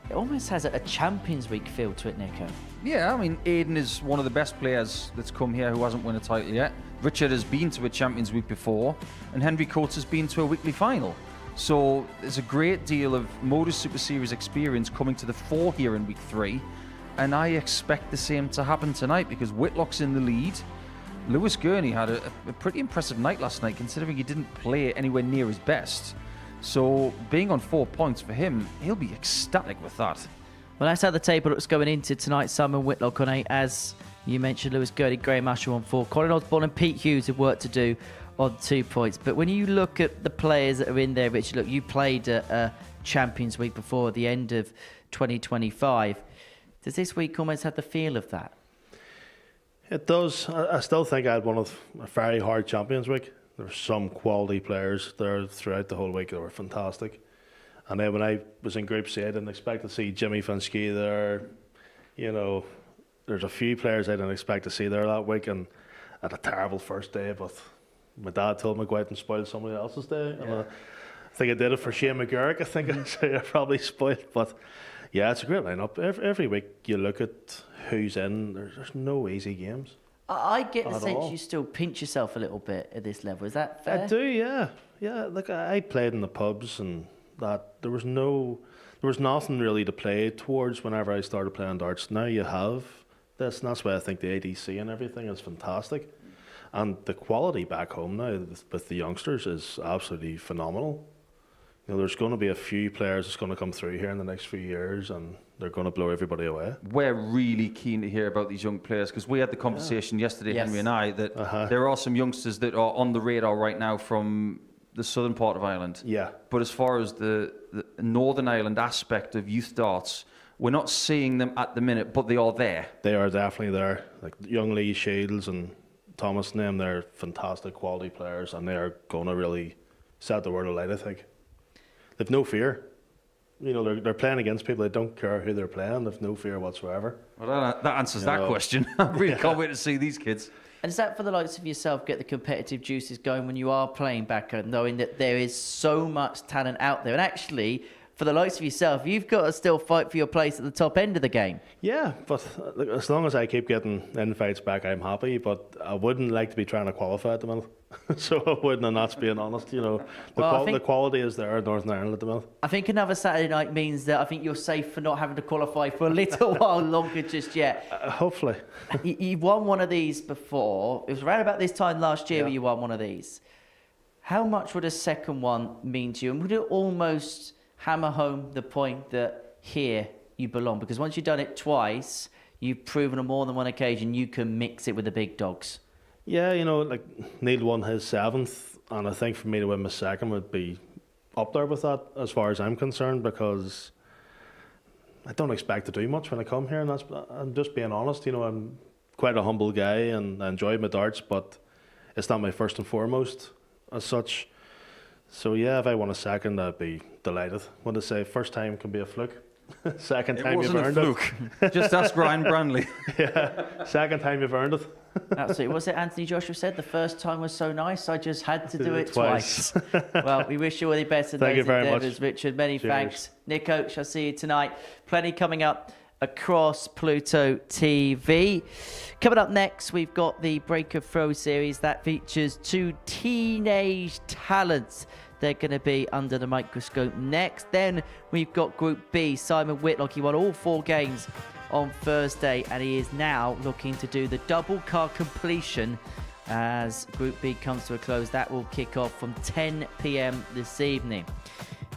It almost has a Champions League feel to it, Nico. Yeah, I mean, Aiden is one of the best players that's come here who hasn't won a title yet. Richard has been to a Champions Week before, and Henry Coates has been to a weekly final. So there's a great deal of Modus Super Series experience coming to the fore here in week 3, and I expect the same to happen tonight because Whitlock's in the lead. Lewis Gurney had a pretty impressive night last night, considering he didn't play anywhere near his best. So being on 4 points for him, he'll be ecstatic with that. Well, that's how the table looks going into tonight. Simon Whitlock on 8, as you mentioned, Lewis Gurney, Graham Usher on 4, Colin Osborne and Pete Hughes have work to do on 2 points. But when you look at the players that are in there, Richard, look, you played a Champions Week before the end of 2025. Does this week almost have the feel of that? It does. I still think I had one of a very hard Champions Week. There were some quality players there throughout the whole week that were fantastic. And then when I was in Group C, I didn't expect to see Jimmy Van Schie there. You know, there's a few players I didn't expect to see there that week, and I had a terrible first day, but my dad told me to go out and spoil somebody else's day. Yeah. And I think I did it for Shane McGurk. I think I probably spoiled. But yeah, it's a great lineup. Every week you look at who's in, there's no easy games. I get the sense you still pinch yourself a little bit at this level. Is that fair? I do, yeah. Yeah, look, I played in the pubs and that. There was nothing really to play towards whenever I started playing darts. Now you have this, and that's why I think the ADC and everything is fantastic. And the quality back home now with the youngsters is absolutely phenomenal. You know, there's going to be a few players that's going to come through here in the next few years, and they're going to blow everybody away. We're really keen to hear about these young players because we had the conversation yesterday, Henry and I, that there are some youngsters that are on the radar right now from the southern part of Ireland. Yeah. But as far as the Northern Ireland aspect of youth darts, we're not seeing them at the minute, but they are there. They are definitely there. Like young Lee Shields and Thomas and them, they're fantastic quality players, and they are going to really set the world alight, I think. They've no fear. You know, they're playing against people that don't care who they're playing. They've no fear whatsoever. Well, that answers that question. I really can't wait to see these kids. And is that for the likes of yourself, get the competitive juices going when you are playing back, knowing that there is so much talent out there? And actually, for the likes of yourself, you've got to still fight for your place at the top end of the game. Yeah, but as long as I keep getting invites back, I'm happy. But I wouldn't like to be trying to qualify at the minute. So I wouldn't, and that's being honest. You know, the quality is there in Northern Ireland at the minute. I think another Saturday night means that I think you're safe for not having to qualify for a little while longer just yet. Hopefully. You've won one of these before. It was around about this time last year where you won one of these. How much would a second one mean to you? And would it almost hammer home the point that here you belong? Because once you've done it twice, you've proven on more than one occasion you can mix it with the big dogs. Yeah, you know, like Neil won his 7th, and I think for me to win my 2nd would be up there with that as far as I'm concerned, because I don't expect to do much when I come here, and I'm just being honest. You know, I'm quite a humble guy and I enjoy my darts, but it's not my first and foremost as such. So yeah, if I won a 2nd, I'd be delighted. What I say, first time can be a fluke. Second time you've earned it. Just ask Ryan Brandley. Yeah, 2nd time you've earned it. Absolutely. Was it Anthony Joshua said the first time was so nice, I just had to do it twice. Well, we wish you all the best in those endeavours, Richard. Many thanks. Nico, shall see you tonight. Plenty coming up across Pluto TV. Coming up next, we've got the Break of Throw series that features 2 teenage talents. They're going to be under the microscope next. Then we've got Group B, Simon Whitlock. He won all 4 games on Thursday, and he is now looking to do the double card completion as Group B comes to a close. That will kick off from 10 p.m. this evening.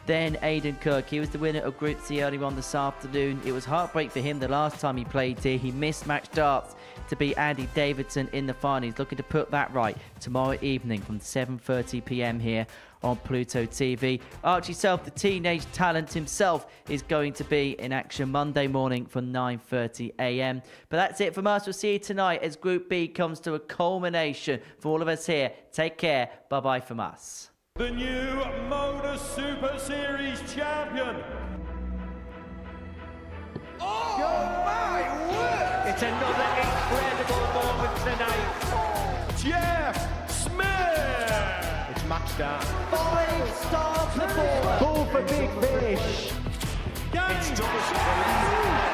Then Aiden Kirk, he was the winner of Group C earlier on this afternoon. It was heartbreak for him the last time he played here. He missed match darts to beat Andy Davidson in the final. He's looking to put that right tomorrow evening from 7:30 p.m. here on Pluto TV. Archie Self, the teenage talent himself, is going to be in action Monday morning from 9:30 a.m. But that's it from us. We'll see you tonight as Group B comes to a culmination. For all of us here, take care. Bye-bye from us. The new Modus Super Series champion. Oh my word! It's another incredible moment tonight. Jeff Smith! start. 5-star performance. Ball for big fish. Game.